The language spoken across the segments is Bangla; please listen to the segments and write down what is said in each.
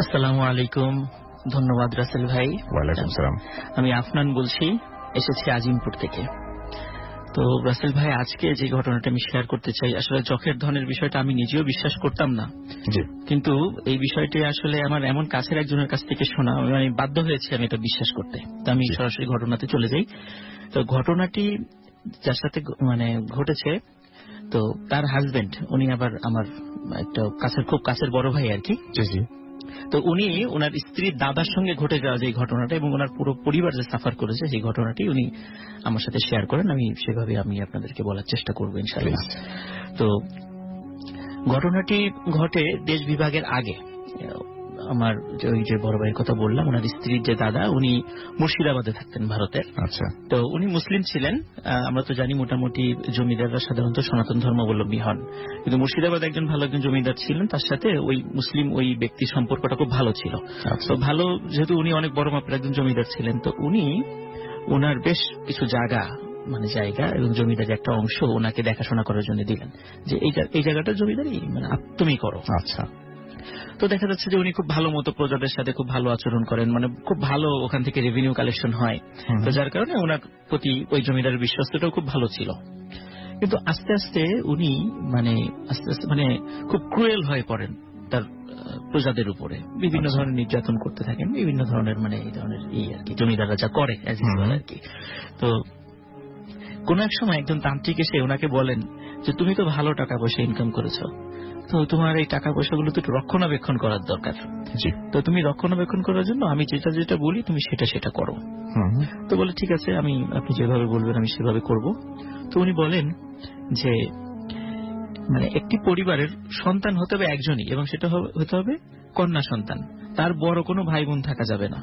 আসসালামু আলাইকুম। ধন্যবাদ রাসেল ভাই। ওয়ালাইকুম সালাম। আমি আফনান বলছি, এসেছি আজিমপুর থেকে। তো রাসেল ভাই, আজকে যে ঘটনাটা আমি শেয়ার করতে চাই, আসলে চোখের ধনের বিষয়টা আমি নিজেও বিশ্বাস করতাম না, জি, কিন্তু এই বিষয়টি আসলে আমার এমন কাছের একজনের কাছ থেকে শোনা, আমি বাধ্য হয়েছি আমি এটা বিশ্বাস করতে। তো আমি জি। সরাসরি ঘটনাতে চলে যাই। তো ঘটনাটি যার সাথে ঘটেছে, তো তার হাজবেন্ড, উনি আবার আমার একটা খুব কাছের বড় ভাই আর কি। জি, জি। তো উনি ওনার স্ত্রীর দাদার সঙ্গে ঘটে যাওয়া যে ঘটনাটা এবং ওনার পুরো পরিবার যে সাফার করেছে সেই ঘটনাটি উনি আমার সাথে শেয়ার করেন। আমি সেভাবে আপনাদেরকে বলার চেষ্টা করবো ইনশাআল্লাহ। তো ঘটনাটি ঘটে দেশ বিভাগের আগে। আমার ওই যে বড় ভাইয়ের কথা বললাম, ওনার স্ত্রীর যে দাদা, উনি মুর্শিদাবাদে থাকতেন, ভারতের। আচ্ছা। তো উনি মুসলিম ছিলেন। আমরা তো জানি মোটামুটি জমিদাররা সাধারণত সনাতন ধর্মাবলম্বী হন, কিন্তু মুর্শিদাবাদে একজন জমিদার ছিলেন, তার সাথে ওই মুসলিম ওই ব্যক্তির সম্পর্কটা খুব ভালো ছিল। তো ভালো, যেহেতু উনি অনেক বড় মাপের একজন জমিদার ছিলেন, তো উনি ওনার বেশ কিছু জায়গা এবং জমিদারি একটা অংশ ওনাকে দেখাশোনা করার জন্য দিলেন, যে এই জায়গাটা জমিদারি তুমি করো। আচ্ছা। তো দেখা যাচ্ছে যে উনি খুব ভালো মতো প্রজাদের সাথে খুব ভালো আচরণ করেন, খুব ভালো ওখান থেকে রেভিনিউ কালেকশন হয়। তো যার কারণে ওনার প্রতি ওই জমিদারের বিশ্বস্তটাও খুব ভালো ছিল। কিন্তু আস্তে আস্তে উনি খুব ক্রুয়েল হয়ে পড়েন তার প্রজাদের উপরে, বিভিন্ন ধরনের নির্যাতন করতে থাকেন, বিভিন্ন ধরনের এই ধরনের আর কি জমিদাররা যা করে আর কি। তো কোন এক সময় একজন তান্ত্রিক এসে ওনাকে বলেন যে তুমি তো ভালো টাকা পয়সা ইনকাম করেছো, তো তোমার এই টাকা পয়সাগুলো তো একটু রক্ষণাবেক্ষণ করার দরকার। তো তুমি রক্ষণাবেক্ষণ করার জন্য আমি যেটা যেটা বলি তুমি সেটা করো। তো বলে ঠিক আছে, আপনি যেভাবে বলবেন আমি সেভাবে করব। তো উনি বলেন যে একটি পরিবারের সন্তান হতে হবে একজনই, এবং সেটা হতে হবে কন্যা সন্তান। তার বড় কোনো ভাই বোন থাকা যাবে না,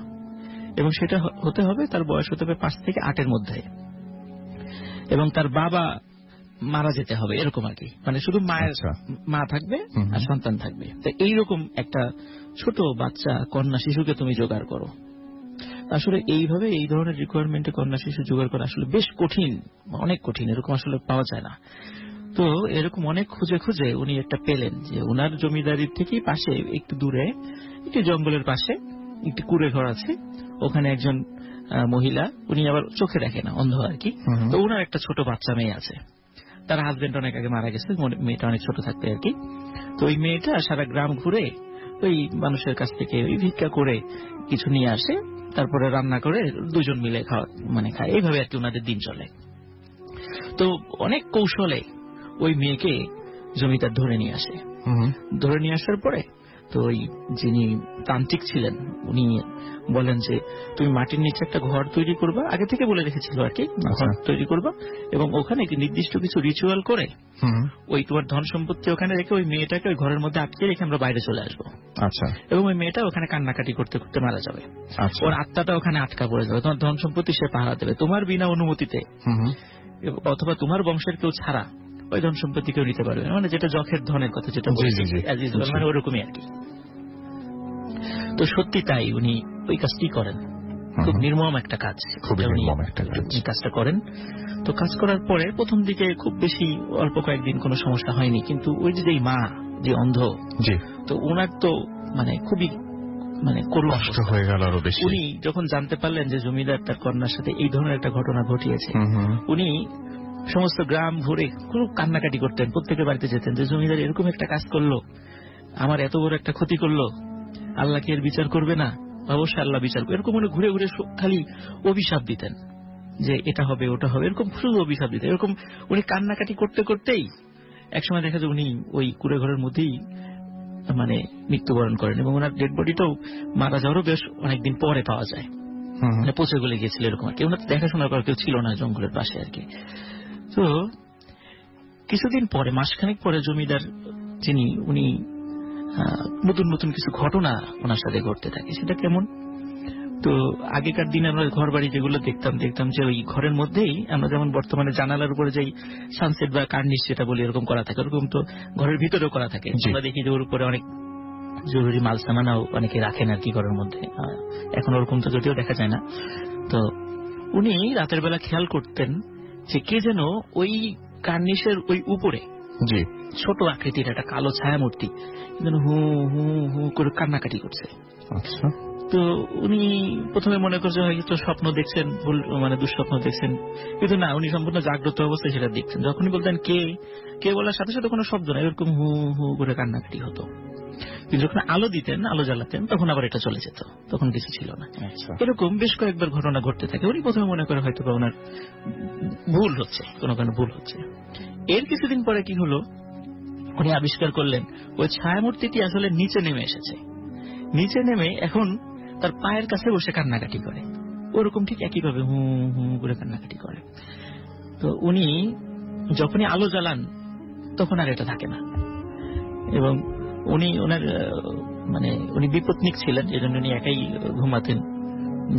এবং সেটা হতে হবে, তার বয়স হতে হবে 5 থেকে 8-এর মধ্যে, এবং তার বাবা মারা যেতে হবে, এরকম আর কি। শুধু মা থাকবে আর সন্তান থাকবে। তো এইরকম একটা ছোট বাচ্চা কন্যা শিশুকে তুমি জোগাড় করো। আসলে এইভাবে এই ধরনের রিকোয়ারমেন্টে কন্যা শিশু জোগাড় করা আসলে বেশ কঠিন, অনেক কঠিন, এরকম আসলে পাওয়া যায় না। তো এরকম অনেক খুঁজে খুঁজে উনি একটা পেলেন, যে ওনার জমিদারির থেকে পাশে একটু দূরে, একটু জঙ্গলের পাশে একটি কুড়ে ঘর আছে। ওখানে একজন মহিলা, উনি আবার চোখে দেখে না, অন্ধ আর কি। তো ওনার একটা ছোট বাচ্চা মেয়ে আছে। তার হাজবেন্ড অনেক আগে মারা গেছে, মেয়েটা অনেক ছোট থাকতে আর কি। তো ওই মেয়েটা সারা গ্রাম ঘুরে ওই মানুষের কাছ থেকে ওই ভিক্ষা করে কিছু নিয়ে আসে, তারপরে রান্না করে দুজন মিলে খায়। এইভাবে আর কি ওনাদের দিন চলে। তো অনেক কৌশলে ওই মেয়েকে জমিদার ধরে নিয়ে আসে। ধরে নিয়ে আসার পরে তো ওই যিনি তান্ত্রিক ছিলেন উনি বলেন যে তুমি মাটির নিচে একটা ঘর তৈরি করবা, আগে থেকে বলে রেখেছিল আর কি, ঘর তৈরি করবা, এবং ওখানে নির্দিষ্ট কিছু রিচুয়াল করে ওই তোমার ধন সম্পত্তি ওখানে রেখে ওই মেয়েটাকে ওই ঘরের মধ্যে আটকে রেখে আমরা বাইরে চলে আসবো। আচ্ছা। এবং ওই মেয়েটা ওখানে কান্নাকাটি করতে করতে মারা যাবে। ওর আত্মাটা ওখানে আটকা পড়ে যাবে, তোমার ধন সম্পত্তি সে পাহারা দেবে তোমার বিনা অনুমতিতে, অথবা তোমার বংশের কেউ ছাড়া ওই ধন সম্পত্তি কেউ নিতে পারবে না। যেটা যখের ধনের কথা, যেটা ওরকমই আর কি। তো সত্যি তাই, উনি ওই কাজটি করেন। খুব নির্মম একটা কাজ, কাজটা করেন। তো কাজ করার পরে প্রথম দিকে খুব বেশি অল্প কয়েকদিন কোনো সমস্যা হয়নি, কিন্তু ওই যে মা যে অন্ধ, তো ওনার তো খুবই কষ্ট হয়ে গেল আরো বেশি। উনি যখন জানতে পারলেন যে জমিদার তার কন্যার সাথে এই ধরনের একটা ঘটনা ঘটিয়েছে, উনি সমস্ত গ্রাম ঘুরে খুব কান্নাকাটি করতেন, প্রত্যেকের বাড়িতে যেতেন যে জমিদার এরকম একটা কাজ করলো, আমার এত বড় একটা ক্ষতি করলো, আল্লাহ কি এর বিচার করবে না? অবশ্যই আল্লাহ বিচার করবে। এরকম উনি ঘুরে ঘুরে খালি অভিশাপ দিতেন যে এটা হবে ওটা হবে, এরকম শুধু অভিশাপ দিতেন। এরকম উনি কান্নাকাটি করতে করতেই একসময় দেখা যায় উনি ওই কুড়ে ঘরের মধ্যেই মৃত্যুবরণ করেন, এবং ওনার ডেড বডিটাও মারা যাওয়ারও বেশ অনেকদিন পরে পাওয়া যায়, পচে গলে গিয়েছিল এরকম আর কি। ওনার দেখাশোনা করার কেউ ছিল না জঙ্গলের পাশে আর কি। তো কিছুদিন পরে, মাসখানেক পরে, জমিদার যিনি উনি নতুন নতুন কিছু ঘটনা ওনার সাথে ঘটতে থাকে। সেটা কেমন? তো আগেকার দিনে আমরা ঘর বাড়ি যেগুলো দেখতাম যে ওই ঘরের মধ্যেই আমরা যেমন বর্তমানে জানালার উপরে যেই সানসেট বা কার্নিশ যেটা বলি এরকম করা থাকে, ওরকম তো ঘরের ভিতরেও করা থাকে। আমরা দেখি যে ওর উপরে অনেক জরুরি মাল সামানাও অনেকে রাখেন আর কি ঘরের মধ্যে। এখন ওরকম তো যদিও দেখা যায় না। তো উনি রাতের বেলা খেয়াল করতেন যে কে যেন ওই কার্নিশের ওই উপরে ছোট আকৃতির একটা কালো ছায়ামূর্তি কিন্তু হু হু হু করে কান্নাকাটি করছে। আচ্ছা। তো উনি প্রথমে মনে করছে হয়তো স্বপ্ন দেখছেন, ভুল মানে দুঃস্বপ্ন দেখছেন, কিন্তু না, উনি সম্পূর্ণ জাগ্রত অবস্থায় সেটা দেখছেন। যখনই বলতেন কে কে বলার সাথে সাথে কোনো শব্দ না, এরকম হু হু করে কান্নাকাটি হতো। কিন্তু যখন আলো দিতেন, আলো জ্বালাতেন, তখন আবার এটা চলে যেত, তখন কিছু ছিল না। এরকম বেশ কয়েকবার ঘটনা ঘটতে থাকে। উনি প্রথমে মনে করে হয়তো ওনার ভুল হচ্ছে, কোনো ভুল হচ্ছে। এর কিছুদিন পরে কি হলো, উনি আবিষ্কার করলেন ওই ছায়ামূর্তিটি আসলে নিচে নেমে এসেছে। নিচে নেমে এখন তার পায়ের কাছে বসে কান্নাকাটি করে, ওরকম ঠিক একইভাবে হু হু করে কান্নাকাটি করে। তো উনি যখনই আলো জ্বালান তখন আর এটা থাকে না। এবং উনি ওনার মানে উনি বিপত্নিক ছিলেন, এজন্য উনি একাই ঘুমাতেন,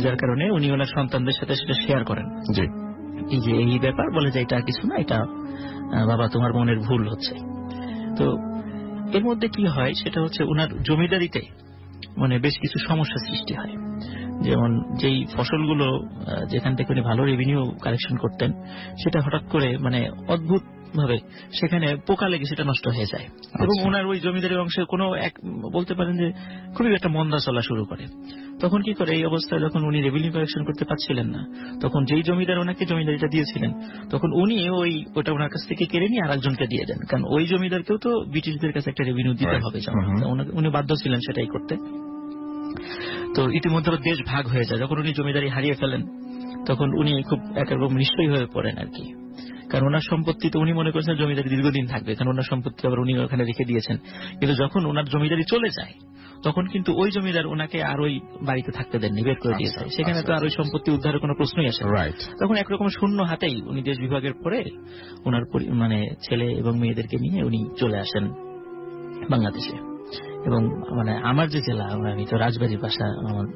যার কারণে উনি ওনার সন্তানদের সাথে সেটা শেয়ার করেন। এই যে এই ব্যাপার, বলে যে এটা কিছু না, এটা বাবা তোমার মনের ভুল হচ্ছে। তো এর মধ্যে কি হয় সেটা হচ্ছে ওনার জমিদারিতে মানে বেশ কিছু সমস্যা সৃষ্টি হয়। যেমন যেই ফসলগুলো যেখান থেকে উনি ভালো রেভিনিউ কালেকশন করতেন, সেটা হঠাৎ করে মানে অদ্ভুত ভাবে সেখানে পোকা লেগে সেটা নষ্ট হয়ে যায়। এবং ওনার ওই জমিদারি অংশে কোনো এক বলতে পারেন যে খুবই একটা মন্দা চলা শুরু করে। তখন কি করে, এই অবস্থায় যখন উনি রেভিনিউ কালেকশন করতে পারছিলেন না, তখন যেই জমিদার ওনাকে জমিদারিটা দিয়েছিলেন, তখন উনি ওটা ওনার কাছ থেকে কেড়ে নিয়ে আরেকজনকে দিয়ে দেন। কারণ ওই জমিদারকেও তো ব্রিটিশদের কাছে একটা রেভিনিউ দিতে হবে, উনি বাধ্য ছিলেন সেটাই করতে। তো ইতিমধ্যে দেশ ভাগ হয়ে যায়। যখন উনি জমিদারি হারিয়ে ফেলেন, তখন উনি খুব একরকম নিশ্চয়ই হয়ে পড়েন আর কি। কারণ ওনার সম্পত্তি তো উনি মনে করছেন জমিদারি দীর্ঘদিন থাকবে, কারণ ওনার সম্পত্তি আবার উনি ওখানে রেখে দিয়েছেন। কিন্তু যখন ওনার জমিদারি চলে যায়, তখন কিন্তু ওই জমিদার ওনাকে আর ওই বাড়িতে থাকতে দেননি, বের করে দিয়ে যায়। সেখানে তো আর ওই সম্পত্তি উদ্ধারের কোনো প্রশ্নই আসে। তখন একরকম শূন্য হাতেই উনি দেশ বিভাগের পরে ওনার মানে ছেলে এবং মেয়েদেরকে নিয়ে উনি চলে আসেন বাংলাদেশে। এবং মানে আমার যে জেলা, আমি তো রাজবাড়ির বাসা, আমার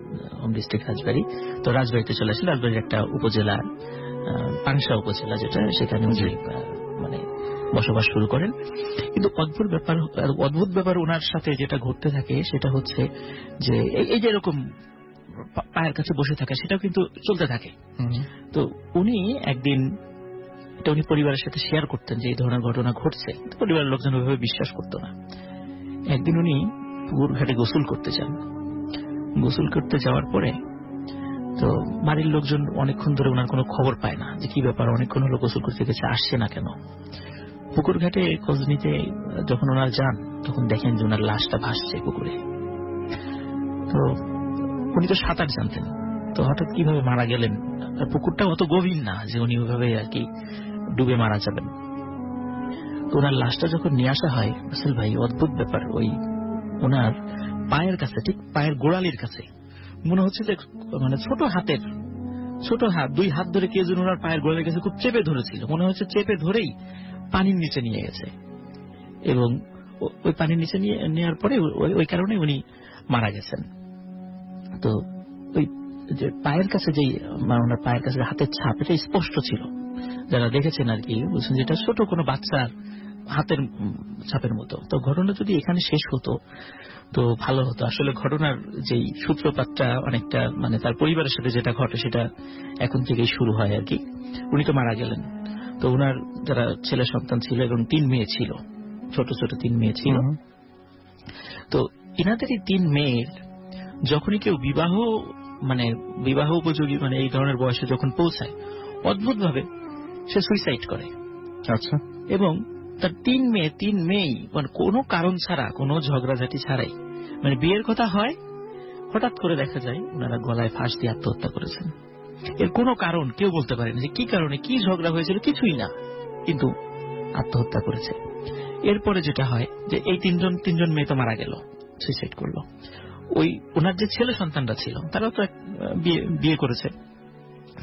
হোম ডিস্ট্রিক্ট রাজবাড়ি, তো রাজবাড়িতে চলে আসেন। রাজবাড়ির একটা উপজেলা, পাংশা উপজেলা যেটা, সেখানে মানে বসবাস শুরু করেন। কিন্তু অদ্ভুত ব্যাপার ওনার সাথে যেটা ঘটতে থাকে সেটা হচ্ছে যে এই যে এরকম পায়ের কাছে বসে থাকা, সেটাও কিন্তু চলতে থাকে। তো উনি একদিন এটা উনি পরিবারের সাথে শেয়ার করতেন যে এই ধরনের ঘটনা ঘটছে, পরিবারের লোকজন ওইভাবে বিশ্বাস করতো না। একদিন উনি পুকুর ঘাটে গোসল করতে যান। গোসল করতে যাওয়ার পরে তো বাড়ির লোকজন অনেকক্ষণ ধরে ওনার কোনো খবর পায় না, যে কি ব্যাপার, অনেকক্ষণ হলো গোসল করতে গেছে, আসছে না কেন। পুকুর ঘাটে খোঁজ নিতে যখন ওনার যান, তখন দেখেন যে ওনার লাশটা ভাসছে পুকুরে। তো উনি তো সাঁতার জানতেন, তো হঠাৎ কিভাবে মারা গেলেন। পুকুরটা অত গভীর না যে উনি ওইভাবে আর কি ডুবে মারা যাবেন। তো ওনার লাশটা যখন নিয়ে আসা হয়, আসল ভাই অদ্ভুত ব্যাপার, ওই ওনার পায়ের কাছে, ঠিক পায়ের গোড়ালির কাছে মনে হচ্ছে যে মানে ছোট হাত, দুই হাত ধরে কে যেন ওনার পায়ের গোড়ালির কাছে খুব চেপে ধরেছিল। মনে হচ্ছে চেপে ধরেই পানির নিচে নিয়ে গেছে, এবং ওই পানির নিচে নেওয়ার পরে ওই কারণে উনি মারা গেছেন। তো ওই যে পায়ের কাছে যেই ওনার পায়ের কাছে হাতের ছাপ, এটা স্পষ্ট ছিল। যারা দেখেছেন আর কি বলছেন যেটা ছোট কোনো বাচ্চার হাতের ছাপের মতো। তো ঘটনা যদি এখানে শেষ হতো তো ভালো হতো। আসলে ঘটনার যেই সূত্রপাতটা অনেকটা মানে তার পরিবারের সাথে যেটা ঘটে সেটা এখন থেকেই শুরু হয় আর কি। উনি তো মারা গেলেন, তো ওনার যারা ছেলে সন্তান ছিল এবং 3 মেয়ে ছিল, ছোট ছোট 3 মেয়ে ছিল। তো এনাদের এই 3 মেয়ের যখনই কেউ বিবাহ উপযোগী মানে এই ধরনের বয়সে যখন পৌঁছায়, অদ্ভুত ভাবে সে সুইসাইড করে। আচ্ছা। এবং তার 3 মেয়েই মানে কোনো কারণ ছাড়া, কোনো ঝগড়াঝাটি ছাড়াই, মানে বিয়ের কথা হয়, হঠাৎ করে দেখা যায় ওনারা গলায় ফাঁস দিয়ে আত্মহত্যা করেছেন। এর কোনো কারণ কেউ বলতে পারেন যে কি কারণে, কি ঝগড়া হয়েছিল, কিছুই না, কিন্তু আত্মহত্যা করেছে। এরপরে যেটা হয় যে এই তিনজন মেয়ে তো মারা গেল, সুইসাইড করলো। ওই ওনার যে ছেলে সন্তানরা ছিল তারাও তো বিয়ে করেছে,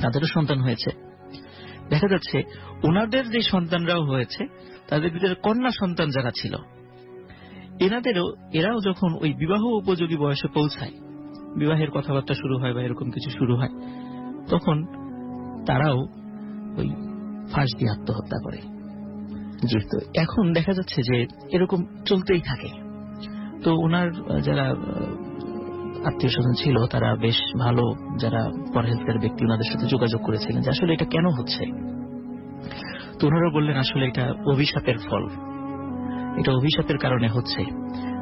তাদেরও সন্তান হয়েছে। দেখা যাচ্ছে ওনাদের যে সন্তানরাও হয়েছে, তাদের ভিতরে কন্যা সন্তান যারা ছিল, এরাও যখন ওই বিবাহ উপযোগী বয়সে পৌঁছায়, বিবাহের কথাবার্তা শুরু হয় বা এরকম কিছু শুরু হয়, তখন তারাও ওই ফাঁস দিয়ে আত্মহত্যা করে। তো এখন দেখা যাচ্ছে যে এরকম চলতেই থাকে। তো ওনার যারা আত্মীয় স্বজন ছিল তারা বেশ ভালো, যারা পরহেজগার ব্যক্তি, ওনাদের সাথে যোগাযোগ করেছিলেন যে আসলে এটা কেন হচ্ছে। তো ওনারা বললেন আসলে এটা অভিশাপের ফল, এটা অভিশাপের কারণে হচ্ছে।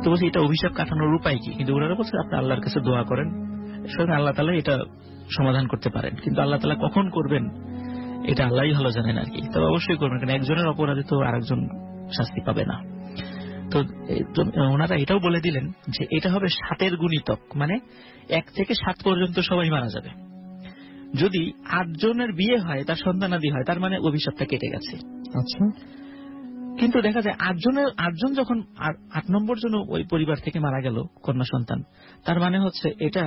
তো বলছি এটা অভিশাপ কাটানোর উপায় কি? কিন্তু ওনারা বলছে আপনি আল্লাহর কাছে দোয়া করেন, স্বয়ং আল্লাহ তাআলা এটা সমাধান করতে পারেন। কিন্তু আল্লাহ তাআলা কখন করবেন এটা আল্লাহই ভালো জানেন আর কি। তবে অবশ্যই করবেন, কারণ একজনের অপরাধে তো আরেকজন শাস্তি পাবে না। তো ওনারা এটাও বলে দিলেন যে এটা হবে 7-এর গুণিতক, মানে 1 থেকে 7 পর্যন্ত সবাই মারা যাবে। যদি 8 জনের বিয়ে হয়, তার সন্তানাদি হয়, তার মানে অভিশাপটা কেটে গেছে। আচ্ছা, কিন্তু দেখা যায় 8 জন যখন 8 নম্বর জন ওই পরিবার থেকে মারা গেল কন্যা সন্তান, তার মানে হচ্ছে এটা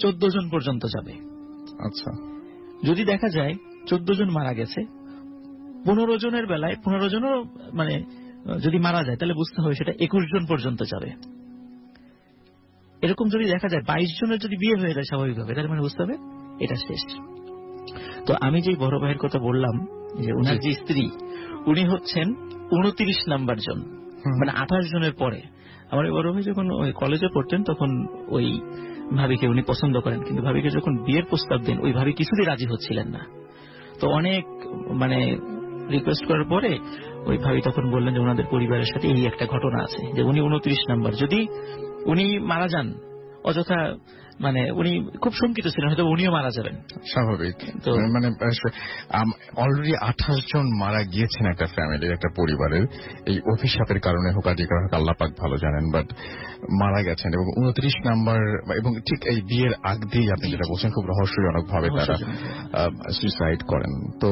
14 জন পর্যন্ত যাবে। আচ্ছা, যদি দেখা যায় 14 জন মারা গেছে, 15 জনের বেলায় 15 জনও মানে যদি মারা যায়, তাহলে বুঝতে হবে সেটা 21 জন পর্যন্ত যাবে। এরকম যদি দেখা যায় 22 জনের যদি বিয়ে হয়ে যায় স্বাভাবিকভাবে, তার মানে বুঝতে হবে এটা শেষ। তো আমি যে বড় ভাইয়ের কথা বললাম যে ওনার যে স্ত্রী, উনি হচ্ছেন 29 নাম্বার জন, মানে 28 জনের পরে। আমার বড় ভাই যখন ওই কলেজে পড়তেন তখন ওই ভাবিকে উনি পছন্দ করেন, কিন্তু ভাবিকে যখন বিয়ের প্রস্তাব দেন ওই ভাবি কিছুতেই রাজি হচ্ছিলেন না। তো অনেক মানে রিকোয়েস্ট করার পরে ওই ভাবি তখন বললেন যে ওনাদের পরিবারের সাথে এই একটা ঘটনা আছে, যে উনি 29 নাম্বার, যদি উনি মারা যান অযথা, মানে উনি খুব শঙ্কিত ছিলেন হয়তো উনিও মারা যাবেন স্বাভাবিক। তো মানে অলরেডি 28 জন মারা গিয়েছেন একটা ফ্যামিলির, একটা পরিবারের, এই অভিশাপের কারণে হোক আর যে কারণে হোক আল্লাহ পাক ভালো জানেন, বাট মারা গেছেন। এবং 29 নাম্বার, এবং ঠিক এই বিয়ের আগ দিয়ে আপনি যেটা বলছেন খুব রহস্যজনক ভাবে তারা সুইসাইড করেন। তো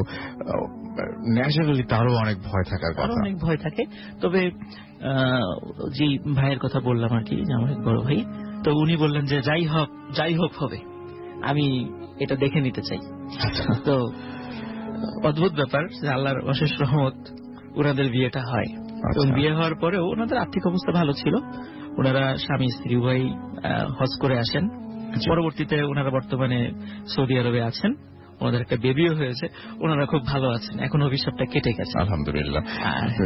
ন্যাচারালি তারও অনেক ভয় থাকার কথা, অনেক ভয় থাকে। তবে যে ভাইয়ের কথা বললাম আর কি, আমার এক বড় ভাই, তো উনি বললেন যে যাই হোক হবে, আমি এটা দেখে নিতে চাই। তো অদ্ভুত ব্যাপার যে আল্লাহর অশেষ রহমত, ওনাদের বিয়েটা হয়। এবং বিয়ে হওয়ার পরেও ওনাদের আর্থিক অবস্থা ভালো ছিল। ওনারা স্বামী স্ত্রী উভয় হজ করে আসেন। পরবর্তীতে ওনারা বর্তমানে সৌদি আরবে আছেন, ওনাদের একটা বেবিও হয়েছে, ওনারা খুব ভালো আছেন, এখন অভিশাপটা কেটে গেছে আলহামদুলিল্লাহ।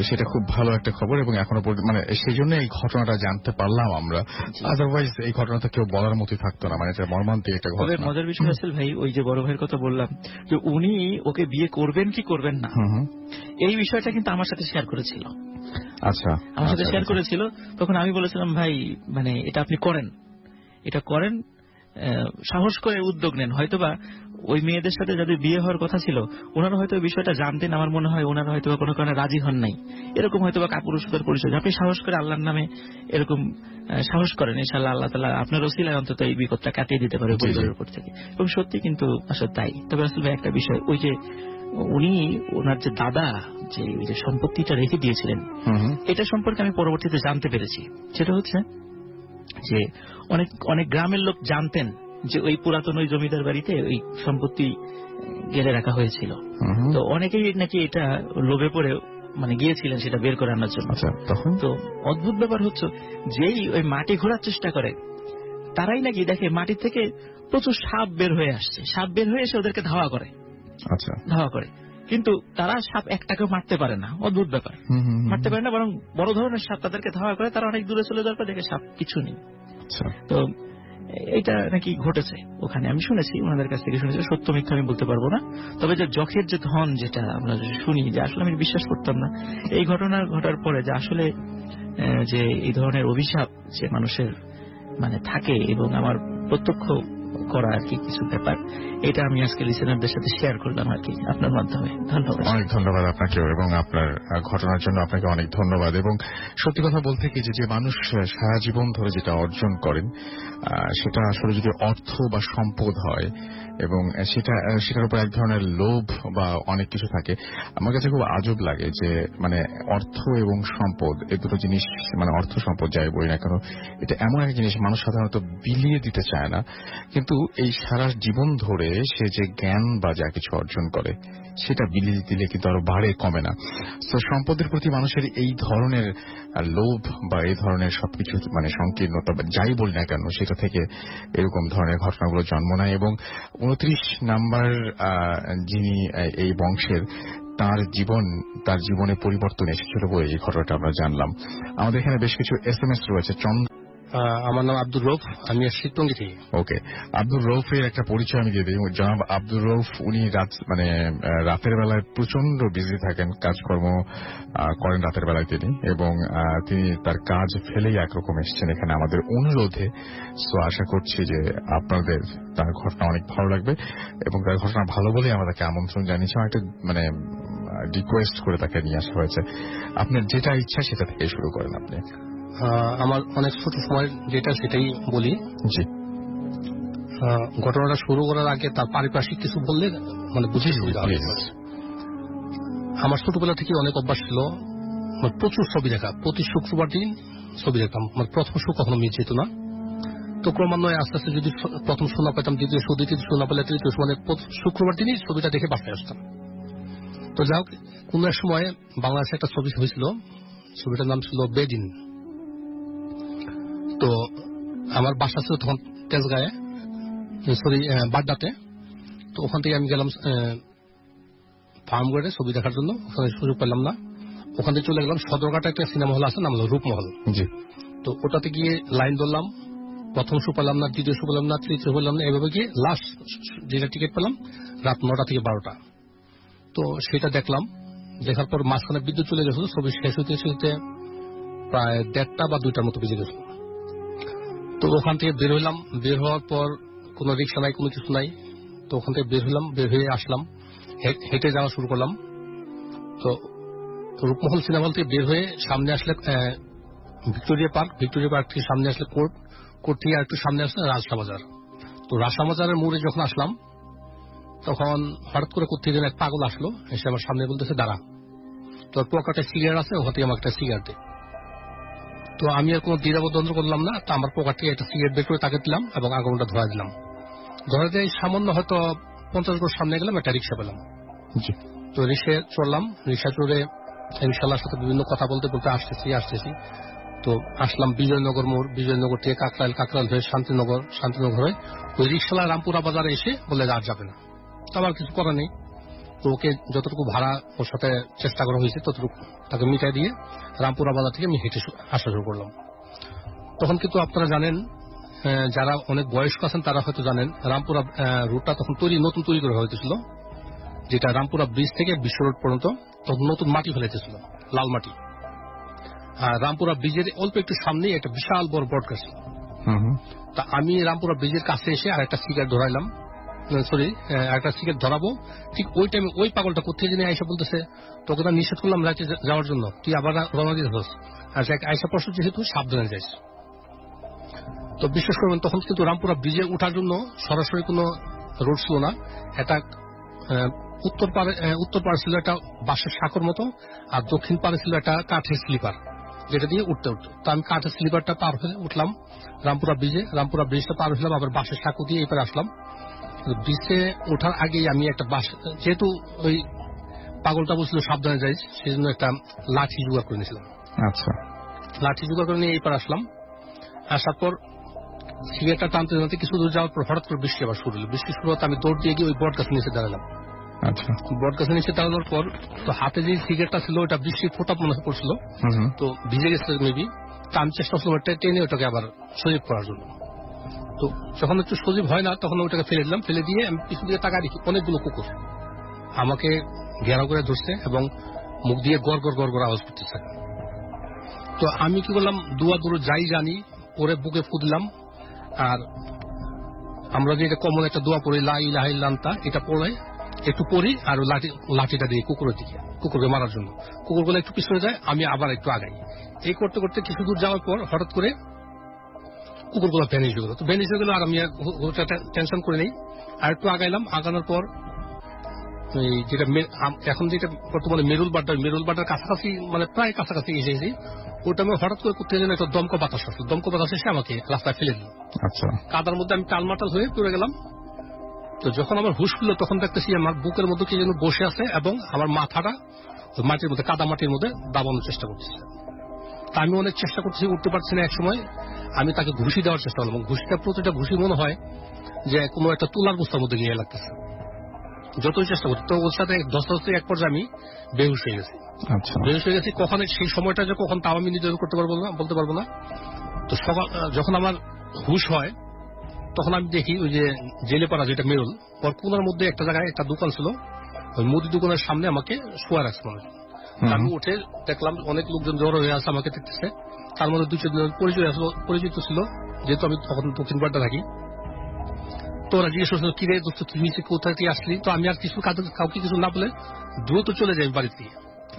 সেটা খুব ভালো একটা খবর, এবং এখনো মানে সেই জন্য এই ঘটনাটা জানতে পারলাম আমরা, আদারওয়াইজ এই ঘটনাটা কেউ বলার মতোই থাকতো না, মানে এটা মর্মান্তিক একটা ঘটনা। মজার বিষয় আসল ভাই, ওই যে বড় ভাইয়ের কথা বললাম যে উনি ওকে বিয়ে করবেন কি করবেন না, এই বিষয়টা কিন্তু আমার সাথে শেয়ার করেছিল। আচ্ছা, আমার সাথে শেয়ার করেছিল, তখন আমি বলেছিলাম ভাই মানে এটা আপনি করেন, এটা করেন, সাহস করে উদ্যোগ নেন। হয়তোবা ওই মেয়েদের সাথে যাদের বিয়ে হওয়ার কথা ছিল ওনারা হয়তো বিষয়টা জানতেন, আমার মনে হয় ওনারা হয়তো কোনো কারণে রাজি হন নাই, এরকম হয়তোবা কাপুরুষতার পরিচয়। আপনি সাহস করে আল্লাহর নামে এরকম সাহস করেন, ইনশাআল্লাহ আল্লাহ তাআলা আপনার ওসিলায় অন্তত এই বিপদটা কাটিয়ে দিতে পারে পরিবারের উপর থেকে। এবং সত্যি কিন্তু আসলে তাই। তবে আসলে একটা বিষয়, ওই যে উনি ওনার যে দাদা যে সম্পত্তিটা রেখে দিয়েছিলেন, এটা সম্পর্কে আমি পরবর্তীতে জানতে পেরেছি। সেটা হচ্ছে যে অনেক গ্রামের লোক জানতেন যে ওই পুরাতন ওই জমিদার বাড়িতে ওই সম্পত্তি গেড়ে রাখা হয়েছিল। তো অনেকেই নাকি এটা লোভে পড়ে মানে গিয়েছিলেন সেটা বের করে আনার জন্য। তখন তো অদ্ভুত ব্যাপার হচ্ছে, যেই ওই মাটি ঘোরার চেষ্টা করে তারাই নাকি দেখে মাটি থেকে প্রচুর সাপ বের হয়ে আসছে, সাপ বের হয়ে এসে ওদেরকে ধাওয়া করে, কিন্তু তারা সাপ একটাকেও মারতে পারে না। অদ্ভুত ব্যাপার, মারতে পারে না, বরং বড় ধরনের সাপ তাদেরকে ধাওয়া করে, তারা অনেক দূরে চলে যাওয়ার পর দেখে সাপ কিছু নেই। তো এটা নাকি ঘটেছে ওখানে, আমি শুনেছি ওনাদের কাছ থেকে শুনেছি, সত্য মিথ্যা আমি বলতে পারবো না। তবে যে যখের যে ধন, যেটা আমরা শুনি, যে আসলে আমি বিশ্বাস করতাম না, এই ঘটনা ঘটার পরে যে আসলে যে এই ধরনের অভিশাপ যে মানুষের মানে থাকে, এবং আমার প্রত্যক্ষ করা আর কি কিছু ব্যাপার, এটা আমি আজকে লিসেনারদের সাথে শেয়ার করলাম আর কি আপনার মাধ্যমে। ধন্যবাদ। অনেক ধন্যবাদ আপনাকে, এবং আপনার ঘটনার জন্য আপনাকে অনেক ধন্যবাদ। এবং সত্যি কথা বলতে কি, যে মানুষ সারা জীবন ধরে যেটা অর্জন করেন সেটা আসলে যদি অর্থ বা সম্পদ হয়, এবং সেটার উপর এক ধরনের লোভ বা অনেক কিছু থাকে, আমার কাছে খুব আজব লাগে যে মানে অর্থ এবং সম্পদ, এই দুটো জিনিস, মানে অর্থ সম্পদ যাই বলি না কেন, এটা এমন একটা জিনিস মানুষ সাধারণত বিলিয়ে দিতে চায় না, কিন্তু এই সারা জীবন ধরে সে যে জ্ঞান বা যা কিছু অর্জন করে সেটা বিলিয়ে দিলে কিন্তু আরো বাড়ে, কমে না। তো সম্পদের প্রতি মানুষের এই ধরনের লোভ বা এই ধরনের সবকিছু মানে সংকীর্ণতা যাই বলি না কেন, সেটা থেকে এরকম ধরনের ঘটনাগুলো জন্ম নেয়। এবং 29 নাম্বার যিনি এই বংশের, তার জীবনে পরিবর্তন এসেছিল বলে এই ঘটনাটা আমরা জানলাম। আমাদের এখানে বেশ কিছু SMS রয়েছে। আমার নাম আব্দুর রৌফ, আমি আসছি টঙ্গী থেকে। ওকে, আব্দুর রৌফের একটা পরিচয় আমি দিয়ে দিই। জনাব আব্দুর রৌফ উনি রাতের বেলায় প্রচন্ড বিজি থাকেন, কাজকর্ম করেন রাতের বেলায় তিনি, এবং তিনি তার কাজ ফেলেই একরকম এসছেন এখানে আমাদের অনুরোধে। সো আশা করছি যে আপনাদের তার ঘটনা অনেক ভালো লাগবে, এবং তার ঘটনা ভালো বলেই আমাদেরকে আমন্ত্রণ জানিয়েছে। একটা রিকোয়েস্ট করে তাকে নিয়ে আসা হয়েছে। আপনার যেটা ইচ্ছা সেটা থেকে শুরু করেন আপনি। আমার অনেক ছোট সময় যেটা সেটাই বলি। জি। ঘটনাটা শুরু করার আগে তার পারিপার্শ্বিক কিছু বললে বুঝে সুবিধা হবে। আমার ছোটবেলা থেকে অনেক অভ্যাস ছিল প্রচুর ছবি দেখা। প্রতি শুক্রবার দিন ছবি দেখতাম। প্রথম শো কখনো মিস যেত না। তো ক্রমান্বয়ে আস্তে আস্তে যদি প্রথম শো না পেতাম, দ্বিতীয় শো, দ্বিতীয় শো না পেলে তৃতীয় শো, শুক্রবার দিনই ছবিটা দেখে বাসায় আসতাম। তো যাই হোক, কোন এক সময় বাংলাদেশে একটা ছবি হয়েছিল, ছবিটার নাম ছিল বেদিন। তো আমার বাসা ছিল তখন তেজগাঁয়ে, বাড্ডাতে। তো ওখান থেকে আমি গেলাম ফার্মগেটে ছবি দেখার জন্য। ওখানে সুযোগ পেলাম না, ওখান থেকে চলে গেলাম সদরঘাটে একটা সিনেমা হল আছে, নাম হলো রূপমহল। তো ওটাতে গিয়ে লাইন ধরলাম। প্রথম শো পেলাম না, দ্বিতীয় শো পেলাম না, তৃতীয় পেলাম না, এভাবে গিয়ে লাস্ট যেটা টিকিট পেলাম রাত 9টা থেকে 12টা। তো সেটা দেখলাম। দেখার পর মাঝখানে বিদ্যুৎ চলে গেছিল। ছবি শেষ হইতে হইতে প্রায় 1:30 বা 2টার মতো বেজে গেছিল। তো ওখান থেকে বের হইলাম। বের হওয়ার পর কোনো রিক্সা নাই, কোনো কিছু নাই। তো ওখান থেকে বের হইলাম, বের হয়ে আসলাম, হেঁটে যাওয়া শুরু করলাম। তো রূপমহল সিনেমা হল থেকে বের হয়ে সামনে আসলে ভিক্টোরিয়া পার্ক, ভিক্টোরিয়া পার্ক থেকে সামনে আসলে কোর্ট, কোর্ট থেকে একটু সামনে আসলে রাজশাহ বাজার। তো রাজশাহ বাজারের মোড়ে যখন আসলাম, তখন হঠাৎ করে কোথেকে এক পাগল আসলো, এসে আমার সামনে বলতেছে দাঁড়া, তোর পকেটে সিগারেট আছে, ওখান থেকে আমার একটা সিগারেট দে। তো আমি আর কোনো দ্বিধাবোধ করলাম না। তো আমার পকেট থেকে একটা সিগারেট বের করে তাকে দিলাম এবং আগুনটা ধরা দিলাম। ধরা দিয়ে সামান্য হয়তো 50 গজ সামনে গেলাম, একটা রিক্সা পেলাম। তো রিক্সায় চললাম। রিক্সা চড়ে রিক্সাওয়ালার সাথে বিভিন্ন কথা বলতে বলতে আসতেছি। তো আসলাম বিজয়নগর মোড়, বিজয়নগর থেকে কাকরাইল হয়ে শান্তিনগর, শান্তিনগর হয়ে ওই রিক্সাওয়ালা রামপুরা বাজারে এসে বলে আর যাবে না। তো আমার কিছু করার নেই। তো ওকে যতটুকু ভাড়া ওর সাথে চেষ্টা করা হয়েছে ততটুকু তাকে মিটাই দিয়ে রামপুরা বাজার থেকে আমি হেঁটে আসা শুরু করলাম। তখন কিন্তু আপনারা জানেন, যারা অনেক বয়স্ক আছেন তারা হয়তো জানেন, রামপুরা রোডটা তখন নতুন তৈরি করা হয়েছিল, যেটা রামপুরা ব্রিজ থেকে বিশ্ব রোড পর্যন্ত তখন নতুন মাটি ফেলেছিল, লাল মাটি। আর রামপুরা ব্রিজের অল্প একটু সামনে একটা বিশাল বড় বট গাছ। তা আমি রামপুরা ব্রিজের কাছে এসে আর একটা সিগারেট ধরাইলাম, একটা সিগারেট ধরাবো। ঠিক ওই টাইমে ওই পাগলটা কোথায় জেনে আইসা বলতেছে, তোকে তো নিষেধ করলাম রাতে যাওয়ার জন্য, তুই আবার রওনা দিতে হোস, আর আইসা পড়ছো যেহেতু সাবধানে যাইস। তো বিশ্বাস করবেন, তখন কিন্তু রামপুরা ব্রিজে ওঠার জন্য সরাসরি কোনো রোড ছিল না। এটা উত্তর পারে ছিল একটা বাঁশের সাঁকোর মতো, আর দক্ষিণ পারে ছিল একটা কাঠের স্লিপার, যেটা দিয়ে উঠতে উঠতো। তো আমি কাঠের স্লিপারটা পার হয়ে উঠলাম রামপুরা ব্রিজে। রামপুরা ব্রিজটা পার হলাম, আবার বাঁশের সাঁকো দিয়ে এপারে আসলাম। ব্রিজে ওঠার আগেই আমি একটা বাস, যেহেতু ওই পাগলটা বলছিল সাবধানে যাইস, সেই জন্য একটা লাঠি জোগাড় করে নিয়েছিলাম। আচ্ছা, লাঠি জোগাড় করে নিয়ে এই পার আসলাম। আসার পর সিগারেটটা টানতে টানতে কিছু দূর যাওয়ার পর হঠাৎ করে বৃষ্টি আবার শুরু হলো। বৃষ্টি শুরু হতে আমি দৌড় দিয়ে গিয়ে ওই বট গাছের নিচে দাঁড়ালাম। আচ্ছা, বট গাছের নিচে দাঁড়ানোর পর তো হাতে যে সিগারেটটা ছিল ওটা বৃষ্টির ফোঁটা মনে পড়ছিল, তো ভিজে গেছিল মেবি। তা আমি চেষ্টা করলাম টেনে ওটাকে আবার সজীব করার জন্য। তো যখন একটু সজীব হয় না, তখন ওটাকে ফেলে দিলাম। ফেলে দিয়ে আমি পিছন দিকে তাকায় দেখি অনেকগুলো কুকুর আমাকে ঘেরাও করে ধরছে এবং মুখ দিয়ে গড় গড় গড় গড় আওয়াজ করতেছে। তো আমি কি করলাম, দুয়া দূর যাই জানি ওরে বুকে ফু দিলাম। আর আমরা যে এটা কমন একটা দোয়া পড়ি, লা ইলাহা ইল্লাল্লাহ, এটা পড়ে একটু পড়ি, আর লাঠিটা দিয়ে কুকুরের দিকে, কুকুরকে মারার জন্য। কুকুরগুলো একটু পিছনে যায়, আমি আবার একটু আগাই। এই করতে করতে কিছু দূর যাওয়ার পর হঠাৎ করে কুকুরগুলো ভ্যানিশ হয়ে গেল। তো ভ্যানিশ হয়ে গেল, আর আমি টেনশন করে নেই, আর একটু আগাইলাম। আগানোর পর যেটা এখন যেটা বর্তমানে মেরুল বাড্ডার কাছাকাছি, প্রায় কাছাকাছি এসেছি। ওটা আমি হঠাৎ করে করতে যেন একটা দমকা বাতাস আসলো। দমকা বাতাস এসে আমাকে রাস্তায় ফেলে দিল। আচ্ছা, কাদার মধ্যে আমি টালমাটাল হয়ে পড়ে গেলাম। তো যখন আমার হুশ খুললো, তখন দেখতেছি আমার বুকের মধ্যে কে যেন বসে আছে এবং আমার মাথাটা মাটির মধ্যে, কাদা মাটির মধ্যে দাবানোর চেষ্টা করতেছে। তা আমি অনেক চেষ্টা করতেছি, উঠতে পারছি না। এক সময় আমি তাকে ঘুষি দেওয়ার চেষ্টা করলাম। ঘুষিটা, প্রতিটা ঘুষি মনে হয় যে কোনো একটা তুলার বস্তার মধ্যে গিয়ে লাগতেছে। যতই চেষ্টা করছি, তো ওর সাথে 10 এক পর্যায়ে আমি বেহুশ হয়ে গেছি। আচ্ছা, বেহুশ হয়ে গেছি কখন, সেই সময়টা যে কখন তাও আমি নির্ধারণ করতে পারবো না, বলতে পারবো না। তো সকাল যখন আমার হুশ হয়, তখন আমি দেখি ওই যে জেলেপাড়া যেটা মেরুল ওর কোনার মধ্যে একটা জায়গায় একটা দোকান ছিল, ওই মুদি দোকানের সামনে আমাকে শোয়া রাখছে মানুষ। আমি উঠে দেখলাম অনেক লোকজন জড়ো হয়ে আছে, আমাকে দেখতেছে। তার মধ্যে 2-4 জন পরিচিত ছিল, যেহেতু আমি তখন দক্ষিণ পাড়টা থাকি। তো ওরা জিজ্ঞেস করছিল, কি রে দোস্ত তুই কোথা থেকে আসলি? তো আমি আর কিছু কাউকে কিছু না বলে দ্রুত চলে যাই বাড়ি থেকে।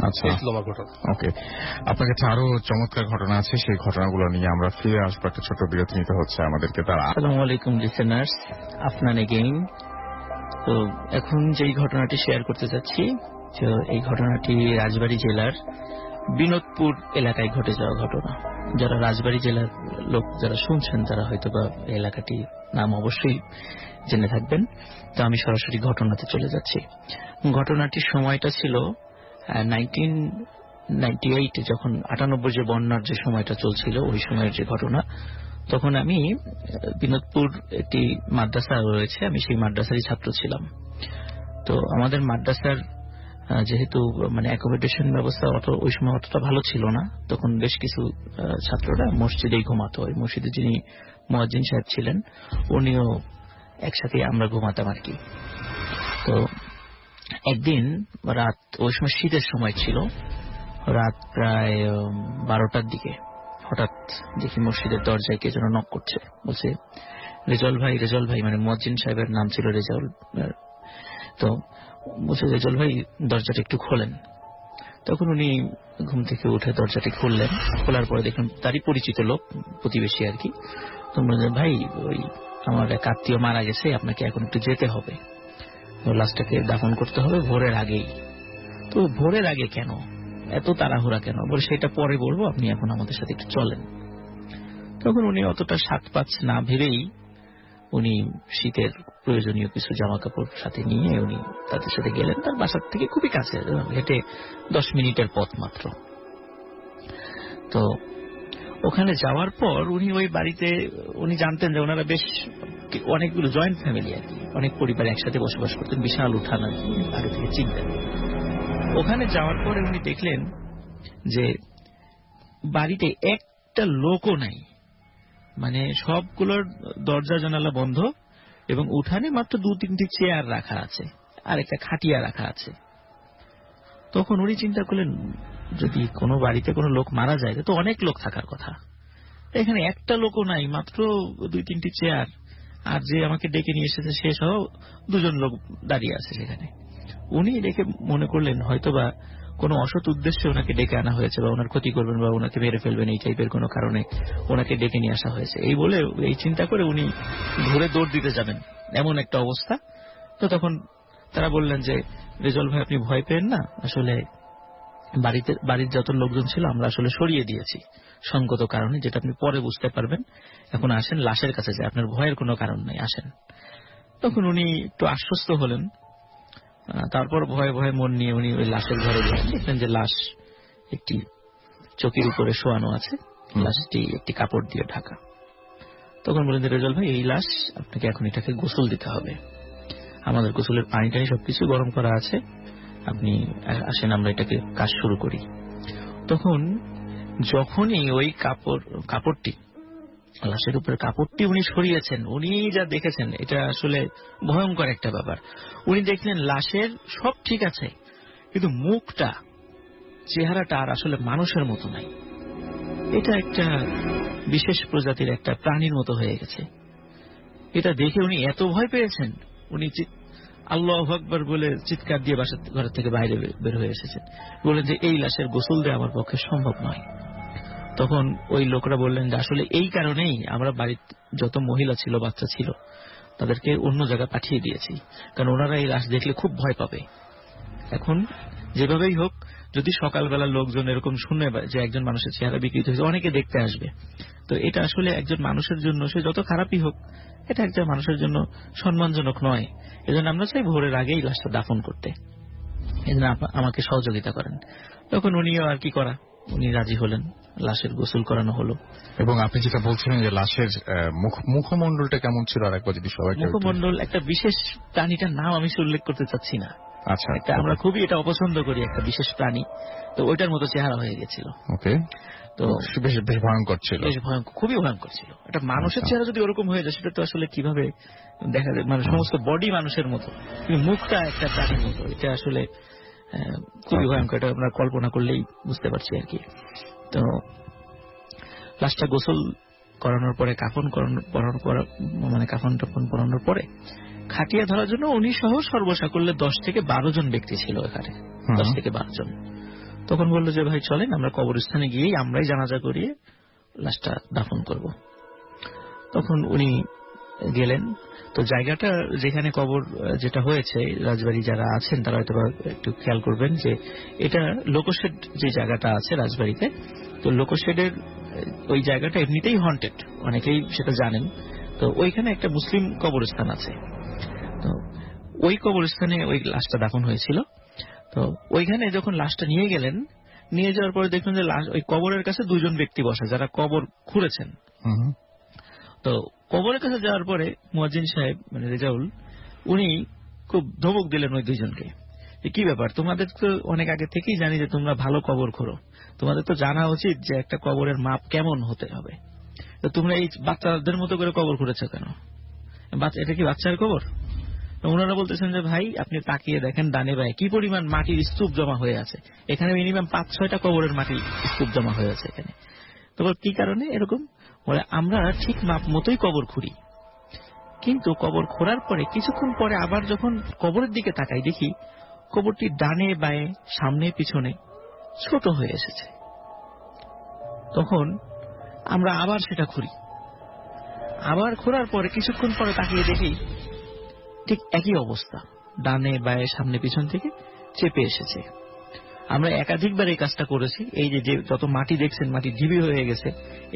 আচ্ছা, এই ছিল আমার ঘটনা। ওকে। আপনার কাছে আরো চমৎকার ঘটনা আছে, সেই ঘটনাগুলো নিয়ে আমরা ফিরে আসবো। একটা ছোট বিরতি নিতে হচ্ছে আমাদেরকে। তারা আসসালামু আলাইকুম লিসেনার্স, আফনান এগেইন। তো এখন যেই ঘটনাটি শেয়ার করতে যাচ্ছি, তো এই ঘটনাটি রাজবাড়ী জেলার বিনোদপুর এলাকায় ঘটে যাওয়া ঘটনা। যারা রাজবাড়ী জেলার লোক যারা শুনছেন তারা হয়তো বা এলাকাটি নাম অবশ্যই জেনে থাকবেন। তো আমি সরাসরি ঘটনাতে চলে যাচ্ছি। ঘটনাটির সময়টা ছিল 1998, যখন 98 যে বন্যার যে সময়টা চলছিল, ওই সময়ের যে ঘটনা। তখন আমি বিনোদপুর একটি মাদ্রাসা রয়েছে, আমি সেই মাদ্রাসারই ছাত্র ছিলাম। তো আমাদের মাদ্রাসার যেহেতু মানে অ্যাকোমোডেশন ব্যবস্থা ওই সময় অতটা ভালো ছিল না, তখন বেশ কিছু ছাত্ররা মসজিদেই ঘুমাতো। ওই মসজিদে যিনি মুয়াজ্জিন সাহেব ছিলেন, উনিও একসাথে আমরা ঘুমাতাম আর কি। তো একদিন রাত, ওই সময় শীতের সময় ছিল, রাত প্রায় 12টার দিকে হঠাৎ দেখি মসজিদের দরজায় কে যেন নক করছে। বলছে, রেজাউল ভাই, মানে মুয়াজ্জিন সাহেবের নাম ছিল রেজাউল। তো বলছে, রেজাউল ভাই দরজাটা একটু খোলেন। তখন উনি ঘুম থেকে উঠে দরজাটি খুললেন। খোলার পরে দেখলাম তারই পরিচিত লোক, প্রতিবেশী আর কি। তো বললেন, ভাই ওই আমার এক আত্মীয় মারা গেছে, আপনাকে এখন একটু যেতে হবে, লাশটাকে দাফন করতে হবে ভোরের আগেই। তো ভোরের আগে কেন, এত তাড়াহুড়া কেন? বলে, সেটা পরে বলবো, আপনি এখন আমাদের সাথে একটু চলেন। তখন উনি অতটা সাত পাঁচ না ভেবেই উনি শীতের প্রয়োজনীয় কিছু জামা কাপড় সাথে নিয়ে উনি তাদের সাথে গেলেন। তার বাসার থেকে খুবই কাছে, হেঁটে 10 মিনিটের পথ মাত্র। তো ওখানে যাওয়ার পর উনি ওই বাড়িতে, উনি জানতেন যে ওনারা বেশ অনেকগুলো জয়েন্ট ফ্যামিলি আর কি, অনেক পরিবার একসাথে বসবাস করতেন, বিশাল উঠান আর কি, আগে থেকে চিনতেন। ওখানে যাওয়ার পরে উনি দেখলেন যে বাড়িতে একটা লোকও নাই, মানে সবগুলোর দরজা জানালা বন্ধ, এবং উঠানে মাত্র 2-3টি চেয়ার রাখা আছে আর একটা খাটিয়া রাখা আছে। তখন উনি চিন্তা করলেন, যদি কোনো বাড়িতে কোনো লোক মারা যায় তো অনেক লোক থাকার কথা, এখানে একটা লোকও নাই, মাত্র 2-3টি চেয়ার, আর যে আমাকে ডেকে নিয়ে এসেছে সে সহ 2 জন লোক দাঁড়িয়ে আছে সেখানে। উনি দেখে মনে করলেন হয়তোবা কোনো অসৎ উদ্দেশ্যে ওনাকে ডেকে আনা হয়েছে, বা ওনার ক্ষতি করবেন বা ওনাকে মেরে ফেলবেন, এই টাইপের কোনো কারণে ওনাকে ডেকে নিয়ে আসা হয়েছে। এই বলে, এই চিন্তা করে উনি ঘুরে দৌড় দিতে যাবেন, এমন একটা অবস্থা। তো তখন তারা বললেন যে, রেজাউল ভাই আপনি ভয় পেন না, আসলে বাড়ির যত লোকজন ছিল আমরা আসলে সরিয়ে দিয়েছি সঙ্গত কারণে, যেটা আপনি পরে বুঝতে পারবেন। এখন আসেন লাশের কাছে যায়, আপনার ভয়ের কোনো কারণ নেই, আসেন। তখন উনি একটু আশ্বস্ত হলেন। তারপর ভয়ে ভয়ে মন নিয়ে উনি ওই লাশের ঘরে গেলেন, দেখলেন যে লাশ একটি চকির উপরে শোয়ানো আছে, লাশটি একটি কাপড় দিয়ে ঢাকা। তখন বললেন যে, রেজাউল ভাই এই লাশ আপনাকে এখন এটাকে গোসল দিতে হবে, আমাদের গোসলের পানি টানি সবকিছু গরম করা আছে, আপনি আসেন আমরা এটাকে কাজ শুরু করি। তখন যখনই ওই কাপড়টি, লাশের উপরে কাপড়টি উনি সরিয়েছেন, উনি যা দেখেছেন এটা আসলে ভয়ঙ্কর একটা ব্যাপার। উনি দেখলেন লাশের সব ঠিক আছে, কিন্তু মুখটা, চেহারাটা আর আসলে মানুষের মতো নাই, এটা একটা বিশেষ প্রজাতির একটা প্রাণীর মতো হয়ে গেছে। এটা দেখে উনি এত ভয় পেয়েছেন, উনি আল্লাহু আকবার বলে চিৎকার দিয়ে বাসার ঘর থেকে বাইরে বের হয়ে এসেছেন। বললেন যে এই লাশের গোসল দেওয়া আমার পক্ষে সম্ভব নয়। তখন ওই লোকরা বললেন যে আসলে এই কারণেই আমরা বাড়ির যত মহিলা ছিল, বাচ্চা ছিল, তাদেরকে অন্য জায়গায় পাঠিয়ে দিয়েছি, কারণ ওনারা এই লাশ দেখলে খুব ভয় পাবে। এখন যেভাবেই হোক, যদি সকালবেলা লোকজন এরকম শুনে যে একজন মানুষের চেহারা বিকৃত হয়েছে, অনেকে দেখতে আসবে। তো এটা আসলে একজন মানুষের জন্য, সে যত খারাপই হোক, এটা একটা মানুষের জন্য সম্মানজনক নয়। এজন্য আমরা চাই ভোরের আগেই লাশটা দাফন করতে, এজন্য আমাকে সহযোগিতা করেন। তখন উনিও আর কি করা, উনি রাজি হলেন, লাশের গোসল করানো হলো। এবং আপনি যেটা বলছিলেন যে লাশের মুখমণ্ডলটা কেমন ছিল, আর একবার যদি সবাই মুখমণ্ডল একটা বিশেষ প্রাণীটার নাম আমি উল্লেখ করতে চাচ্ছি না। আচ্ছা, আমরা খুবই এটা অপছন্দ করি, একটা বিশেষ প্রাণী, তো ওইটার মতো চেহারা হয়ে গেছিল। ওকে, তো বেশ ভয়ঙ্কর ছিল, বেশ ভয়ঙ্কর, খুবই ভয়ঙ্কর ছিল। একটা মানুষের চেহারা যদি ওরকম হয়ে যায় সেটা তো আসলে কিভাবে দেখা যায়, মানে সমস্ত বডি মানুষের মতো, কিন্তু মুখটা একটা প্রাণীর মতো, এটা আসলে খুবই ভয়ঙ্কর। এটা আমরা কল্পনা করলেই বুঝতে পারছি আর কি। তো লাশটা গোসল করানোর পরে কাফন পরানোর পরে খাটিয়া ধরার জন্য উনি সহ সর্বসাকুল্যে 10 থেকে 12 জন ব্যক্তি ছিল এখানে, 10 থেকে 12 জন। তখন বললো যে ভাই চলেন আমরা কবরস্থানে গিয়েই আমরাই জানাজা করিয়ে লাশটা দাফন করব। তখন উনি গেলেন। তো জায়গাটা যেখানে কবর যেটা হয়েছে, রাজবাড়ি যারা আছেন তারা হয়তো একটু খেয়াল করবেন যে এটা লোকশেড যে জায়গাটা আছে রাজবাড়িতে, তো লোকশেডের ওই জায়গাটা এমনিতেই হন্টেড, অনেকেই সেটা জানেন। তো ওইখানে একটা মুসলিম কবরস্থান আছে, তো ওই কবরস্থানে ওই লাশটা দাফন হয়েছিল। তো ওইখানে যখন লাশটা নিয়ে গেলেন, নিয়ে যাওয়ার পরে দেখলেন যে ওই কবরের কাছে 2 জন ব্যক্তি বসা যারা কবর খুঁড়েছেন। তো কবরের কাছে যাওয়ার পরে মুয়াজ্জিন সাহেব মানে রেজাউল উনি খুব ধমক দিলেন ওই 2 জনকে, কি ব্যাপার, তোমাদের তো অনেক আগে থেকেই জানি যে তোমরা ভালো কবর খোঁড়ো, তোমাদের তো জানা উচিত যে একটা কবরের মাপ কেমন হতে হবে, তো তোমরা এই বাচ্চাদের মতো করে কবর খুঁড়েছো কেন? এটা কি বাচ্চার কবর? ওনারা বলতেছেন যে ভাই আপনি তাকিয়ে দেখেন ডানে বায়ে কি পরিমাণ মাটির স্তূপ জমা হয়ে আছে, এখানে মিনিমাম 5-6টা কবরের মাটির স্তূপ জমা হয়ে আছে এখানে। তো কি কারণে এরকম? বলে আমরা ঠিক মাপ মতোই কবর খুঁড়ি, কিন্তু কবর খোঁড়ার পরে কিছুক্ষণ পরে আবার যখন কবরের দিকে তাকাই দেখি কবরটি ডানে বায়ে সামনে পিছনে ছোট হয়ে এসেছে। তখন আমরা আবার সেটা খুঁড়ি, আবার খোঁড়ার পরে কিছুক্ষণ পরে তাকিয়ে দেখি ঠিক একই অবস্থা, ডানে বায়ে সামনে পিছন থেকে চেপে এসেছে। আমরা একাধিকবার এই কাজটা করেছি। এই যে যত মাটি দেখছেন মাটি ঢিবি হয়ে গেছে,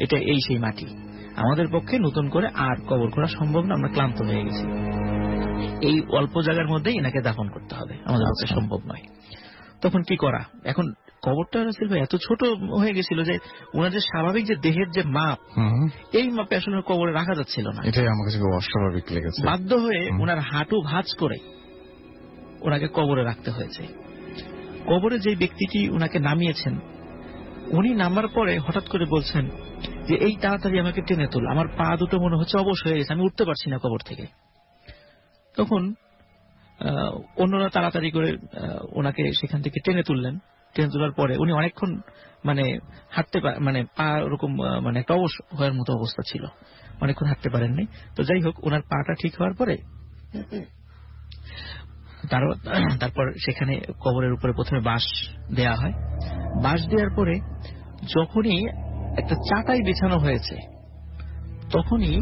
এটা এই সেই মাটি। আমাদের পক্ষে নতুন করে আর কবর করা সম্ভব না, আমরা ক্লান্ত হয়ে গেছি। এই অল্প জায়গার মধ্যেই এনাকে দাফন করতে হবে, আমাদের পক্ষে সম্ভব নয়। তখন কি করা? এখন কবরটা রাসেল ভাই এত ছোট হয়ে গেছিল যে ওনার যে স্বাভাবিক যে দেহের যে মাপ, এই মাপে আসলে কবরে রাখা যাচ্ছিল না। এটাই আমার কাছে অস্বাভাবিক লেগেছে। বাধ্য হয়ে ওনার হাঁটু ভাঁজ করে ওনাকে কবরে রাখতে হয়েছে। কবরে যে ব্যক্তিটি ওনাকে নামিয়েছেন, উনি নামার পরে হঠাৎ করে বলছেন যে এই তাড়াতাড়ি আমাকে টেনে তোল, আমার পা দুটো মনে হচ্ছে অবশ হয়ে গেছে, আমি উঠতে পারছি না কবর থেকে। তখন অন্যরা তাড়াতাড়ি করে ওনাকে সেখান থেকে টেনে তুললেন। টেনে তোলার পরে উনি অনেকক্ষণ মানে হাঁটতে মানে পা ওরকম মানে একটা অবশ হওয়ার মতো অবস্থা ছিল, অনেকক্ষণ হাঁটতে পারেননি। তো যাই হোক, ওনার পাটা ঠিক হওয়ার পরে তারপর সেখানে কবরের উপরে প্রথমে বাঁশ দেয়া হয়। বাঁশ দেওয়ার পরে যখনই একটা চাটাই বিছানো হয়েছে, তখনই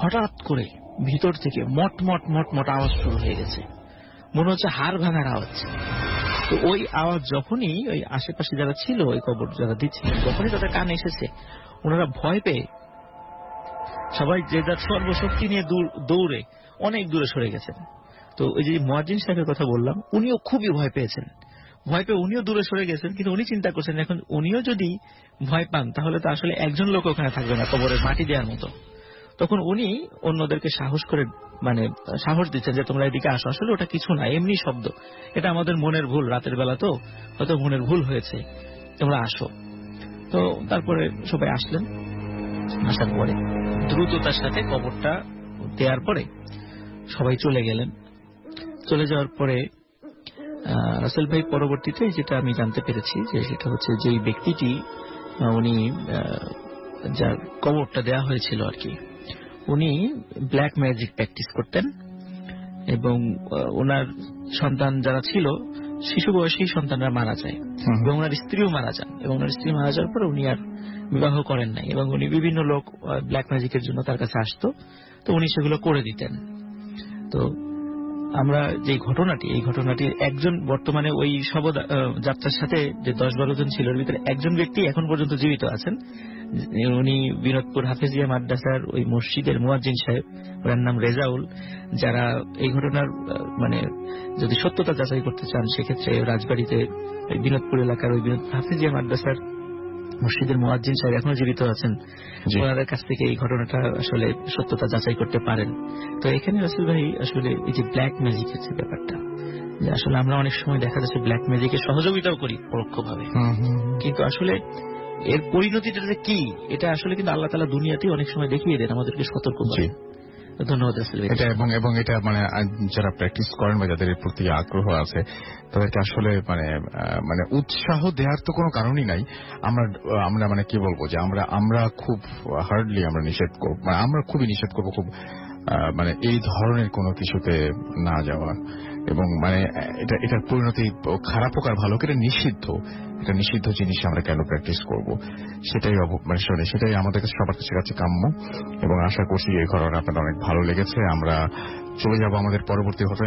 হঠাৎ করে ভিতর থেকে মট মট মট মট আওয়াজ শুরু হয়ে গেছে, মনে হচ্ছে হাড় ভাঙার আওয়াজ। তো ওই আওয়াজ যখনই ওই আশেপাশে যারা ছিল, ওই কবর যারা দিচ্ছিলেন, যখনই তাদের কানে এসেছে, ওনারা ভয় পেয়ে সবাই যে যার সর্বশক্তি নিয়ে দৌড়ে অনেক দূরে সরে গেছেন। তো ওই যে মুয়াজ্জিন সাহেবের কথা বললাম, উনিও খুবই ভয় পেয়েছেন। ভয় পেয়ে উনিও দূরে সরে গেছেন, কিন্তু উনি চিন্তা করছেন এখন উনিও যদি ভয় পান তাহলে তো আসলে একজন লোক ওখানে থাকবে না কবরের মাটি দেওয়ার মতো। তখন উনি অন্যদেরকে সাহস করে মানে সাহস দিচ্ছেন যে তোমরা এদিকে আসো, আসলে ওটা কিছু না, এমনি শব্দ, এটা আমাদের মনের ভুল, রাতের বেলা তো হয়তো মনের ভুল হয়েছে, তোমরা আসো। তো তারপরে সবাই আসলেন। আসার পরে দ্রুততার সাথে কবরটা দেওয়ার পরে সবাই চলে গেলেন। চলে যাওয়ার পরে রাসেল ভাই পরবর্তীতে যেটা আমি জানতে পেরেছি যে সেটা হচ্ছে যে ব্যক্তিটি উনি যার কবরটা দেওয়া হয়েছিল আর কি, উনি ব্ল্যাক ম্যাজিক প্র্যাকটিস করতেন এবং ওনার সন্তান যারা ছিল শিশু বয়সী সন্তানরা মারা যায় এবং ওনার স্ত্রীও মারা যান, এবং ওনার স্ত্রী মারা যাওয়ার পর উনি আর বিবাহ করেন নাই, এবং উনি বিভিন্ন লোক ব্ল্যাক ম্যাজিকের জন্য তার কাছে আসতো, তো উনি সেগুলো করে দিতেন। তো আমরা যে ঘটনাটি, এই ঘটনাটির একজন বর্তমানে ওই শবযাত্রার সাথে যে 10-12 জন ছিল, এর ভিতরে একজন ব্যক্তি এখন পর্যন্ত জীবিত আছেন। উনি বিনোদপুর হাফেজিয়া মাদ্রাসার ওই মসজিদের মুয়াজ্জিন সাহেব, ওনার নাম রেজাউল। যারা এই ঘটনার মানে যদি সত্যতা যাচাই করতে চান, সেক্ষেত্রে রাজবাড়িতে বিনোদপুর এলাকার ওই বিনোদপুর হাফেজিয়া মাদ্রাসার মসজিদের মুয়াজ্জিন সাহেব এখনো জীবিত আছেন, ওনাদের কাছ থেকে এই ঘটনাটা আসলে সত্যতা যাচাই করতে পারেন। তো এখানে রাসেল ভাই আসলে এই যে ব্ল্যাক ম্যাজিকের যে ব্যাপারটা, যে আসলে আমরা অনেক সময় দেখা যাচ্ছে ব্ল্যাক ম্যাজিকে সহযোগিতাও করি পরোক্ষভাবে, কিন্তু আসলে এর পরিণতিটা যে কি এটা আসলে কিন্তু আল্লাহ তাআলা দুনিয়াতেই অনেক সময় দেখিয়ে দেন, আমাদেরকে সতর্ক করেন। ধন্যবাদ রাসেল ভাই। এটা এবং এটা মানে যারা প্র্যাকটিস করেন বা যাদের এর প্রতি আগ্রহ আছে তাদেরকে আসলে মানে উৎসাহ দেওয়ার তো কোনো কারণই নাই। আমরা মানে কি বলবো যে আমরা খুব হার্ডলি আমরা নিষেধ করব, মানে আমরা খুবই নিষেধ করবো খুব মানে এই ধরনের কোনো কিছুতে না যাওয়া, এবং মানে এটার পরিণতি খারাপ হোক আর ভালো হোক, এটা নিষিদ্ধ জিনিস আমরা কেন প্র্যাকটিস করব, সেটাই আমাদের কাছে সবার কাছে কাম্য। এবং আশা করছি এই ঘটনা আপনাদের অনেক ভালো লেগেছে। আমরা চলে যাব আমাদের পরবর্তী ঘটনা।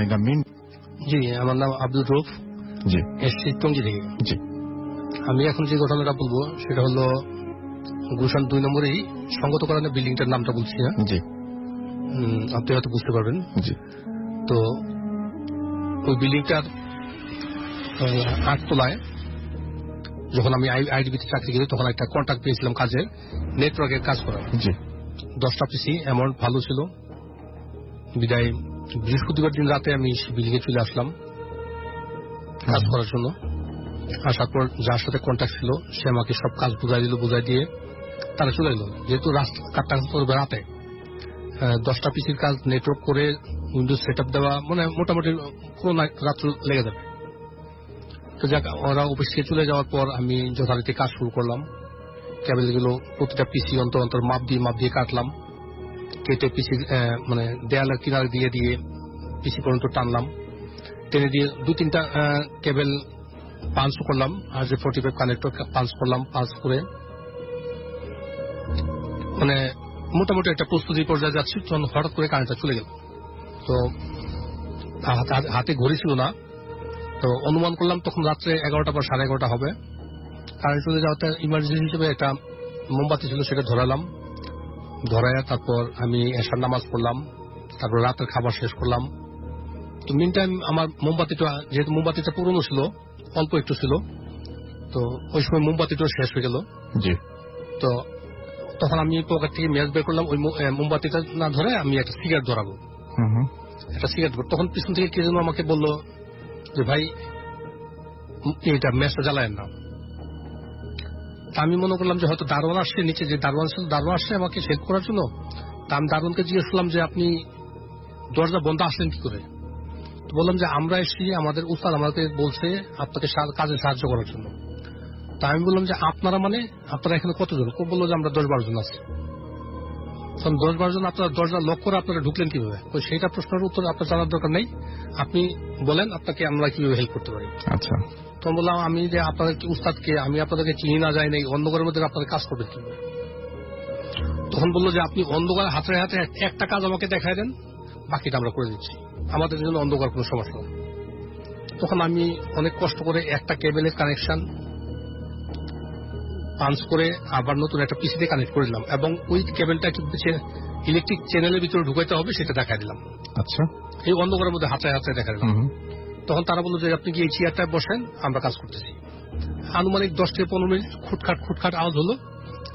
জি, আমার নাম আব্দুল রউফ, জি, এসছি টঙ্গী থেকে। জি, আমি এখন যে ঘটনাটা বলবো সেটা হলো গুলশান 2 নম্বরেই সঙ্গত করানো বিল্ডিংটার নামটা বলছি না, জি, আপনি হয়তো বুঝতে পারবেন। জি, তো ওই বিল্ডিংটার 8 তলায় যখন আমি আইডিবিতে চাকরি করি তখন একটা কন্ট্রাক্ট পেয়েছিলাম কাজের, নেটওয়ার্কের কাজ করার। 10টা পিসি অ্যামাউন্ট ভালো ছিল, বিদায় বৃহস্পতিবার দিন রাতে আমি বিল্ডিং এ চলে আসলাম কাজ করার জন্য। আসার পর যার সাথে কন্ট্যাক্ট ছিল সে আমাকে সব কাজ বুঝাই দিয়ে তারা চলে এলো। যেহেতু কাজটা করবে রাতে, 10টা পিসির কাজ নেটওয়ার্ক করে উইন্ডোজ সেট আপ দেওয়া, মানে মোটামুটি পুরো রাত্র লেগে যাবে। তো যাক, ওরা অফিস থেকে চলে যাওয়ার পর আমি যথারীতি কাজ শুরু করলাম। কেবলগুলো প্রতিটা পিসি অন্তর মাপ দিয়ে কাটলাম, কেটে পিসি মানে দেয়ালের কিনারে দিয়ে পিসি পর্যন্ত টানলাম, টেনে দিয়ে 2-3টা কেবল পাঞ্চ করলাম, RJ45 কানেক্টর পাঞ্চ করলাম। পাঞ্চ করে মানে মোটামুটি একটা প্রস্তুতি পর্যায়ে যাচ্ছি, তখন হঠাৎ করে কারেন্টটা চলে গেল। তো হাতে ঘড়ি ছিল না, তো অনুমান করলাম তখন রাত্রে 11টা বা 11:30 হবে। কারেন্ট চলে যাওয়াতে ইমার্জেন্সি হিসেবে একটা মোমবাতি ছিল, সেটা ধরালাম। ধরাইয়া তারপর আমি এশার নামাজ পড়লাম, তারপর রাতের খাবার শেষ করলাম। তো মিন টাইম আমার যেহেতু মোমবাতিটা পুরনো ছিল, অল্প একটু ছিল, তো ওই সময় মোমবাতিটা শেষ হয়ে গেল। তো তখন আমি পকেট থেকে ম্যাচ বের করলাম, ওই মোমবাতিটা না ধরে আমি একটা সিগারেট ধরাবো, তখন পিছন থেকে কে যেন আমাকে বললো যে ভাই এটা ম্যাচটা জ্বালায়েন না। আমি মনে করলাম যে হয়তো দারোয়ান আসছে, নিচে যে দারোয়ান ছিল দারোয়ান আসছে আমাকে সেভ করার জন্য। তা আমি দারোয়ানকে জিজ্ঞেস করলাম যে আপনি দরজা বন্ধ আসলেন কি করে? বললাম যে আমরা এসেছি, আমাদের উস্তাদ আমাকে বলছে আপনাকে কাজে সাহায্য করার জন্য। তা আমি বললাম যে আপনারা এখানে কতজন? ও বললো যে আমরা 10-12 জন আছি। তখন 10-12 জন আপনারা দরজা লক করে আপনারা ঢুকলেন কিভাবে? সেইটা প্রশ্নের উত্তর আপনার জানার দরকার নেই, আপনি বলেন আপনাকে আমরা কিভাবে হেল্প করতে পারি। আচ্ছা। তখন বললাম আমি যে আপনাদের কি উস্তাদকে আমি আপনাদেরকে চিনি না যাই নাই, অন্ধকারের মধ্যে আপনাদের কাজ করবেন কিভাবে? তখন বললো যে আপনি অন্ধকার হাতে একটা কাজ আমাকে দেখায় দেন, বাকিটা আমরা করে দিচ্ছি, আমাদের জন্য অন্ধকার কোনো সমস্যা নেই। তখন আমি অনেক কষ্ট করে একটা কেবলের কানেকশন পাঞ্চ করে আবার নতুন একটা পিসিতে কানেক্ট করে দিলাম, এবং ওই কেবলটা ইলেকট্রিক চ্যানেলের ভিতরে ঢুকাইতে হবে সেটা দেখাই দিলাম। আচ্ছা। এই অন্ধকারের মধ্যে হাতে দেখা দিলাম। তখন তারা বললো যে আপনি কি এই চেয়ারটায় বসেন, আমরা কাজ করতেছি। আনুমানিক 10 থেকে 15 মিনিট খুটখাট আওয়াজ হলো,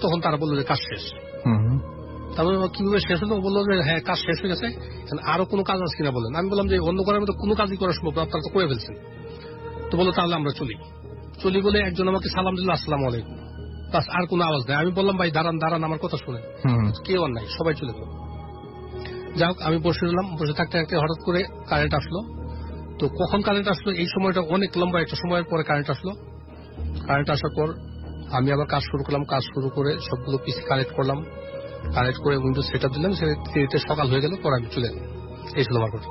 তখন তারা বললো যে কাজ শেষ। তারপরে কিভাবে শেষ হলো? বললো যে হ্যাঁ কাজ শেষ হয়ে গেছে, আরো কোনো কাজ আছে কিনা বলেন। আমি বললাম যে অন্ধকারের মধ্যে কোনো কাজই করা সম্ভব, আপনারা তো করে ফেলছেন। তো বললো তাহলে আমরা চলি বলে একজন আমাকে সালাম দিল, আসসালামু আলাইকুম, বাস, আর কোনো আওয়াজ নেই। আমি বললাম ভাই দাঁড়ান আমার কথা শুনে, কেউ আর নাই, সবাই চলে গেল। যাই হোক, আমি বসে রইলাম, বসে থাকতে হঠাৎ করে কারেন্ট আসলো। তো কখন কারেন্ট আসলো? এই সময়টা অনেক লম্বা একটা সময়ের পরে কারেন্ট আসলো। কারেন্ট আসার পর আমি আবার কাজ শুরু করলাম, কাজ শুরু করে সবগুলো পিসি কানেক্ট করলাম, কানেক্ট করে উইন্ডোজ সেট আপ দিলাম। সেটা সকাল হয়ে গেল, পরে আমি চলে গেলাম। এই ছিল আমার কথা।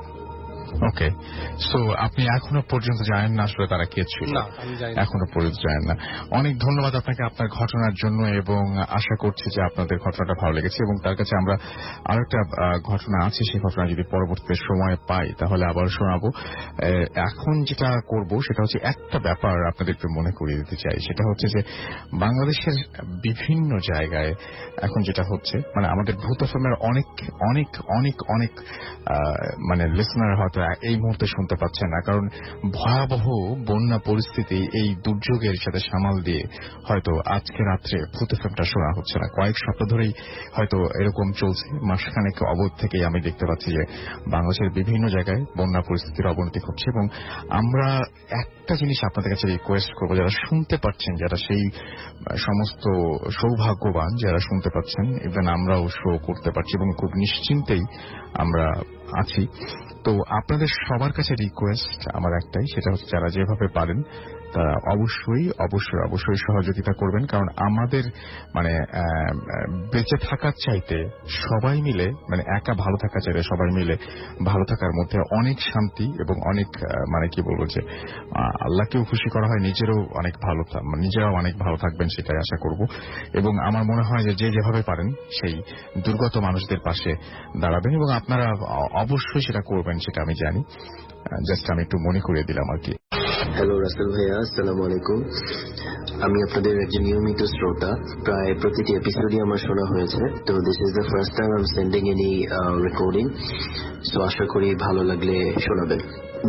ওকে, সো আপনি এখনো পর্যন্ত জানেন না আসলে তারা কে ছিল? না, আমি জানি না, এখনো পর্যন্ত জানেন না। অনেক ধন্যবাদ আপনাকে আপনার ঘটনার জন্য, এবং আশা করছি যে আপনাদের ঘটনাটা ভালো লেগেছে। এবং তার কাছে আমরা আরেকটা ঘটনা আছে, সেই ঘটনা যদি পরবর্তীতে সময় পাই তাহলে আবার শোনাবো। এখন যেটা করব সেটা হচ্ছে একটা ব্যাপার আপনাদেরকে মনে করিয়ে দিতে চাই, সেটা হচ্ছে যে বাংলাদেশের বিভিন্ন জায়গায় এখন যেটা হচ্ছে, মানে আমাদের ভূত এফএম এর অনেক অনেক অনেক অনেক মানে লিসনার হয়তো হয়তো এই মুহূর্তে শুনতে পাচ্ছেন না, কারণ ভয়াবহ বন্যা পরিস্থিতি, এই দুর্যোগের সাথে সামাল দিয়ে হয়তো আজকে রাত্রে ভূত এফএমটা শোনা হচ্ছে না। কয়েক সপ্তাহ ধরেই হয়তো এরকম চলছে। মাসখানেক অবধ থেকেই আমি দেখতে পাচ্ছি যে বাংলাদেশের বিভিন্ন জায়গায় বন্যা পরিস্থিতির অবনতি ঘটছে, এবং আমরা একটা জিনিস আপনাদের কাছে রিকোয়েস্ট করবো, যারা শুনতে পাচ্ছেন, যারা সেই সমস্ত সৌভাগ্যবান যারা শুনতে পাচ্ছেন, ইভেন আমরাও শো করতে পারছি এবং খুব নিশ্চিন্তেই আমরা আছি, তো আপনাদের সবার কাছে রিকোয়েস্ট আমার একটাই, সেটা হচ্ছে যারা যেভাবে পারেন তারা অবশ্যই অবশ্যই অবশ্যই সহযোগিতা করবেন। কারণ আমাদের মানে বেঁচে থাকার চাইতে সবাই মিলে, মানে একা ভালো থাকার চাইতে সবাই মিলে ভালো থাকার মধ্যে অনেক শান্তি এবং অনেক মানে কি বলবো যে আল্লাহকেও খুশি করা হয়, নিজেরাও অনেক ভালো থাকবেন সেটাই আশা করব। এবং আমার মনে হয় যে যেভাবে পারেন সেই দুর্গত মানুষদের পাশে দাঁড়াবেন, এবং আপনারা অবশ্যই সেটা করবেন, সেটা আমি জানি। জাস্ট আমি একটু মনে করিয়ে দিলাম আর কি। হ্যালো রাসেল ভাইয়া, আসসালামু আলাইকুম। আমি আপনাদের একজন নিয়মিত শ্রোতা, প্রায় প্রতিটি এপিসোডই আমার শোনা হয়েছে। তো this is the first time I am sending any recording, so আশা করি ভালো লাগলে শোনাবেন।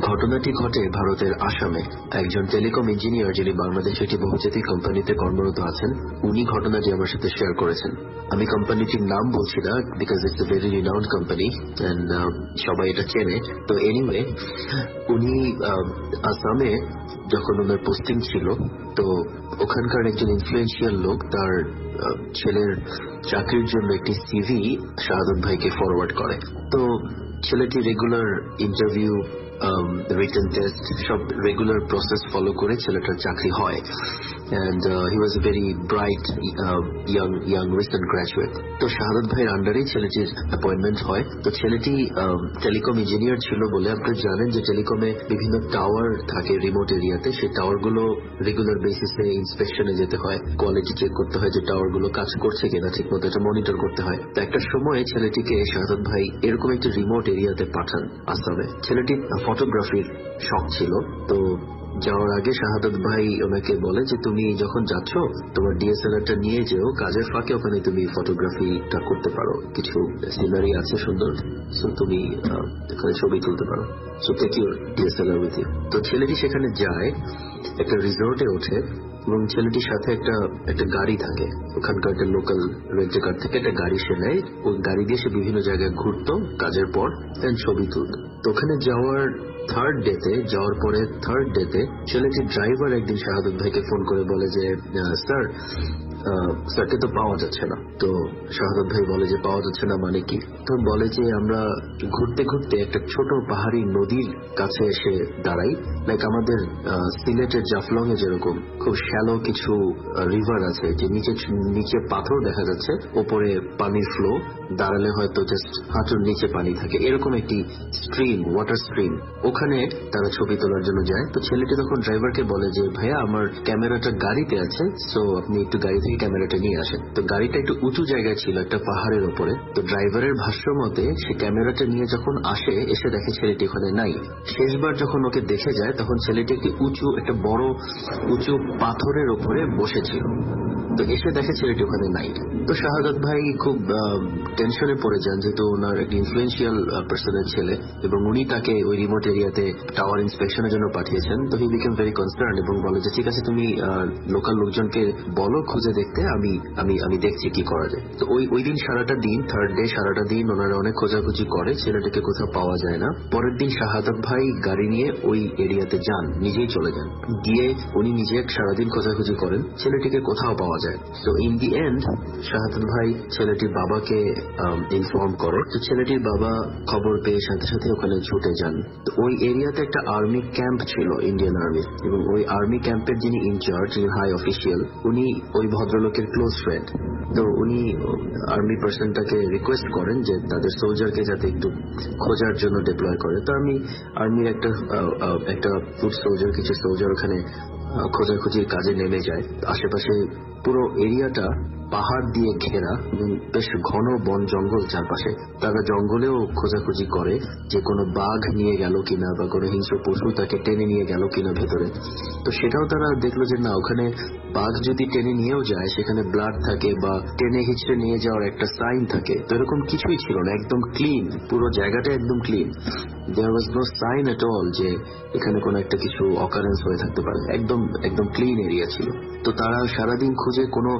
ঘটনাটি ঘটে ভারতের আসামে। একজন টেলিকম ইঞ্জিনিয়ার যিনি বাংলাদেশের একটি বহুজাতিক কোম্পানিতে কর্মরত আছেন, উনি ঘটনাটি আমার সাথে শেয়ার করেছেন। আমি কোম্পানিটির নাম বলছি না, because it's a very renowned company and সবাই এটা চেনে। তো এনিওয়ে, উনি আসামে যখন ওনার পোস্টিং ছিল, তো ওখানকার একজন ইনফ্লুয়েন্সিয়াল লোক তার ছেলের চাকরির জন্য একটি সিভি শাহাদাত ভাইকে ফরওয়ার্ড করে। তো ছেলেটি রেগুলার ইন্টারভিউ, রিটেন টেস্ট, সব রেগুলার প্রসেস ফলো করে ছেলেটার চাকরি হয়। and he was a very bright young recent graduate. তো শাহাদাত ভাইয়ের আন্ডারেই ছেলেটির অ্যাপয়েন্টমেন্ট হয়। তো ছেলেটি টেলিকম ইঞ্জিনিয়ার ছিল বলে আপনারা জানেন যে টেলিকমে বিভিন্ন টাওয়ার থাকে রিমোট এরিয়াতে, সেই টাওয়ারগুলো রেগুলার বেসিসে ইন্সপেকশনে যেতে হয়, কোয়ালিটি চেক করতে হয় যে টাওয়ারগুলো কাজ করছে কিনা ঠিক মতো, এটা মনিটর করতে হয়। তো একটা সময় ছেলেটিকে শাহাদাত ভাই এরকম একটি রিমোট এরিয়াতে পাঠান আসামে। ছেলেটির ফটোগ্রাফির শখ ছিল। তো যাওয়ার আগে শাহাদাত ভাই ওনাকে বলে যে তুমি যখন যাচ্ছ তোমার ডিএসএলআরটা নিয়ে যেও, কাজের ফাঁকে ওখানে তুমি ফটোগ্রাফিটা করতে পারো, কিছু সিনারি আছে সুন্দর, সো তুমি ওখানে ছবি তুলতে পারো, so take your DSLR with you. তো ছেলেটি সেখানে যায়, একটা রিসোর্টে ওঠে, এবং ছেলেটির সাথে একটা গাড়ি থাকে, ওখানকার একটা লোকাল রেন্টে কার থেকে একটা গাড়ি সে নেয়। ওই গাড়ি দিয়ে সে বিভিন্ন জায়গায় ঘুরতো কাজের পর, দেন ছবি তুলত। তো ওখানে যাওয়ার পরে থার্ড ডেতে ছেলেটির ড্রাইভার একদিন শাহাদাত ভাইকে ফোন করে বলে যে স্যারকে তো পাওয়া যাচ্ছে না। তো শাহাদাত ভাই বলে যে পাওয়া যাচ্ছে না মানে কি? তো বলে যে আমরা ঘুরতে ঘুরতে একটা ছোট পাহাড়ি নদীর কাছে এসে দাঁড়াই, লাইক আমাদের সিলেটের জাফলং এ যেরকম খুব শ্যালো কিছু রিভার আছে, যে নিচে পাথর দেখা যাচ্ছে, ওপরে পানির ফ্লো, দাঁড়ালে হয়তো জাস্ট হাঁটুর নিচে পানি থাকে, এরকম একটি স্ট্রিম, ওয়াটার স্ট্রিম, ওখানে তারা ছবি তোলার জন্য যায়। তো ছেলেটি তখন ড্রাইভারকে বলে যে ভাইয়া আমার ক্যামেরাটা গাড়িতে আছে, সো আপনি একটু গাড়ি থেকে ক্যামেরাটা নিয়ে আসেন। তো গাড়িটা একটু উঁচু জায়গায় ছিল, একটা পাহাড়ের উপরে। তো ড্রাইভারের ভাষ্য মতে সে ক্যামেরাটা নিয়ে যখন এসে দেখে ছেলেটি ওখানে নাই। শেষবার যখন ওকে দেখে যায় তখন ছেলেটি একটা বড় উঁচু পাথরের উপরে বসেছিল। তো এসে দেখে ছেলেটি ওখানে নাই। তো শাহাদাত ভাই খুব টেনশনে পড়ে যান, যেহেতু ওনার একটা ইনফ্লুয়েন্সিয়াল পার্সনের ছেলে এবং উনি তাকে ওই রিমোট এরিয়াতে টাওয়ার ইন্সপেকশনের জন্য পাঠিয়েছেন। তো হি বিকেম ভেরি কনসার্ন এবং বলে যে ঠিক আছে তুমি লোকাল লোকজনকে বলো খুঁজে দেখতে, আমি দেখছি কি করা যায়। তো ওই দিন সারাটা দিন, থার্ড ডে সারাটা দিন ওনারা অনেক খোঁজাখুঁজি করে, ছেলেটাকে কোথাও পাওয়া যায় না। পরের দিন শাহাদাত ভাই গাড়ি নিয়ে ওই এরিয়াতে যান, নিজেই চলে যান, গিয়ে উনি নিজে সারাদিন খোঁজাখুঁজি করেন, ছেলেটিকে কোথাও পাওয়া যায়। তো ইন দি এন্ড শাহাদাত ভাই ছেলেটির বাবাকে ইনফর্ম করে। তো ছেলেটির বাবা খবর পেয়ে সাথে সাথে ওখানে ছুটে যান। তো ওই এরিয়াতে একটা আর্মি ক্যাম্প ছিল, ইন্ডিয়ান আর্মি, এবং ওই আর্মি ক্যাম্পের যিনি ইনচার্জ, যিনি হাই অফিসিয়াল, উনি ওই ভদ্রলোকের ক্লোজ ফ্রেন্ড। তো উনি আর্মি পার্সনটাকে রিকোয়েস্ট করেন যে তাদের সোলজারকে যাতে একটু খোঁজার জন্য ডিপ্লয় করে। তো আর্মির একটা ফুড সোলজার, কিছু সোলজার ওখানে খোঁজাখুঁজির কাজে নেমে যায়। আশেপাশে পুরো এরিয়াটা পাহাড় দিয়ে ঘেরা এবং বেশ ঘন বন জঙ্গল চারপাশে। তারা জঙ্গলেও খোঁজাখুঁজি করে যে কোনো বাঘ নিয়ে গেল কিনা বা কোনো হিংস্র পশু তাকে টেনে নিয়ে গেল কিনা ভেতরে। তো সেটাও তারা দেখলো যে না, ওখানে বাঘ যদি টেনে নিয়েও যায় সেখানে ব্লাড থাকে বা টেনে হিচড়ে নিয়ে যাওয়ার একটা সাইন থাকে, তো এরকম কিছুই ছিল না, একদম ক্লিন, পুরো জায়গাটা একদম clean. There was no sign at all যে এখানে কোনো একটা কিছু অকারেন্স হয়ে থাকতে পারে, একদম একদম ক্লিন এরিয়া ছিল। তো তারা সারাদিন খুঁজে কোনো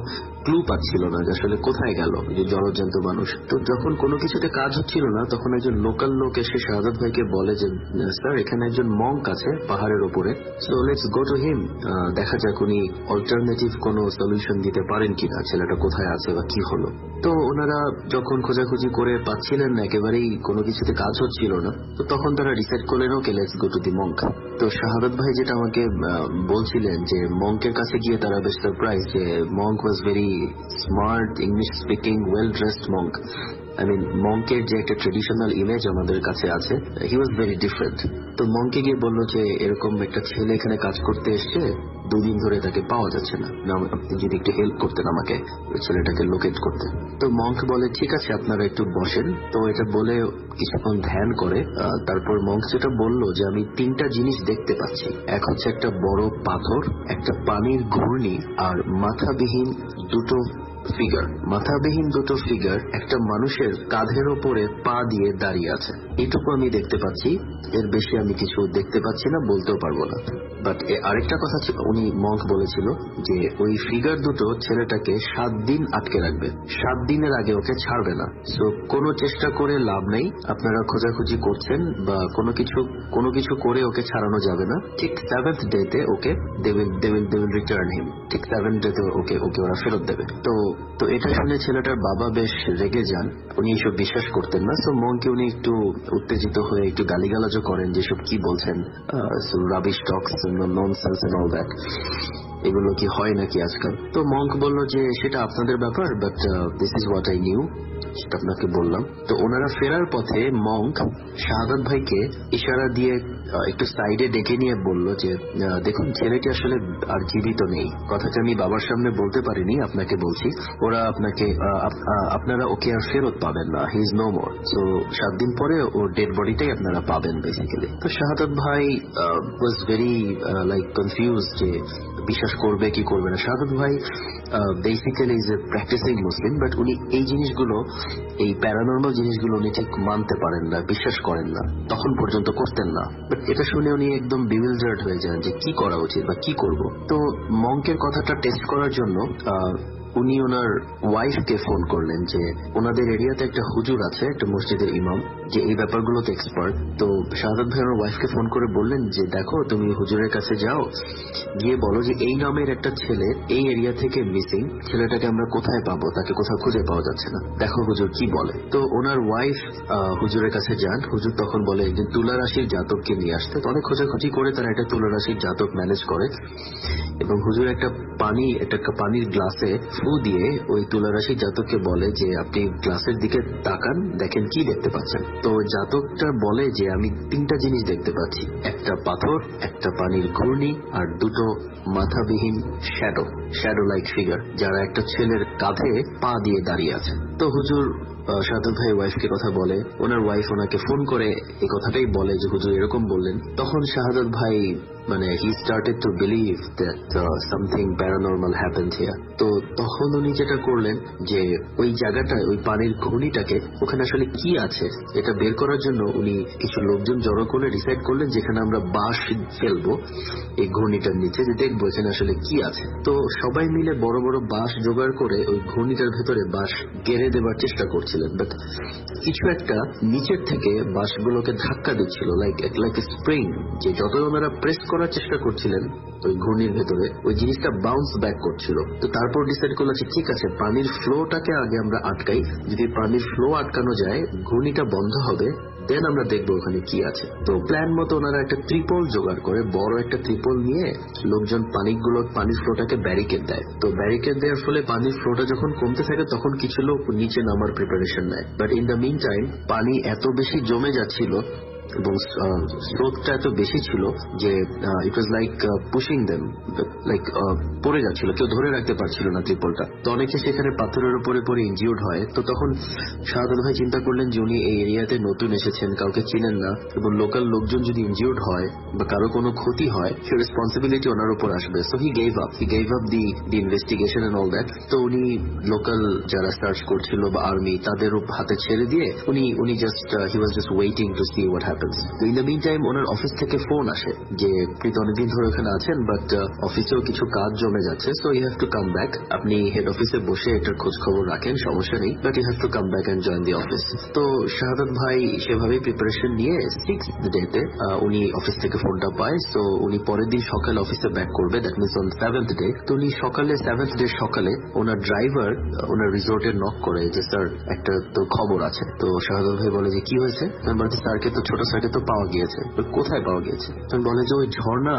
ক্লু পাচ্ছিল না যে আসলে কোথায় গেল যে জলজ্যান্ত মানুষ। তো যখন কোনো কিছুতে কাজ হচ্ছিল না তখন একজন লোকাল লোক এসে শাহাদাত ভাইকে বলে যে স্যার এখানে একজন মঙ্ক আছে পাহাড়ের ওপরে, so let's go to him, দেখা যাক উনি অল্টারনেটিভ কোনো সলিউশন দিতে পারেন কিনা, ছেলেটা কোথায় আছে বা কি হলো। তো ওনারা যখন খোঁজাখুঁজি করে পাচ্ছিলেন না, একেবারেই কোনো কিছুতে কাজ হচ্ছিল না, তো তখন তারা ডিসাইড করলেন okay let's go to the Monk. তো শাহাদাত ভাই যেটা আমাকে বলছিলেন যে মঙ্কের কাছে গিয়ে তারা বেশ সারপ্রাইজ যে monk was very smart, English speaking, well dressed monk. I mean মঙ্কের যে একটা ট্রেডিশনাল ইমেজ আমাদের কাছে আছে, হি ওয়াজ ভেরি ডিফারেন্ট। তো মঙ্কে গিয়ে বললো যে এরকম একটা ছেলে এখানে কাজ করতে এসছে, 2 দিন ধরে তাকে পাওয়া যাচ্ছে না, আপনি যদি একটু হেল্প করতেন আমাকে ছেলেটাকে লোকেট করতে। তো মঙ্ক বলে ঠিক আছে আপনারা একটু বসেন। তো এটা বলে কিছুক্ষণ ধ্যান করে তারপর মঙ্ক যেটা বললো যে আমি 3টা জিনিস দেখতে পাচ্ছি, এক হচ্ছে একটা বড় পাথর, একটা পানির ঘূর্ণি, আর মাথাবিহীন দুটো ফিগার। মাথাবিহীন দুটো ফিগার একটা মানুষের কাঁধের ওপরে পা দিয়ে দাঁড়িয়ে আছে, এটুকু আমি দেখতে পাচ্ছি, এর বেশি আমি কিছু দেখতে পাচ্ছি না, বলতেও পারবো না। বাট আরেকটা কথা উনি মঙ্ক বলেছিল যে ওই ফিগার দুটো ছেলেটাকে 7 দিন আটকে রাখবে, 7 দিনের আগে ওকে ছাড়বে না। সো কোনো চেষ্টা করে লাভ নেই, আপনারা খোঁজাখুঁজি করছেন বা কোনো কিছু করে ওকে ছাড়ানো যাবে না। ঠিক 7th ডেতে ওকে দে উইল রিটার্ন হিম, ঠিক 7th ডেতে ওকে ওরা ফেরত দেবে। তো এটা শুনে ছেলেটার বাবা বেশ রেগে যান, উনি এসব বিশ্বাস করতেন না। সো মঙ্কে উনি একটু উত্তেজিত হয়ে একটু গালিগালাজও করেন যে সব কি বলছেন, rubbish talks, nonsense and all that, এগুলো কি হয় নাকি আজকাল। তো মঙ্ক বলল যে সেটা আপনাদের ব্যাপার, but this is what I knew, সেটা আপনাকে বললাম। তো ওনারা ফেরার পথে মঙ্ক শাহাদাত ভাইকে ইশারা দিয়ে একটু সাইডে ডেকে নিয়ে বলল যে দেখুন ছেলেটি আসলে আর জীবিত নেই, কথাটা আমি বাবার সামনে বলতে পারিনি, আপনাকে বলছি, আপনারা ওকে আর ফেরত পাবেন না, he is no more. So 7 দিন পরে ওর ডেড বডিটাই আপনারা পাবেন বেসিক্যালি। তো শাহাদাত ভাই ওয়াজ ভেরি লাইক কনফিউজ যে বিশ্বাস করবে কি করবে না। শাহাদাত ভাই basically is a practising Muslim, but উনি এই জিনিসগুলো, এই প্যারানর্মাল জিনিসগুলো উনি ঠিক মানতে পারেন না, বিশ্বাস করেন না, তখন পর্যন্ত করতেন না। বাট এটা শুনে উনি একদম বিউইলডার্ড হয়ে যান যে কি করা উচিত বা কি করব। তো মঙ্কের কথাটা টেস্ট করার জন্য উনি ওনার ওয়াইফকে ফোন করলেন যে ওনাদের এরিয়াতে একটা হুজুর আছে, একটা মসজিদের ইমাম, যে এই ব্যাপারগুলোতে এক্সপার্ট। তো শাহাদাত ভাই ওনার ওয়াইফকে ফোন করে বললেন যে দেখো তুমি হুজুরের কাছে যাও, গিয়ে বলো যে এই নামের একটা ছেলে এই এরিয়া থেকে মিসিং, ছেলেটাকে আমরা কোথায় পাবো, তাকে কোথাও খুঁজে পাওয়া যাচ্ছে না, দেখো হুজুর কি বলে। তো ওনার ওয়াইফ হুজুরের কাছে যান, হুজুর তখন বলে একজন তুলা রাশির জাতককে নিয়ে আসতে। তো অনেক খোঁজাখুঁজি করে তারা একটা তুলা রাশির জাতক ম্যানেজ করে এবং হুজুর একটা পানির গ্লাসে ফু দিয়ে ওই তুলারাশি জাতককে বলে যে আপনি গ্লাসের দিকে তাকান, দেখেন কি দেখতে পাচ্ছেন। তো জাতকটা বলে যে আমি 3টা জিনিস দেখতে পাচ্ছি, একটা পাথর, একটা পানির ঘূর্ণি, আর দুটো মাথাবিহীন শ্যাডো লাইক ফিগার, যারা একটা ছেলের কাঁধে পা দিয়ে দাঁড়িয়ে আছে। তো হুজুর শাহাদাত ভাই ওয়াইফকে কথা বলে, ওনার ওয়াইফ ওনাকে ফোন করে এই কথাটাই বলে যে হুজুর এরকম বললেন। তখন শাহাদাত ভাই he started to believe that something paranormal happened here. তো তখন উনি যেটা করলেন যে ওই জায়গাটায় ওই পানির ঘূর্ণিটাকে, ওখানে আসলে কি আছে এটা বের করার জন্য উনি কিছু লোকজন জড়ো করে ডিসাইড করলেন যেখানে আমরা বাঁশ ফেলবো এই ঘূর্ণিটার নিচে, যে দেখবো এখানে আসলে কি আছে। তো সবাই মিলে বড় বড় বাঁশ জোগাড় করে ওই ঘূর্ণিটার ভেতরে বাঁশ গেড়ে দেবার চেষ্টা করছিলেন, বাট কিছু একটা নিচের থেকে বাঁশগুলোকে ধাক্কা দিচ্ছিল, লাইক স্প্রিং, যে যতই ওনারা প্রেস করার চেষ্টা করছিলেন ওই ঘূর্ণির ভেতরে ওই জিনিসটা বাউন্স ব্যাক করছিল। তো তারপর ডিসাইড করলো যে ঠিক আছে পানির ফ্লোটাকে আগে আমরা আটকাই, যদি পানির ফ্লো আটকানো যায় ঘূর্ণিটা বন্ধ হবে, দেন আমরা দেখবো ওখানে কি আছে। তো প্ল্যান মতো ওনারা একটা ত্রিপল জোগাড় করে, বড় একটা ত্রিপল নিয়ে লোকজন পানির ফ্লোটাকে ব্যারিকেড দেয়। তো ব্যারিকেড দেওয়ার ফলে পানির ফ্লোটা যখন কমতে থাকে তখন কিছু লোক নিচে নামার প্রিপারেশন নেয়। But in the mean time পানি এত বেশি জমে যাচ্ছিল এবং স্রোতটা এত বেশি ছিল যে it was like pushing them, like পড়ে যাচ্ছিল, কেউ ধরে রাখতে পারছিল না ত্রিপলটা। তো অনেকে সেখানে পাথরের উপরে পড়ে ইনজিউর্ড হয়। তো তখন শাহাদাত ভাই চিন্তা করলেন যে উনি এই এরিয়াতে নতুন এসেছেন, কাউকে চিনেন না, এবং লোকাল লোকজন যদি ইনজিউর্ড হয় বা কারো কোনো ক্ষতি হয় সে রেসপন্সিবিলিটি ওনার উপর আসবে। So he gave up the investigation and all that. তো উনি লোকাল যারা সার্চ করছিল বা আর্মি তাদের হাতে ছেড়ে দিয়ে উনি just he was just waiting to see what happens. তো ইন দ্য মিন টাইম ওনার অফিস থেকে ফোন আসে যে আপনি তো অনেকদিন ধরে ওখানে আছেন, বাট অফিসেও কিছু কাজ জমে যাচ্ছে, so you have to come back. আপনি হেড অফিসে বসে এটার খোঁজ খবর রাখেন, সমস্যা নেই, but you have to come back and join the office. তো শাহাদাত ভাই সেভাবেই প্রিপারেশন নিয়ে 6th ডেতে উনি অফিস থেকে ফোনটা পায়। সো উনি পরের দিন সকালে অফিসে ব্যাক করবে, that means on 7th day. তো উনি সকালে 7th ডে সকালে ওনার ড্রাইভার ওনার রিসোর্টে নক করে যে স্যার একটা তো খবর আছে। তো শাহাদাত ভাই বলে যে কি হয়েছে? বলে স্যারকে তো ছোট স্যারকে তো পাওয়া গিয়েছে। কোথায় পাওয়া গিয়েছে? বলে যে ওই ঝর্ণা,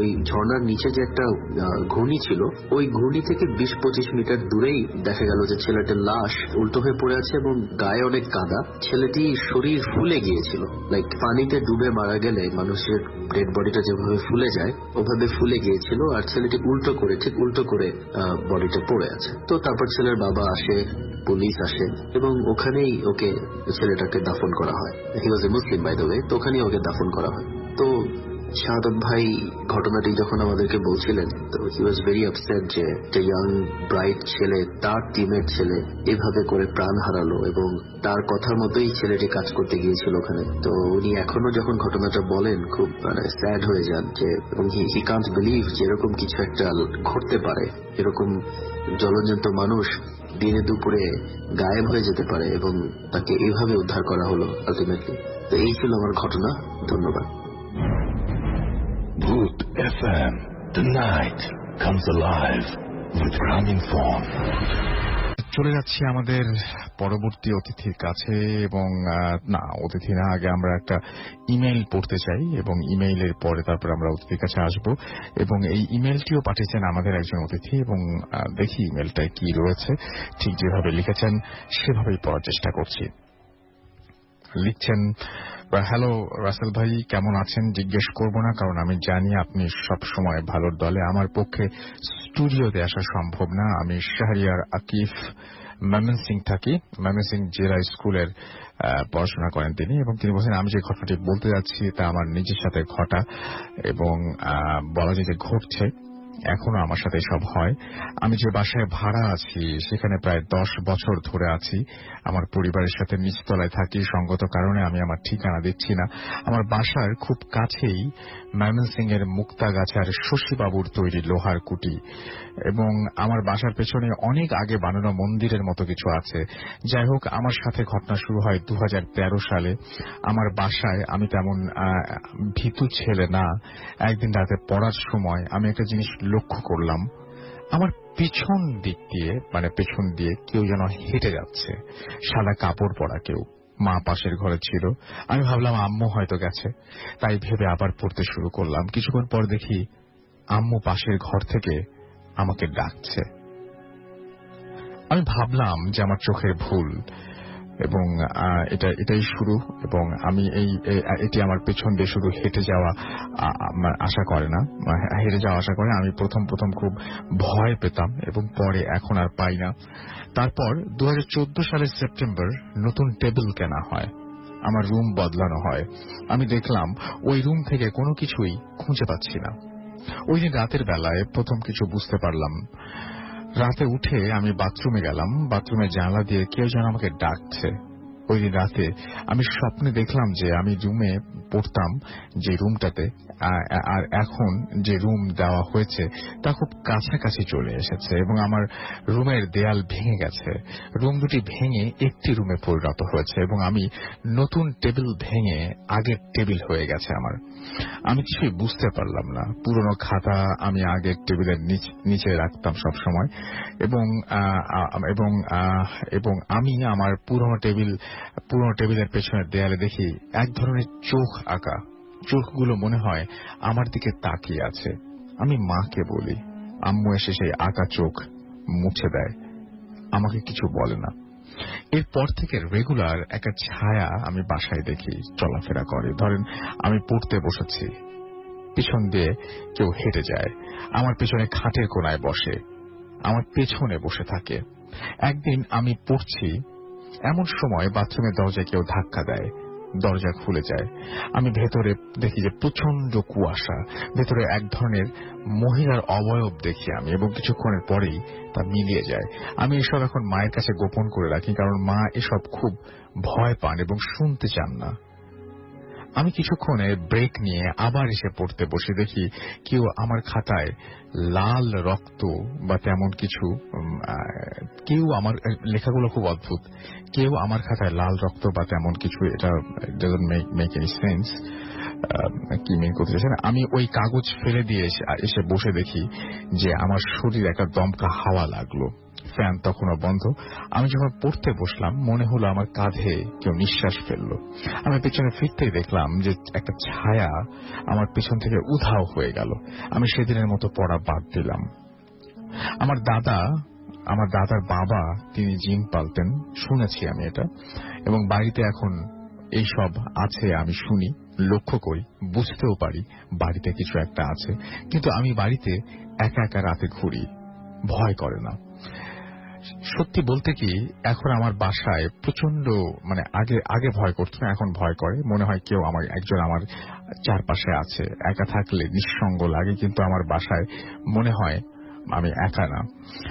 ওই ঝর্ণার নিচে যে একটা ঘূর্ণি ছিল, ওই ঘূর্ণি থেকে 20-25 মিটার দূরেই দেখা গেল যে ছেলেটার লাশ উল্টো হয়ে পড়ে আছে এবং গায়ে অনেক কাদা। ছেলেটি শরীর ফুলে গিয়েছিল, লাইক পানিতে ডুবে মারা গেলে মানুষের ডেড বডিটা যেভাবে ফুলে যায় ওভাবে ফুলে গিয়েছিল, আর ছেলেটি ঠিক উল্টো করে বডিটা পড়ে আছে। তো তারপর ছেলের বাবা আসে, পুলিশ আসে, এবং ওখানেই ওকে ছেলেটাকে দাফন করা হয়। হি ওয়াজ এ মুসলিম বাই দ্য ওয়ে। তো ওখানেই ওকে দাফন করা হয়। তো শাহাদাত ভাই ঘটনাটি যখন আমাদেরকে বলছিলেন, তো হি ওয়াজ ভেরি আপসেট যে একটা ইয়াং ব্রাইট ছেলে, তার টিমের ছেলে এভাবে করে প্রাণ হারালো, এবং তার কথার মতোই ছেলেটি কাজ করতে গিয়েছিল ওখানে। তো উনি এখনো যখন ঘটনাটা বলেন খুব স্যাড হয়ে যান যে হি কান্ট বিলিভ যে এরকম কিছু একটা ঘটতে পারে, এরকম জলজন্ত মানুষ দিনে দুপুরে গায়েব হয়ে যেতে পারে এবং তাকে এইভাবে উদ্ধার করা হলো আলটিমেটলি। তো এই ছিল আমার ঘটনা। ধন্যবাদ। Bhoot FM. The night comes alive with Graminphone. চলে যাচ্ছি আমাদের পরবর্তী অতিথির কাছে, এবং না, অতিথি না, আগে আমরা একটা ইমেইল পড়তে চাই এবং ইমেইলের পরে তারপর আমরা অতিথির কাছে আসব। এবং এই ইমেইলটিও পাঠিয়েছেন আমাদের একজন অতিথি, এবং দেখি ইমেইলটায় কি রয়েছে। ঠিক যেভাবে লিখেছেন সেভাবেই পড়ার চেষ্টা করছি। লিখছেন, হ্যালো রাসেল ভাই, কেমন আছেন জিজ্ঞেস করব না, কারণ আমি জানি আপনি সব সময় ভালোর দলে। আমার পক্ষে স্টুডিওতে আসা সম্ভব না। আমি শাহরিয়ার আকিফ, ময়মনসিং থাকি। ময়মনসিং জেলা স্কুলের পড়াশোনা করেন তিনি, এবং তিনি বলছেন আমি যে ঘটনাটি বলতে যাচ্ছি তা আমার নিজের সাথে ঘটা, এবং বলা যায় যে ঘটছে, এখনো আমার সাথে সব হয়। আমি যে বাসায় ভাড়া আছি সেখানে প্রায় 10 বছর ধরে আছি। আমার পরিবারের সাথে নিচতলায় থাকি। সঙ্গত কারণে আমি আমার ঠিকানা দিচ্ছি না। আমার বাসার খুব কাছেই ময়মনসিং এর মুক্তাগাছার শশীবাবুর তৈরি লোহার কুটি, এবং আমার বাসার পেছনে অনেক আগে বানানো মন্দিরের মতো কিছু আছে। যাই হোক, আমার সাথে ঘটনা শুরু হয় 2013 সালে। আমার বাসায় আমি তেমন ভীতু ছেলে না। একদিন রাতে পড়ার সময় আমি একটা জিনিস লক্ষ্য করলাম, আমার পেছন দিয়ে কেউ যেন হেঁটে যাচ্ছে, সাদা কাপড় পরা কেউ। মা পাশের ঘরে ছিল। আমি ভাবলাম আম্মু হয়তো গেছে, তাই ভেবে আবার পড়তে শুরু করলাম। কিছুক্ষণ পর দেখি আম্মু পাশের ঘর থেকে আমাকে ডাকছে। আমি ভাবলাম যে আমার চোখের ভুল, এবং এটাই শুরু, এবং আমি এটি আমার পেছন দিয়ে শুধু হেঁটে যাওয়া আশা করে। আমি প্রথম খুব ভয় পেতাম, এবং পরে এখন আর পাই না। তারপর 2014 সালের সেপ্টেম্বর নতুন টেবিল কেনা হয়, আমার রুম বদলানো হয়। আমি দেখলাম ওই রুম থেকে কোনো কিছুই খুঁজে পাচ্ছি না। ওই দিন রাতের বেলায় প্রথম কিছু বুঝতে পারলাম। রাতে উঠে আমি বাথরুমে গেলাম। বাথরুমের জানলা দিয়ে কেউ যেন আমাকে ডাকছে। ওই দিন রাতে আমি স্বপ্নে দেখলাম যে আমি রুমে পড়তাম যে রুমটাতে, আর এখন যে রুম দেওয়া হয়েছে তা খুব কাছাকাছি চলে এসেছে, এবং আমার রুমের দেয়াল ভেঙে গেছে। রুম দুটি ভেঙে একটি রুমে পরিণত হয়েছে, এবং আমি নতুন টেবিল ভেঙে আগের টেবিল হয়ে গেছে আমার। আমি কিছুই বুঝতে পারলাম না। পুরনো খাতা আমি আগের টেবিলের নিচে রাখতাম সব সময়, এবং আমি আমার পুরনো টেবিলের পেছনের দেয়ালে দেখি এক ধরনের চোখ আঁকা। চোখগুলো মনে হয় আমার দিকে তাকিয়ে আছে। আমি মাকে বলি, আম্মু এসে সেই আঁকা চোখ মুছে দেয়, আমাকে কিছু বলে না। এরপর থেকে রেগুলার একটা ছায়া আমি বাসায় দেখি চলাফেরা করে। ধরেন আমি পড়তে বসেছি, পিছন দিয়ে কেউ হেঁটে যায়, আমার পিছনে খাটের কোনায় বসে, আমার পেছনে বসে থাকে। একদিন আমি পড়ছি, এমন সময় বাথরুমের দরজায় কেউ ধাক্কা দেয়, দরজা খুলে যায়। আমি ভেতরে দেখি যে প্রচন্ড কুয়াশা, ভেতরে এক ধরনের মহিলার অবয়ব দেখি আমি, এবং কিছুক্ষণের পরেই তা মিলিয়ে যায়। আমি এসব এখন মায়ের কাছে গোপন করে রাখি, কারণ মা এসব খুব ভয় পান এবং শুনতে চান না। আমি কিছুক্ষণের ব্রেক নিয়ে আবার এসে পড়তে বসে, দেখি কেউ আমার খাতায় লাল রক্ত বা তেমন কিছু, কেউ আমার লেখাগুলো খুব অদ্ভুত, কেউ আমার খাতায় লাল রক্ত বা তেমন কিছু, এটা ডাজন্ট মেক এনি সেন্স, কি মিন করতে চাইছেন। আমি ওই কাগজ ফেলে দিয়ে এসে বসে দেখি যে আমার শরীর একটা দমকা হাওয়া লাগলো, ফ্যান তখনও বন্ধ। আমি যখন পড়তে বসলাম মনে হলো আমার কাঁধে কেউ নিঃশ্বাস ফেললো। আমি পেছনে ফিরতেই দেখলাম যে একটা ছায়া আমার পেছন থেকে উধাও হয়ে গেল। আমি সেদিনের মতো পড়া বাদ দিলাম। আমার দাদার বাবা তিনি জিন পালতেন, শুনেছি আমি এটা, এবং বাড়িতে এখন এইসব আছে আমি শুনি, লক্ষ্য করি, বুঝতেও পারি বাড়িতে কিছু একটা আছে। কিন্তু আমি বাড়িতে একা একা রাতে ঘুরি, ভয় করে না। সত্যি বলতে কি, এখন আমার বাসায় প্রচন্ড, মানে আগে ভয় করতো না, এখন ভয় করে। মনে হয় কেউ একজন আমার চারপাশে আছে। একা থাকলে নিঃসঙ্গ লাগে, কিন্তু আমার বাসায় মনে হয় আমি একা না।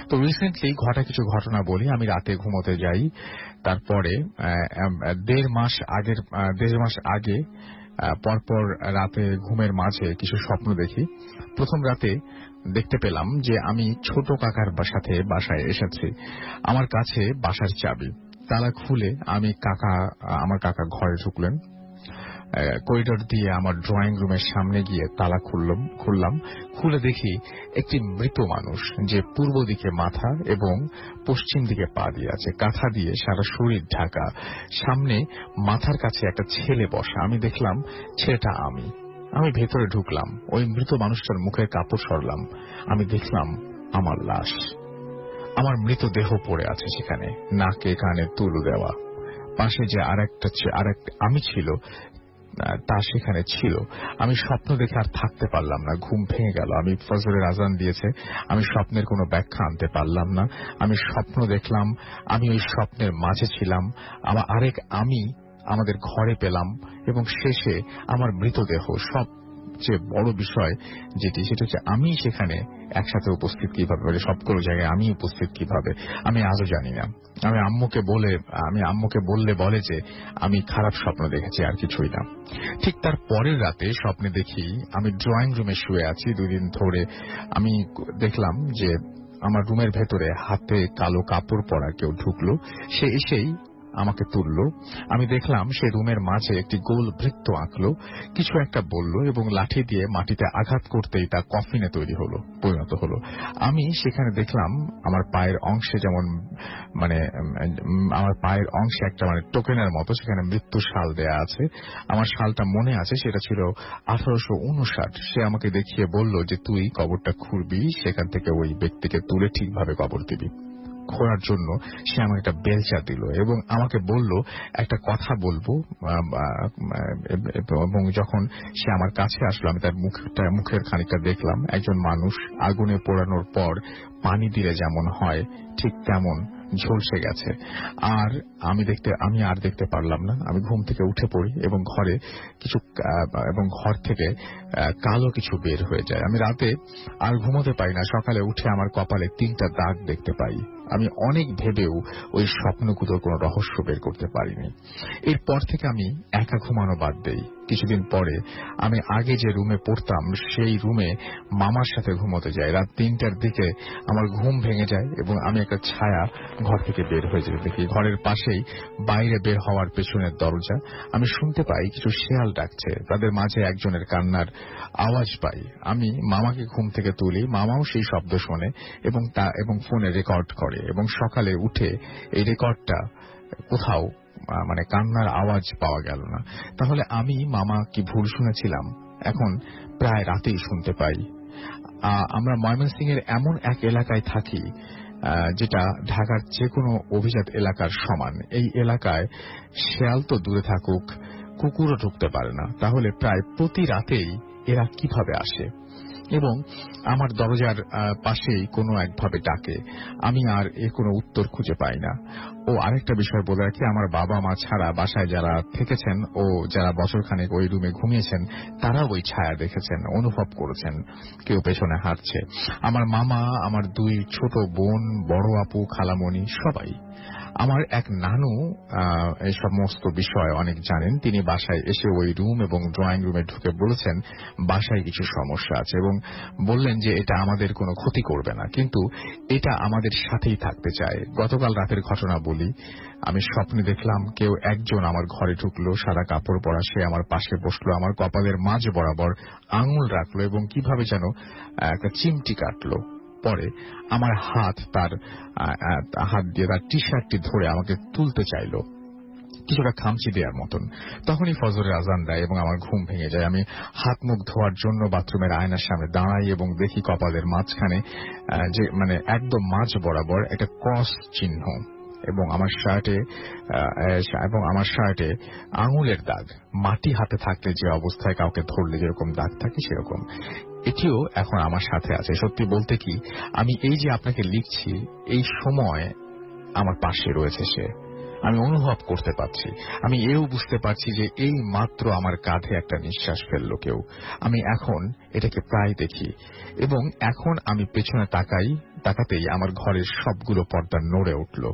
তো রিসেন্টলি কিছু ঘটনা বলি। আমি রাতে ঘুমোতে যাই, তারপরে 1.5 মাস আগে পরপর রাতে ঘুমের মাঝে কিছু স্বপ্ন দেখি। প্রথম রাতে দেখতে পেলাম যে আমি ছোট কাকার সাথে বাসায় এসেছি। আমার কাছে বাসার চাবি, তালা খুলে আমার কাকা ঘরে ঢুকলেন। করিডোর দিয়ে আমার ড্রয়িং রুমের সামনে গিয়ে তালা খুললাম। খুলে দেখি একটি মৃত মানুষ, যে পূর্ব দিকে মাথা এবং পশ্চিম দিকে পা দিয়ে আছে, কাঁথা দিয়ে সারা শরীর ঢাকা। সামনে মাথার কাছে একটা ছেলে বসা। আমি দেখলাম ছেলেটা আমি ভেতরে ঢুকলাম, ওই মৃত মানুষটার মুখের কাপড় সরলাম। আমি দেখলাম আমার লাশ, আমার মৃতদেহ পড়ে আছে সেখানে, নাকে কানে তুলো দেওয়া। পাশে যে আরেকটা আমি ছিল তা সেখানে ছিল। আমি স্বপ্ন দেখে আর থাকতে পারলাম না, ঘুম ভেঙে গেল। আমি ফজরের আজান দিয়েছে, আমি স্বপ্নের কোনো ব্যাখ্যা আনতে পারলাম না। আমি স্বপ্ন দেখলাম, আমি ওই স্বপ্নের মাঝে ছিলাম, আমাদের ঘরে পেলাম, এবং শেষে আমার মৃতদেহ। সবচেয়ে বড় বিষয় সেটা হচ্ছে আমি সেখানে একসাথে উপস্থিত কিভাবে, সবগুলো জায়গায় আমি উপস্থিত কিভাবে, আমি আজও জানি না। আমি আম্মুকে বলে যে আমি খারাপ স্বপ্ন দেখেছি, আর কিছুই না। ঠিক তার পরের রাতে স্বপ্নে দেখি আমি ড্রয়িং রুমে শুয়ে আছি। 2 দিন ধরে আমি দেখলাম যে আমার রুমের ভেতরে হাতে কালো কাপড় পরা কেউ ঢুকলো। সে এসেই আমাকে তুলল। আমি দেখলাম সে রুমের মাঝে একটি গোল বৃত্ত আঁকলো, কিছু একটা বলল, এবং লাঠি দিয়ে মাটিতে আঘাত করতেই তা কফিনে পরিণত হলো। আমি সেখানে দেখলাম আমার পায়ের অংশে আমার পায়ের অংশে একটা টোকেনের মতো সেখানে মৃত্যু শাল দেয়া আছে। আমার শালটা মনে আছে, সেটা ছিল 1859। সে আমাকে দেখিয়ে বলল যে তুই কবরটা খুঁড়বি, সেখান থেকে ওই ব্যক্তিকে তুলে ঠিকভাবে কবর দিবি। খোঁড়ার জন্য সে আমাকে একটা বেলচা দিল এবং আমাকে বলল একটা কথা বলবো। এবং যখন সে আমার কাছে আসলো, আমি তার মুখের খানিকটা দেখলাম। একজন মানুষ আগুনে পোড়ানোর পর পানি দিলে যেমন হয় ঠিক তেমন ঝলসে গেছে। আর আমি আর দেখতে পারলাম না। আমি ঘুম থেকে উঠে পড়ি এবং ঘর থেকে কালো কিছু বের হয়ে যায়। আমি রাতে আর ঘুমোতে পারি না। সকালে উঠে আমার কপালে 3টা দাগ দেখতে পাই। আমি অনেক ভেবেও ওই স্বপ্নগুলোর কোনো রহস্য বের করতে পারিনি। এরপর থেকে আমি একা ঘুমানো বাদ দেই। কিছুদিন পরে আমি আগে যে রুমে পড়তাম সেই রুমে মামার সাথে ঘুমোতে যাই। রাত 3টার দিকে আমার ঘুম ভেঙে যায় এবং আমি একটা ছায়া ঘর থেকে বের হয়ে যেতে দেখি। ঘরের পাশেই বাইরে বের হওয়ার পেছনের দরজা। আমি শুনতে পাই কিছু শেয়াল ডাকছে, তাদের মাঝে একজনের কান্নার আওয়াজ পাই। আমি মামাকে ঘুম থেকে তুলি, মামাও সেই শব্দ শোনে এবং ফোনে রেকর্ড করে, এবং সকালে উঠে এই রেকর্ডটা কোথাও কান্নার আওয়াজ পাওয়া গেল না। তাহলে মামা কি ভুল শুনেছিলাম? এখন প্রায় রাতেই শুনতে পাই। আমরা ময়মনসিংহের এমন এক এলাকায় থাকি যেটা ঢাকার যে কোনো অভিজাত এলাকার সমান। এই এলাকায় শেয়াল তো দূরে থাকুক, কুকুরও ঢুকতে পারে না, তাহলে প্রায় প্রতি রাতেই এরা কিভাবে আসে এবং আমার দরজার পাশেই কোনো একভাবে ডাকে। আমি আর এর কোনো উত্তর খুঁজে পাই না। ও আরেকটা বিষয় বলে রাখি, আমার বাবা মা ছাড়া বাসায় যারা থেকেছেন ও যারা বছরখানেক ওই রুমে ঘুমিয়েছেন তারা ওই ছায়া দেখেছেন, অনুভব করেছেন কেউ পেছনে হাঁটছে। আমার মামা, আমার 2 ছোট বোন, বড় আপু, খালামণি সবাই। আমার এক নানু এই সমস্ত বিষয় অনেক জানেন। তিনি বাসায় এসে ওই রুম এবং ড্রয়িং রুমে ঢুকে বলেছেন বাসায় কিছু সমস্যা আছে এবং বললেন যে এটা আমাদের কোনো ক্ষতি করবে না, কিন্তু এটা আমাদের সাথেই থাকতে চায়। গতকাল রাতের ঘটনা বলি। আমি স্বপ্নে দেখলাম কেউ একজন আমার ঘরে ঢুকলো, সাদা কাপড় পরা, সে আমার পাশে বসলো, আমার কপালের মাঝ বরাবর আঙুল রাখলো এবং কিভাবে যেন একটা চিমটি কাটলো। পরে আমার তার হাত দিয়ে তার টি শার্টটি ধরে আমাকে তুলতে চাইল, কিছুটা খামচি দেওয়ার মতন। তখনই ফজরের আজান দেয় এবং আমার ঘুম ভেঙে যায়। আমি হাত মুখ ধোয়ার জন্য বাথরুমের আয়নার সামনে দাঁড়াই এবং দেখি কপালের মাঝখানে যে মানে একদম মাঝ বরাবর একটা ক্রস চিহ্ন এবং আমার শার্টে আঙুলের দাগ। মাটি হাতে থাকলে যে অবস্থায় কাউকে ধরলে যেরকম দাগ থাকে সেরকম এটিও এখন আমার সাথে আছে। সত্যি বলতে কি, আমি এই যে আপনাকে লিখছি এই সময় আমার পাশে রয়েছে সে। আমি অনুভব করতে পারছি, আমি এও বুঝতে পারছি যে এই মাত্র আমার কাঁধে একটা নিঃশ্বাস ফেললো কেউ। আমি এখন এটাকে প্রায় দেখি এবং এখন আমি পেছনে তাকাতেই আমার ঘরের সবগুলো পর্দা নড়ে উঠল।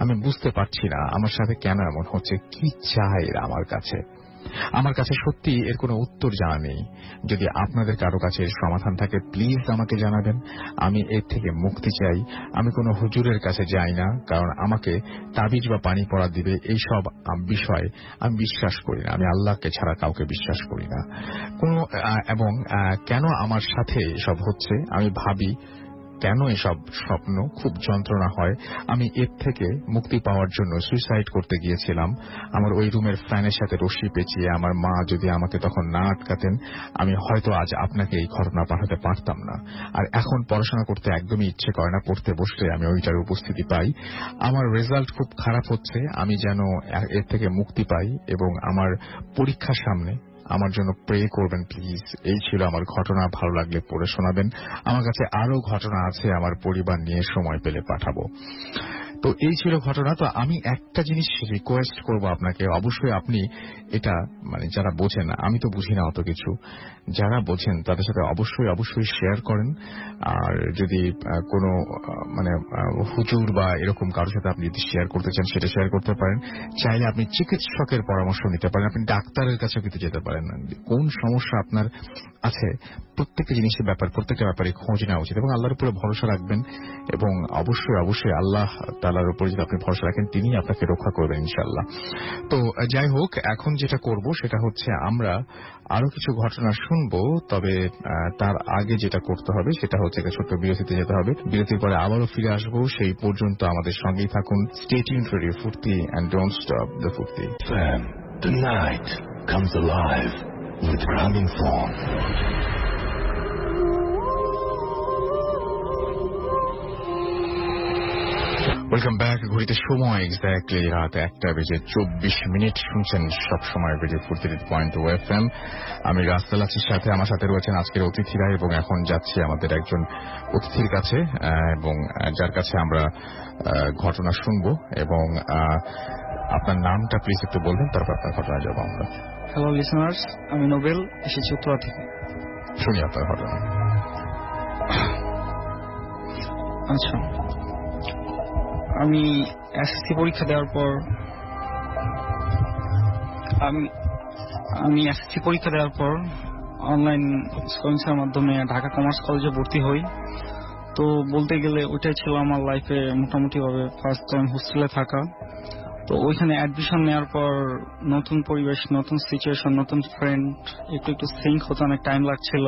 আমি বুঝতে পারছি না আমার সাথে কেন এমন হচ্ছে, কি চায় এরা আমার কাছে। আমার কাছে সত্যি এর কোনো উত্তর জানা নেই। যদি আপনাদের কারো কাছে এর সমাধান থাকে প্লিজ আমাকে জানাবেন। আমি এর থেকে মুক্তি চাই। আমি কোনো হুজুরের কাছে যাই না, কারণ আমাকে তাবিজ বা পানি পড়া দিবে এইসব বিষয় আমি বিশ্বাস করি না। আমি আল্লাহকে ছাড়া কাউকে বিশ্বাস করি না। এবং কেন আমার সাথে এসব হচ্ছে আমি ভাবি, কেন এসব স্বপ্ন খুব যন্ত্রণা হয়। আমি এর থেকে মুক্তি পাওয়ার জন্য সুইসাইড করতে গিয়েছিলাম। আমার ওই রুমের ফ্যানের সাথে রশি পেঁচিয়ে। আমার মা যদি আমাকে তখন না আটকাতেন আমি হয়তো আজ আপনাকে এই ঘটনা পাঠাতে পারতাম না। আর এখন পড়াশোনা করতে একদমই ইচ্ছে করে না, পড়তে বসলে আমি ওইটার উপস্থিতি পাই। আমার রেজাল্ট খুব খারাপ হচ্ছে, আমি যেন এর থেকে মুক্তি পাই এবং আমার পরীক্ষার সামনে আমার জন্য প্রে করবেন প্লিজ। এই ছিল আমার ঘটনা, ভালো লাগলে পড়ে শোনাবেন। আমার কাছে আরো ঘটনা আছে, আমার পরিবার নিয়ে সময় পেলে পাঠাবো। তো এই ছিল ঘটনা। তো আমি একটা জিনিস রিকোয়েস্ট করব আপনাকে, অবশ্যই আপনি এটা মানে যারা বোঝেন, আমি তো বুঝি না অত কিছু, যারা বোঝেন তাদের সাথে অবশ্যই শেয়ার করেন। আর যদি কোনো মানে হুজুর বা এরকম কারোর সাথে আপনি যদি শেয়ার করতে চান সেটা শেয়ার করতে পারেন। চাইলে আপনি চিকিৎসকের পরামর্শ নিতে পারেন, আপনি ডাক্তারের কাছেও কিন্তু যেতে পারেন। কোন সমস্যা আপনার আছে প্রত্যেকটা জিনিসের প্রত্যেকটা ব্যাপারে খোঁজ নেওয়া উচিত এবং আল্লাহর উপরে ভরসা রাখবেন। এবং অবশ্যই আল্লাহ তাআলার উপর যদি আপনি ভরসা রাখেন তিনি আপনাকে রক্ষা করবেন ইনশাআল্লাহ। তো যাই হোক, এখন যেটা করব সেটা হচ্ছে আমরা আরো কিছু ঘটনা শুনবো, তবে তার আগে যেটা করতে হবে সেটা হচ্ছে একটা ছোট্ট বিরতিতে যেতে হবে। বিরতির পরে আবারও ফিরে আসবো, সেই পর্যন্ত আমাদের সঙ্গেই থাকুন। স্টে টিউনড ফর রেডিও ফুর্তি এন্ড ডোন্ট স্টপ দ্য ফুর্তি। The night comes alive with Gramophone. Welcome back. ঘড়িতে সময় এক্স্যাক্টলি রাত 1:24 শুনছেন সবসময় রেডিও ফুর্তি .FM। আমি রাস্তাল আছির সাথে, আমার সাথে রয়েছেন আজকের অতিথিরা এবং এখন যাচ্ছি আমাদের একজন অতিথির কাছে এবং যার কাছে আমরা ঘটনা শুনবো। এবং আপনার নামটা প্লিজ একটু বলবেন, তারপর আপনার ঘটনা যাবো আমরা। হ্যালো লিসনার্স, আমি নোবেল, এসেছি উত্তরা থেকে। শুনি আপনার ঘটনা। আচ্ছা, আমি এসএসসি পরীক্ষা দেওয়ার পর অনলাইন স্কলারশিপের মাধ্যমে ঢাকা কমার্স কলেজে ভর্তি হই। তো বলতে গেলে ওইটাই ছিল আমার লাইফে মোটামুটি ভাবে ফার্স্ট টাইম হোস্টেলে থাকা। তো ওইখানে অ্যাডমিশন নেওয়ার পর নতুন পরিবেশ, নতুন সিচুয়েশন, নতুন ফ্রেন্ড, একটু সিঙ্ক হতে অনেক টাইম লাগছিল।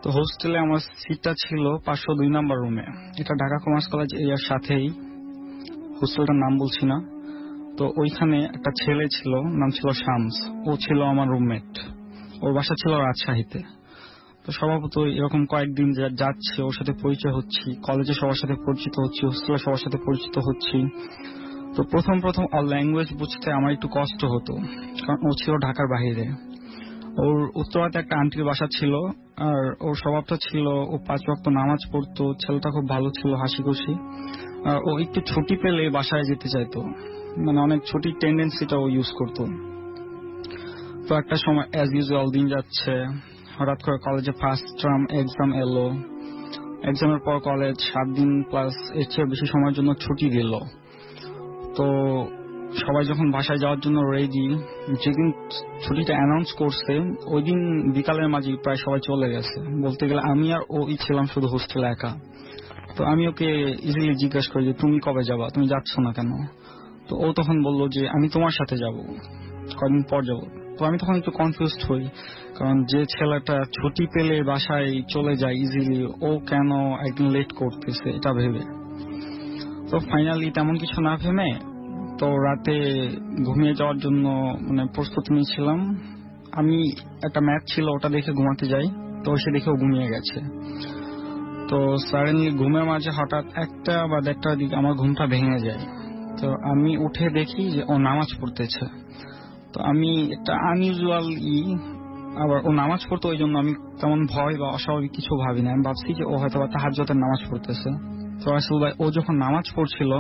তো হোস্টেলে আমার সিটটা ছিল 502 নাম্বার রুমে। এটা ঢাকা কমার্স কলেজ এরিয়ার সাথেই, হোস্টেলটার নাম বলছি না। তো ওইখানে একটা ছেলে ছিল, নাম ছিল শামস, ও ছিল আমার রুমমেট। ওর বাসা ছিল রাজশাহীতে। তো স্বভাবত এরকম কয়েকদিন যাচ্ছে, ওর সাথে পরিচয় হচ্ছি, কলেজে সবার সাথে পরিচিত হচ্ছি, হোস্টেলে সবার সাথে পরিচিত হচ্ছি। তো প্রথম ল্যাঙ্গুয়েজ বুঝতে আমার একটু কষ্ট হতো, কারণ ও ছিল ঢাকার বাইরে। ওর উত্তরাতে একটা আন্টির বাসা ছিল, আর ওর স্বভাবটা ছিল ও 5 ওয়াক্ত নামাজ পড়তো, ছেলেটা খুব ভালো ছিল, হাসি খুশি। আর ও একটু ছুটি পেলে বাসায় যেতে চাইতো, মানে অনেক ছুটির টেন্ডেন্সিটা ও ইউজ করতো। তো একটা সময় অ্যাজ ইউজুয়াল দিন যাচ্ছে, হঠাৎ করে কলেজে ফার্স্ট টার্ম এক্সাম এলো। এক্সামের পর কলেজ 7 দিন প্লাস এর চেয়ে বেশি সময়ের জন্য ছুটি দিল। তো সবাই যখন বাসায় যাওয়ার জন্য রেডি, যেদিন ছুটিটা অ্যানাউন্স করছে ওই দিন বিকালের মাঝে প্রায় সবাই চলে গেছে। বলতে গেলে আমি আর ওই ছিলাম শুধু হোস্টেলে একা। তো আমি ওকে ইজিলি জিজ্ঞেস করি যে তুমি কবে যাবা, তুমি যাচ্ছ না কেন? তো ও তখন বললো যে আমি তোমার সাথে যাব, কদিন পর যাব। তো আমি তখন একটু কনফিউজড হই, কারণ যে ছেলেটা ছুটি পেলে বাসায় চলে যায় ইজিলি, ও কেন একদিন লেট করতেছে এটা ভেবে। তো ফাইনালি তেমন কিছু না ভেবে তো রাতে ঘুমিয়ে যাওয়ার জন্য মানে প্রস্তুতি নিয়েছিলাম। আমি একটা ম্যাচ ছিল ওটা দেখে ঘুমাতে যাই, তো সে দেখেও ঘুমিয়ে গেছে। তো সাডেনলি ঘুমের মাঝে হঠাৎ 1টা বা 1:30টার দিকে আমার ঘুমটা ভেঙে যায়। তো আমি উঠে দেখি যে ও নামাজ পড়তেছে। তো আমি একটা আনইউজুয়াল আবার ও নামাজ পড়তো, ওই জন্য আমি তেমন ভয় বা অস্বাভাবিক কিছু ভাবি না। আমি ভাবছি যে ও হয়তো তাহাজ্জুদের নামাজ পড়তেছে। তো রাসূল ভাই ও যখন নামাজ পড়ছিল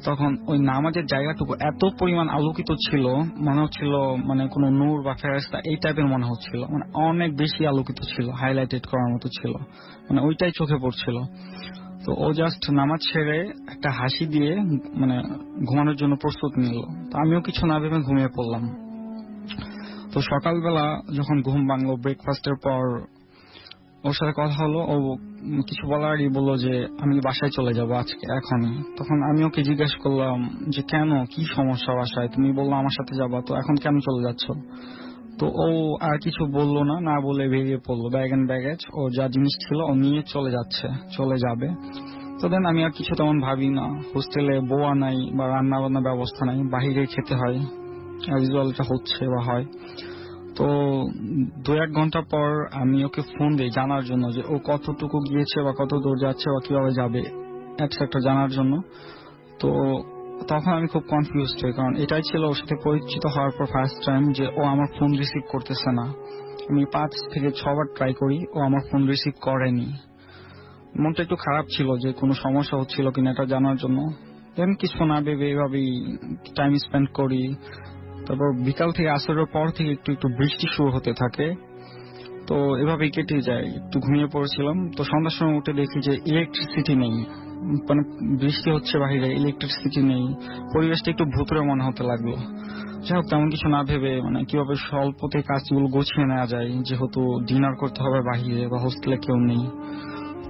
তখন ওই নামাজের জায়গাটুকু এত পরিমাণ আলোকিত ছিল, মনে হচ্ছিল মানে কোনো নূর বা ফেরেশতা এই টাইপের মনে হচ্ছিল, মানে অনেক বেশি আলোকিত ছিল, হাইলাইটেড করার মতো ছিল, মানে ওইটাই চোখে পড়ছিল। তো ও জাস্ট নামাজ ছেড়ে একটা হাসি দিয়ে মানে ঘুমানোর জন্য প্রস্তুত নিল। তো আমিও কিছু না ভেবে ঘুমিয়ে পড়লাম। তো সকালবেলা যখন ঘুম ভাঙলো, ব্রেকফাস্টের পর ওর সাথে কথা হলো, ও কিছু বলার আগেই বললো যে আমি বাসায় চলে যাব আজকে এখনই। তখন আমি ওকে জিজ্ঞেস করলাম যে কেন, কি সমস্যা বাসায়, তুমি বললো আমার সাথে যাবা, তো এখন কেন চলে যাচ্ছ? তো ও আর কিছু বললো না, না বলে বেরিয়ে পড়লো, ব্যাগ এন্ড ব্যাগেজ ও যা জিনিস ছিল ও নিয়ে চলে যাবে। তো দেন আমি আর কিছু তেমন ভাবি না, হোস্টেলে বোয়া নাই বা রান্না বান্না ব্যবস্থা নাই, বাহিরে খেতে হয়, ইউজুয়ালটা হচ্ছে বা হয়। তো 2-1 ঘন্টা পর আমি ওকে ফোন দিই জানার জন্য যে ও কতটুকু গিয়েছে বা কত দূর যাচ্ছে বা কিভাবে যাবে এটসেট্রা জানার জন্য। তো তখন আমি খুব কনফিউজড হই, কারণ এটাই ছিল ওর সাথে পরিচিত হওয়ার পর ফার্স্ট টাইম যে ও আমার ফোন রিসিভ করতেছে না। আমি 5 থেকে 6 বার ট্রাই করি, ও আমার ফোন রিসিভ করেনি। মনটা একটু খারাপ ছিল যে কোনো সমস্যা হচ্ছিল কিনা এটা জানার জন্য। দেন কিছু না ভেবে এভাবেই টাইম স্পেন্ড করি। তারপর বিকাল থেকে আসরের পর থেকে একটু বৃষ্টি শুরু হতে থাকে। তো এভাবেই কেটে যায়, একটু ঘুমিয়ে পড়েছিলাম। তো সন্ধ্যার সময় উঠে দেখি যে ইলেকট্রিসিটি নেই, মানে বৃষ্টি হচ্ছে বাহিরে, ইলেকট্রিসিটি নেই, পরিবেশটা একটু ভুতুড়ে মনে হতে লাগলো। যাই হোক তেমন কিছু না ভেবে মানে কিভাবে স্বল্পতে কাজগুলো গুছিয়ে নেওয়া যায়, যেহেতু ডিনার করতে হবে বাহিরে বা হোস্টেলে কেউ নেই।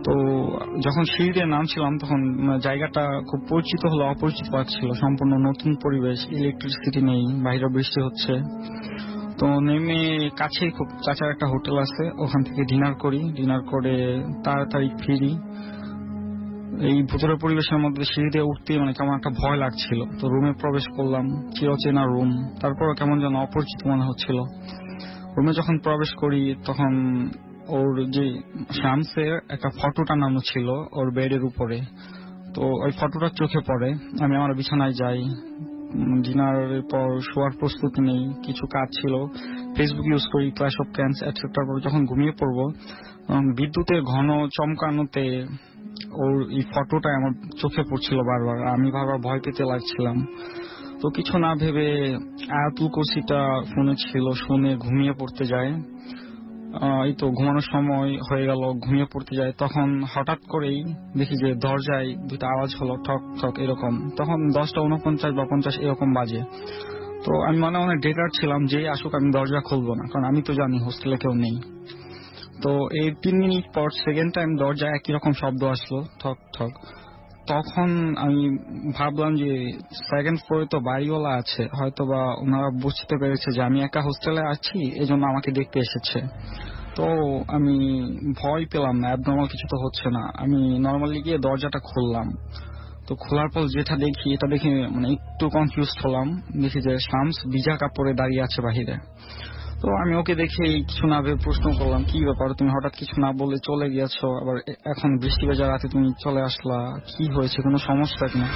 তো যখন সিঁড়িতে নামছিলাম তখন জায়গাটা খুব পরিচিত হলো অপরিচিত লাগছিল, সম্পূর্ণ নতুন পরিবেশ, ইলেকট্রিসিটি নেই, বাইরে বৃষ্টি হচ্ছে। তো নেমে কাছেই খুব কাছের একটা হোটেল আছে, ওখান থেকে ডিনার করে তাড়াতাড়ি ফিরি। এই ভুতুড়ে পরিবেশের মধ্যে সিঁড়িতে উঠতে মানে কেমন একটা ভয় লাগছিল। তো রুমে প্রবেশ করলাম, চিরচেনা রুম, তারপর কেমন যেন অপরিচিত মনে হচ্ছিল। রুমে যখন প্রবেশ করি তখন ওর যে শামসের একটা ফটো টানানো ছিল ওর বেডের উপরে। তো ওই ফটোটা চোখে পড়ে। আমি আমার বিছানায় যাই, ডিনারের পর শোয়ার প্রস্তুতি নেই, কিছু কাজ ছিল, ফেসবুক ইউজ করি, ক্ল্যাশ অফ ক্ল্যান্স এটসেট্রা। যখন ঘুমিয়ে পড়বো বিদ্যুতের ঘন চমকানোতে ওর এই ফটোটা আমার চোখে পড়ছিল বারবার, আমি বারবার ভয় পেতে লাগছিলাম। তো কিছু না ভেবে আয়াতুল কুরসিটা ফোনে ছিল, শুনে ঘুমিয়ে পড়তে যায়। এই তো ঘুমানোর সময় হয়ে গেল, ঘুমিয়ে পড়তে যায়। তখন হঠাৎ করেই দেখি যে দরজায় 2টা আওয়াজ হলো, ঠক ঠক এরকম। তখন 10:49 বা 50 এরকম বাজে। তো আমি মনে মনে ডেকার ছিলাম যে আসুক আমি দরজা খুলবো না, কারণ আমি তো জানি হোস্টেলে কেউ নেই। তো এই 3 মিনিট পর সেকেন্ড টাইম দরজা একই রকম শব্দ আসলো, ঠক ঠক। তখন আমি ভাবলাম যে সেকেন্ড ফ্লোরে তো বাড়িওয়ালা আছে, হয়তো বা ওনারা বুঝতে পেরেছে যে আমি একা হোস্টেলে আছি, এজন্য আমাকে দেখতে এসেছে। তো আমি ভয় পেলাম না, অ্যাবনর্মাল কিছু তো হচ্ছে না। আমি নর্মালি গিয়ে দরজাটা খুললাম। তো খোলার পর যেটা দেখি এটা দেখে মানে একটু কনফিউজড হলাম। দেখি যে শামস ভিজা কাপড়ে দাঁড়িয়ে আছে বাহিরে। তো তো আমি ওকে দেখে কিছু না ভেবে প্রশ্ন করলাম, কি ব্যাপার, তুমি হঠাৎ কিছু না বলে চলে গিয়েছো, আবার এখন বৃষ্টি ভেজা রাতে তুমি চলে আসলা, কি হয়েছে, কোনো সমস্যা কিনা?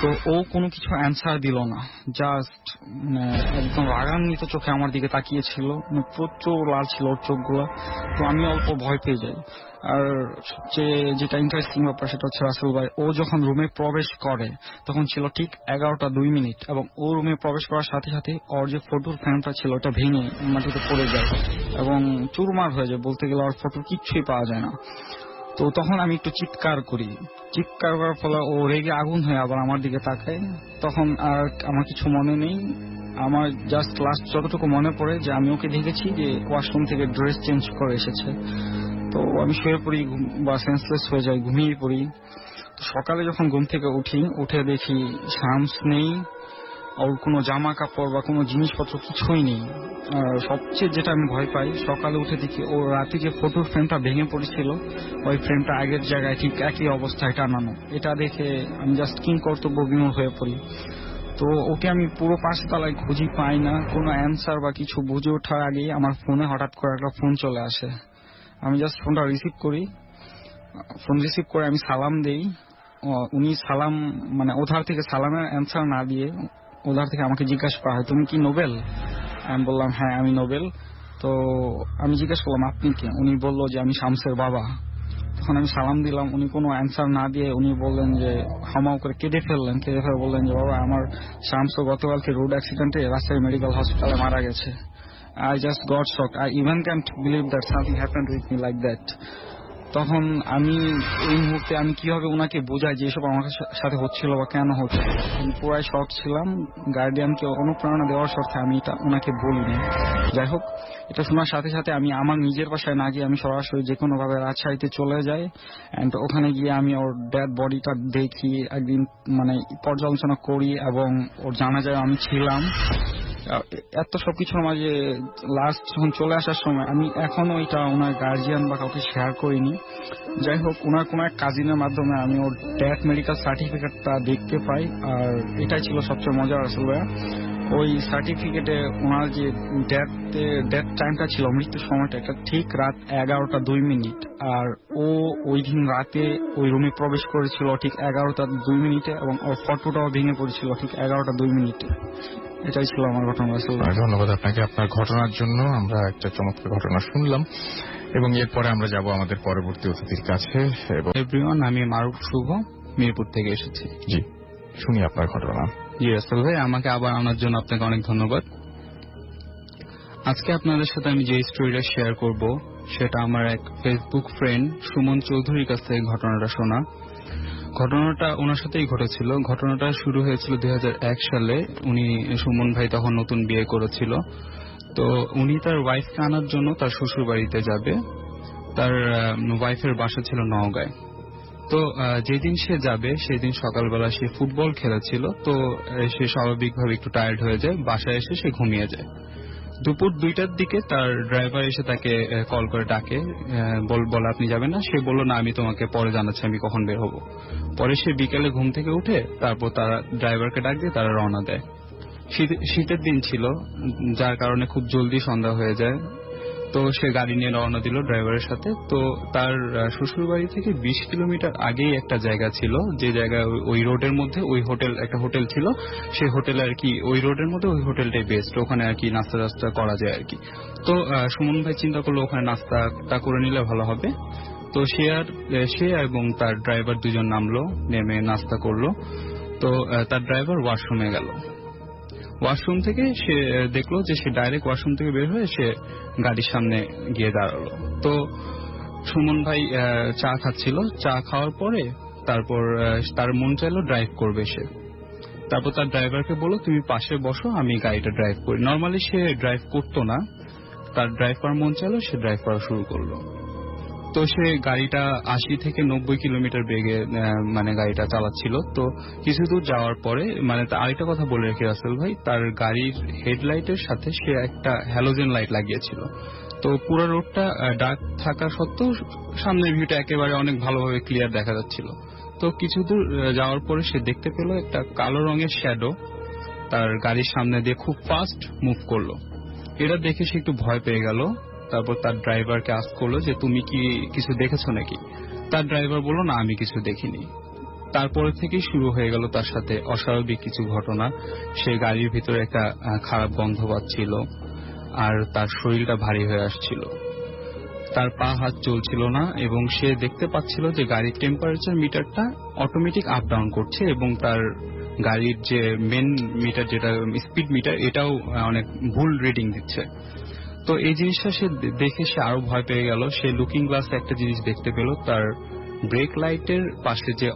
তো ও কোনো কিছু অ্যান্সার দিল না, জাস্ট একদম রাগান্বিত চোখে আমার দিকে তাকিয়েছিল, প্রচুর লাল ছিল ওর চোখগুলো। তো আমি অল্প ভয় পেয়ে যাই। আর সবচেয়ে যেটা ইন্টারেস্টিং ব্যাপার সেটা হচ্ছে রাসেল ভাই, ও যখন রুমে প্রবেশ করে তখন ছিল ঠিক 11:02 এবং ও রুমে প্রবেশ করার সাথে সাথে ওর যে ফটোর ফ্রেমটা ছিল ওটা ভেঙে মাটিতে পড়ে যায় এবং চুরমার হয়ে যায়, বলতে গেলে ওর ফটোর কিচ্ছুই পাওয়া যায় না। তো তখন আমি একটু চিৎকার করি, চিৎকার করার ফলে ও রেগে আগুন হয়ে আবার আমার দিকে তাকায়। তখন আর আমার কিছু মনে নেই, আমার জাস্ট লাস্ট যতটুকু মনে পড়ে যে আমি ওকে দেখেছি যে ওয়াশরুম থেকে ড্রেস চেঞ্জ করে এসেছে। তো আমি শুয়ে পড়ি বা সেন্সলেস হয়ে যাই, ঘুমিয়ে পড়ি। তো সকালে যখন ঘুম থেকে উঠে দেখি শামস নেই, ওর কোনো জামা কাপড় বা কোনো জিনিসপত্র কিছুই নেই। আর সবচেয়ে যেটা আমি ভয় পাই, সকালে উঠে দেখি ও রাতে যে ফটোর ফ্রেমটা ভেঙে পড়েছিল ওই ফ্রেমটা আগের জায়গায় ঠিক একই অবস্থায় টানানো। এটা দেখে আমি জাস্ট কিং কর্তব্য বিমূঢ় হয়ে পড়ি। তো ওকে আমি পুরো 5 তলায় খুঁজি, পাই না, কোনো অ্যান্সার বা কিছু বুঝে ওঠার আগেই আমার ফোনে হঠাৎ করে একটা ফোন চলে আসে। আমি জাস্ট ফোনটা রিসিভ করি, ফোন রিসিভ করে আমি সালাম দেই। উনি সালাম মানে ওধার থেকে সালামের অ্যান্সার না দিয়ে ওধার থেকে আমাকে জিজ্ঞাসা করা হয়, তুমি কি নোবেল? আমি বললাম হ্যাঁ আমি নোবেল। তো আমি জিজ্ঞাসা করলাম আপনি কে? উনি বললো যে আমি শামসের বাবা। তখন আমি সালাম দিলাম, উনি কোনো অ্যান্সার না দিয়ে উনি বললেন যে হামাও করে কেঁদে ফেলে বললেন যে বাবা আমার শামস গতকালকে রোড অ্যাক্সিডেন্টে রাজশাহী মেডিকেল হসপিটালে মারা গেছে। I just got shocked. I even can't believe that something happened with me like that. তখন আমি এই মুহূর্তে আমি কিভাবে ওনাকে বোঝাই যে এসব আমার সাথে হচ্ছিল বা কেন হচ্ছে, আমি পুরাই শক ছিলাম। গার্ডিয়ানকে অনুপ্রেরণা দেওয়ার স্বার্থে আমি এটা ওনাকে বলিনি। যাই হোক, এটা শোনার সাথে সাথে আমি আমার নিজের বাসায় না গিয়ে আমি সরাসরি যে কোনো ভাবে রাজশাহীতে চলে যাই এন্ড ওখানে গিয়ে আমি ওর ডেড বডিটা দেখি, একদিন মানে পর্যালোচনা করি এবং ওর জানাজায় আমি ছিলাম। এত সবকিছুর মাঝে লাস্ট যখন চলে আসার সময় আমি এখনো এটা ওনার গার্জিয়ান বা কাউকে শেয়ার করিনি। যাই হোক, ওনার কোন এক কাজিনের মাধ্যমে আমি ওর ডেথ মেডিকেল সার্টিফিকেটটা দেখতে পাই। আর এটাই ছিল সবচেয়ে মজার আসলে, ওই সার্টিফিকেটে ওনার যে ডেথ টাইমটা ছিল, মৃত্যুর সময়টা, এটা ঠিক রাত 11:02 আর ও ওই দিন রাতে ওই রুমে প্রবেশ করেছিল ঠিক 11:02 এবং ওর ফটোটাও ভেঙে পড়েছিল ঠিক 11:02। এটাই ছিল আমার ঘটনা। ধন্যবাদ আপনাকে আপনার ঘটনার জন্য। আমরা একটা চমৎকার ঘটনা শুনলাম এবং এরপরে আমরা যাব আমাদের পরবর্তী অতিথির কাছে। এভরিওয়ান, আমি মারুফ শুভ, মিরপুর থেকে এসেছি। জি, শুনি আপনার ঘটনা। জি রাসেল ভাই, আমাকে আবার আনার জন্য আপনাকে অনেক ধন্যবাদ। আজকে আপনাদের সাথে আমি যে স্টোরিটা শেয়ার করব সেটা আমার এক ফেসবুক ফ্রেন্ড সুমন চৌধুরীর কাছ থেকে ঘটনাটা শোনা। ঘটনাটা ওনার সাথেই ঘটেছিল। ঘটনাটা শুরু হয়েছিল 2001 সালে। উনি সুমন ভাই তখন নতুন বিয়ে করেছিল। তো উনি তার ওয়াইফকে আনার জন্য তার শ্বশুর বাড়িতে যাবে। তার ওয়াইফের বাসা ছিল নওগাঁয়। তো যেদিন সে যাবে সেদিন সকালবেলা সে ফুটবল খেলেছিল। তো সে স্বাভাবিকভাবে একটু টায়ার্ড হয়ে যায়, বাসায় এসে সে ঘুমিয়ে যায়। দুপুর 2টার দিকে তার ড্রাইভার এসে তাকে কল করে ডাকে, বলে আপনি যাবেন না? সে বলল না, আমি তোমাকে পরে জানাচ্ছি আমি কখন বের হব। পরে সে বিকেলে ঘুম থেকে উঠে তারপর তারা ড্রাইভারকে ডাক দিয়ে তারা রওনা দেয়। শীতের দিন ছিল, যার কারণে খুব জলদি সন্ধ্যা হয়ে যায়। তো সে গাড়ি নিয়ে রওনা দিল ড্রাইভারের সাথে। তো তার শ্বশুর বাড়ি থেকে 20 কিলোমিটার আগেই একটা জায়গা ছিল, যে জায়গায় ওই রোডের মধ্যে ওই একটা হোটেল ছিল। সেই হোটেলে আর কি ওই রোডের মধ্যে ওই হোটেলটাই বেস্ট, ওখানে আর কি নাস্তা টাস্তা করা যায় আর কি। তো সুমন ভাই চিন্তা করলো ওখানে নাস্তাটা করে নিলে ভালো হবে। তো সে এবং তার ড্রাইভার দুজন নামলো, নেমে নাস্তা করলো। তো তার ড্রাইভার ওয়াশরুমে গেল। ওয়াশরুম থেকে সে দেখলো যে সে ডাইরেক্ট ওয়াশরুম থেকে বের হয়ে সে গাড়ির সামনে গিয়ে দাঁড়ালো। তো সুমন ভাই চা খাচ্ছিল। চা খাওয়ার পরে তারপর তার মন চাইলো ড্রাইভ করবে সে। তারপর তার ড্রাইভারকে বললো তুমি পাশে বসো, আমি গাড়িটা ড্রাইভ করি। নর্মালি সে ড্রাইভ করতো না, তার ড্রাইভ করার মন চাইলো, সে ড্রাইভ করা শুরু করলো। তো সে গাড়িটা 80 থেকে 90 কিলোমিটার বেগে মানে গাড়িটা চালাচ্ছিল। তো কিছু দূর যাওয়ার পরে মানে আরেকটা কথা বলে রেখে রাসেল ভাই, তার গাড়ির হেডলাইটের সাথে সে একটা হ্যালোজেন লাইট লাগিয়েছিল। তো পুরো রোডটা ডার্ক থাকা সত্ত্বেও সামনের ভিউটা একেবারে অনেক ভালোভাবে ক্লিয়ার দেখা যাচ্ছিল। তো কিছু দূর যাওয়ার পরে সে দেখতে পেল একটা কালো রঙের শ্যাডো তার গাড়ির সামনে দিয়ে খুব ফাস্ট মুভ করলো। এটা দেখে সে একটু ভয় পেয়ে গেল। তারপর তার ড্রাইভারকে আস্ক করলো যে তুমি কি কিছু দেখেছো নাকি। তার ড্রাইভার বলল না, আমি কিছু দেখিনি। তারপরে থেকেই শুরু হয়ে গেল তার সাথে অস্বাভাবিক কিছু ঘটনা। সে গাড়ির ভিতরে একটা খারাপ গন্ধ পাচ্ছিল, আর তার শরীরটা ভারী হয়ে আসছিল, তার পা হাত চলছিল না, এবং সে দেখতে পাচ্ছিল যে গাড়ির টেম্পারেচার মিটারটা অটোমেটিক আপ ডাউন করছে, এবং তার গাড়ির যে মেন মিটার, যেটা স্পিড মিটার, এটাও অনেক ভুল রিডিং দিচ্ছে। তো এই জিনিসটা সে দেখে সে আরো ভয় পেয়ে গেল। সে লুকিং গ্লাসে একটা জিনিস দেখতে পেল, তার ব্রেক লাইটের পাশে যে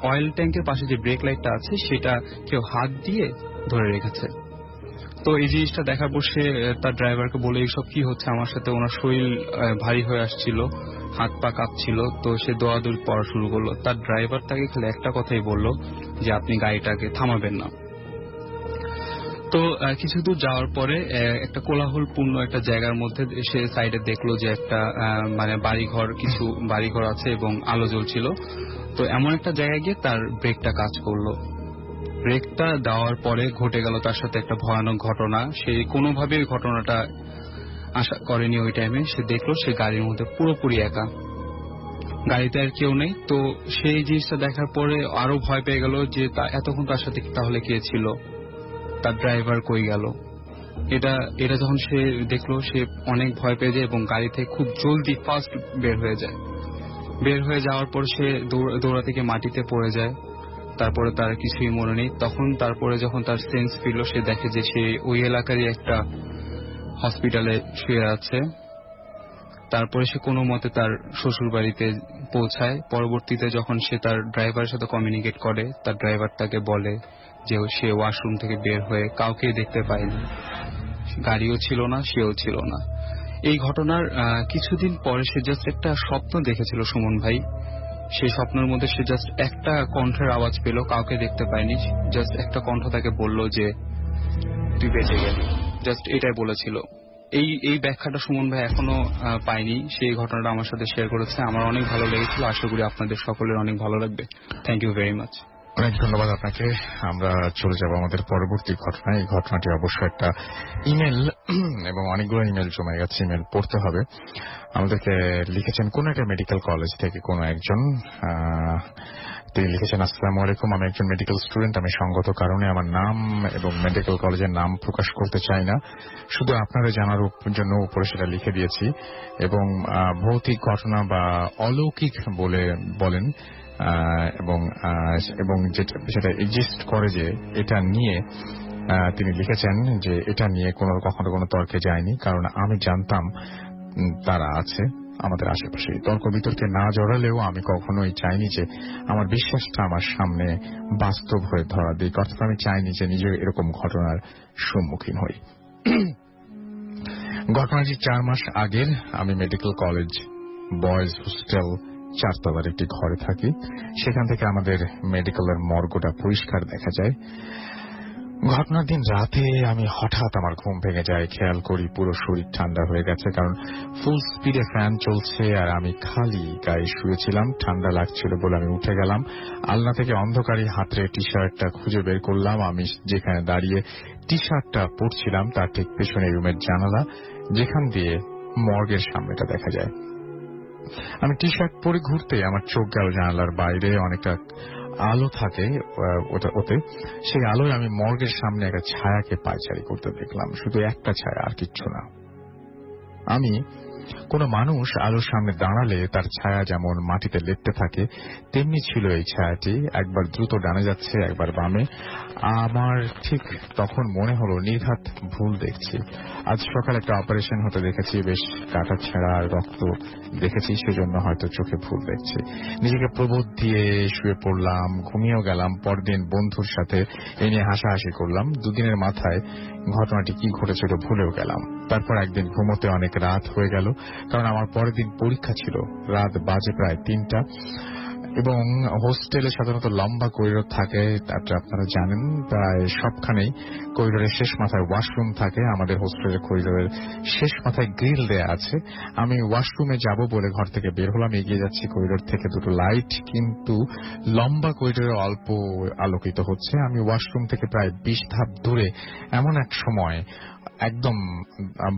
অয়েল ট্যাঙ্কের পাশে যে ব্রেক লাইটটা আছে সেটা কেউ হাত দিয়ে ধরে রেখেছে। তো এই জিনিসটা দেখার পর সে তার ড্রাইভারকে বলে এইসব কি হচ্ছে আমার সাথে। ওনার শরীর ভারী হয়ে আসছিল, হাত পা কাঁপছিল। তো সে দৌড়াদৌড়ি পড়া শুরু করলো। তার ড্রাইভার তাকে খালি একটা কথাই বলল যে আপনি গাড়িটাকে থামাবেন না। তো কিছু দূর যাওয়ার পরে একটা কোলাহলপূর্ণ একটা জায়গার মধ্যে সে সাইডে দেখলো যে একটা মানে কিছু বাড়িঘর আছে এবং আলো জ্বলছিল। তো এমন একটা জায়গায় গিয়ে তার ব্রেকটা কাজ করলো। ব্রেকটা দেওয়ার পরে ঘটে গেল তার সাথে একটা ভয়ানক ঘটনা। সে কোনোভাবে ঘটনাটা আশা করেনি। ওই টাইমে সে দেখলো সে গাড়ির মধ্যে পুরোপুরি একা, গাড়িতে আর কেউ নেই। তো সেই জিনিসটা দেখার পরে আরো ভয় পেয়ে গেল যে এতক্ষণ তার সাথে তাহলে কে ছিল, তার ড্রাইভার কই গেল। এটা যখন সে দেখলো সে অনেক ভয় পেয়ে যায় এবং গাড়ি থেকে খুব জলদি ফাস্ট বের হয়ে যায়। বের হয়ে যাওয়ার পর সে দৌড়া থেকে মাটিতে পড়ে যায়। তারপরে তার কিছুই মনে নেই। তারপরে যখন তার সেন্স ফিরল, সে দেখে যে সে ওই এলাকারই একটা হসপিটালে শুয়ে আছে। তারপরে সে কোনো মতে তার শ্বশুর বাড়িতে পৌঁছায়। পরবর্তীতে যখন সে তার ড্রাইভারের সাথে কমিউনিকেট করে, তার ড্রাইভার তাকে বলে যে সে ওয়াশরুম থেকে বের হয়ে কাউকে দেখতে পায়নি, গাড়িও ছিল না, সেও ছিল না। এই ঘটনার কিছুদিন পরে সে জাস্ট একটা স্বপ্ন দেখেছিল সুমন ভাই। সেই স্বপ্নের মধ্যে সে জাস্ট একটা কণ্ঠের আওয়াজ পেল, কাউকে দেখতে পায়নি। জাস্ট একটা কণ্ঠ তাকে বলল যে তুই বেঁচে গেলি, জাস্ট এটাই বলেছিল। এই ব্যাখ্যাটা সুমন ভাই এখনো পাইনি। সেই ঘটনাটা আমার সাথে শেয়ার করেছে, আমার অনেক ভালো লেগেছিল। আশা করি আপনাদের সকলের অনেক ভালো লাগবে। Thank you very much. অনেক ধন্যবাদ আপনাকে। আমরা চলে যাব আমাদের পরবর্তী ঘটনায়। এই ঘটনাটি অবশ্যই একটা ইমেল, এবং অনেকগুলো ইমেল জমে গেছে, ইমেল পড়তে হবে। আমাদেরকে লিখেছেন কোন একটা মেডিকেল কলেজ থেকে কোনো একজন। তিনি লিখেছেন, আসসালামু আলাইকুম, আমি একজন মেডিকেল স্টুডেন্ট। আমি সঙ্গত কারণে আমার নাম এবং মেডিকেল কলেজের নাম প্রকাশ করতে চাই না। শুধু আপনারা জানার জন্য উপরে সেটা লিখে দিয়েছি। এবং ভৌতিক ঘটনা বা অলৌকিক বলেন, এবং সেটা এক্সিস্ট করে, যে এটা নিয়ে তিনি লিখেছেন যে এটা নিয়ে কখনো কোনো তর্কে যায়নি, কারণ আমি জানতাম তারা আছে আমাদের আশেপাশে। তর্ক বিতর্কে না জড়ালেও আমি কখনোই চাইনি যে আমার বিশ্বাসটা আমার সামনে বাস্তব হয়ে ধরা দিক, অর্থাৎ আমি চাইনি যে নিজে এরকম ঘটনার সম্মুখীন হই। ঘটনাটি 4 মাস আগের। আমি মেডিকেল কলেজ বয়েজ হোস্টেল 4 তলার একটি ঘরে থাকি। সেখান থেকে আমাদের মেডিকেলের মর্গটা পরিষ্কার দেখা যায়। ঘটনার দিন রাতে আমি হঠাৎ আমার ঘুম ভেঙে যায়। খেয়াল করি পুরো শরীর ঠান্ডা হয়ে গেছে, কারণ ফুল স্পিডে ফ্যান চলছে আর আমি খালি গায়ে শুয়েছিলাম। ঠান্ডা লাগছিল বলে আমি উঠে গেলাম। আলনা থেকে অন্ধকারে হাতরে টি শার্টটা খুঁজে বের করলাম। আমি যেখানে দাঁড়িয়ে টি শার্টটা পরছিলাম তার ঠিক পেছনে রুমের জানালা, যেখান দিয়ে মর্গের সামনেটা দেখা যায়। আমি টি শার্ট পরে ঘুরতে আমার চোখ গেল জানালার বাইরে। অনেকটা আলো থাকে ওতে। সেই আলোয় আমি মর্গের সামনে একটা ছায়াকে পায়চারি করতে দেখলাম। শুধু একটা ছায়া, আর কিচ্ছু না। আমি কোন মানুষ আলোর সামনে দাঁড়ালে তার ছায়া যেমন মাটিতে লেপ্টে থাকে, তেমনি ছিল এই ছায়াটি। একবার দ্রুত ডানে যাচ্ছে, একবার বামে। আমার ঠিক তখন মনে হলো নির্ঘাত ভুল দেখছি। আজ সকালে একটা অপারেশন হতে দেখেছি, বেশ কাটা ছেঁড়া রক্ত দেখেছি, সেজন্য হয়তো চোখে ভুল দেখছি। নিজেকে প্রবোধ দিয়ে শুয়ে পড়লাম, ঘুমিয়েও গেলাম। পরদিন বন্ধুর সাথে এ নিয়ে হাসাহাসি করলাম। 2 দিনের মাথায় ঘটনাটি কি ঘটেছিল ভুলেও গেলাম। তারপর একদিন ঘুমোতে অনেক রাত হয়ে গেল, কারণ আমার পরের দিন পরীক্ষা ছিল। রাত বাজে প্রায় 3টা, এবং হোস্টেলে সাধারণত লম্বা করিডোর থাকে, আপনারা জানেন। প্রায় সবখানেই করিডোরের শেষ মাথায় ওয়াশরুম থাকে। আমাদের হোস্টেলের করিডোরের শেষ মাথায় গ্রিল দেয়া আছে। আমি ওয়াশরুমে যাব বলে ঘর থেকে বের হলাম। এগিয়ে যাচ্ছি, করিডোর থেকে 2টো লাইট, কিন্তু লম্বা করিডোরে অল্প আলোকিত হচ্ছে। আমি ওয়াশরুম থেকে প্রায় 20 ধাপ দূরে এমন এক সময় একদম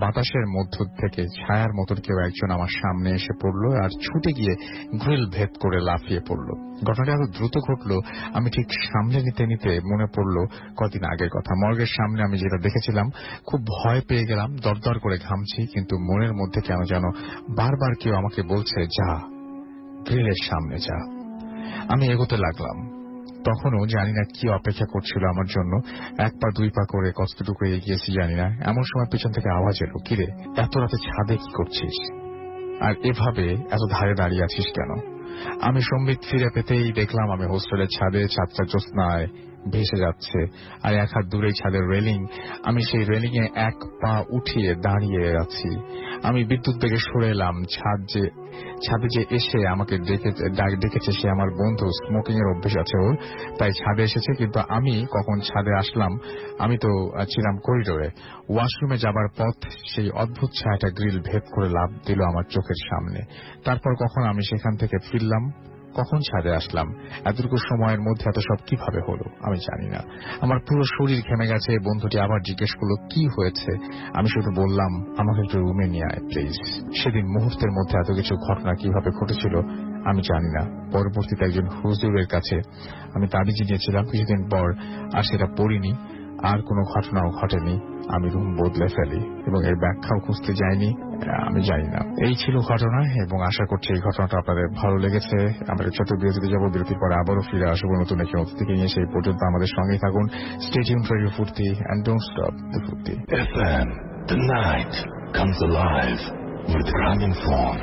বাতাসের মধ্য থেকে ছায়ার মতন কেউ একজন আমার সামনে এসে পড়লো আর ছুটে গিয়ে গ্রিল ভেদ করে লাফিয়ে পড়লো। ঘটনাটা এত দ্রুত ঘটলো, আমি ঠিক সামনে নিতে নিতে মনে পড়লো কদিন আগের কথা। মর্গের সামনে আমি যেটা দেখেছিলাম, খুব ভয় পেয়ে গেলাম, দরদর করে ঘামছি, কিন্তু মনের মধ্যে কেন যেন বারবার কেউ আমাকে বলছে, যা, গ্রিলের সামনে যা। আমি এগোতে লাগলাম। তখনও জানি না কি অপেক্ষা করছিল আমার জন্য। এক পা দুই পা করে কতটুকু এগিয়েছি জানি না, এমন সময় পিছন থেকে আওয়াজ এলো, কিরে এত রাতে ছাদে কি করছিস, আর এভাবে এত ধারে দাঁড়িয়ে আছিস কেন? আমি সম্বিত ফিরে পেতেই দেখলাম আমি হোস্টেলের ছাদে, ছাদটা জ্যোৎস্নায় ভেসে যাচ্ছে, আর এক হাত দূরেই ছাদের রেলিং। আমি সেই রেলিং এ এক পা উঠিয়ে দাঁড়িয়ে আছি। আমি বিদ্যুৎ বেগে সরে এলাম। ছাদে যে এসে আমাকে ডেকেছে সে আমার বন্ধু, স্মোকিং এর অভ্যেস আছে ওর, তাই ছাদে এসেছে। কিন্তু আমি কখন ছাদে আসলাম, আমি তো ছিলাম করিডোরে। ওয়াশরুমে যাবার পথ সেই অদ্ভুত ছায়াটা গ্রিল ভেদ করে লাফ দিল আমার চোখের সামনে। তারপর কখন আমি সেখান থেকে ফিরলাম, কখন ছাদে আসলাম, এতটুকু সময়ের মধ্যে এত সব কিভাবে হলো আমি জানি না। আমার পুরো শরীর ঘেমে গেছে। বন্ধুটি আবার জিজ্ঞেস করলো কি হয়েছে। আমি শুধু বললাম, আমাকে একটু রুমে নিয়ে আয় প্লিজ। সেদিন মুহূর্তের মধ্যে এত কিছু ঘটনা কিভাবে ঘটেছিল আমি জানি না। পরবর্তীতে একজন হুজুরের কাছে আমি তাবিজ নিয়েছিলাম কিছুদিন পর, আর সেটা পড়িনি, আর কোনো ঘটনাও ঘটেনি। আমি রুম বদলে ফেলি এবং এর ব্যাখ্যাও খুঁজতে যাইনি। আমি জানি না। এই ছিল ঘটনা, এবং আশা করছি এই ঘটনাটা আপনাদের ভালো লেগেছে। আমরা ছোট বিরতিতে যাবো, বিরতির পরে আবারও ফিরে আসবো নতুন একটি অতিথিকে নিয়ে। সেই পর্যন্ত আমাদের সঙ্গেই থাকুন। স্টে টিউনড ফর রেডিও ফুর্তি এন্ড ডোন্ট স্টপ দ্য ফুর্তি। FM, the night comes alive with Gramophone.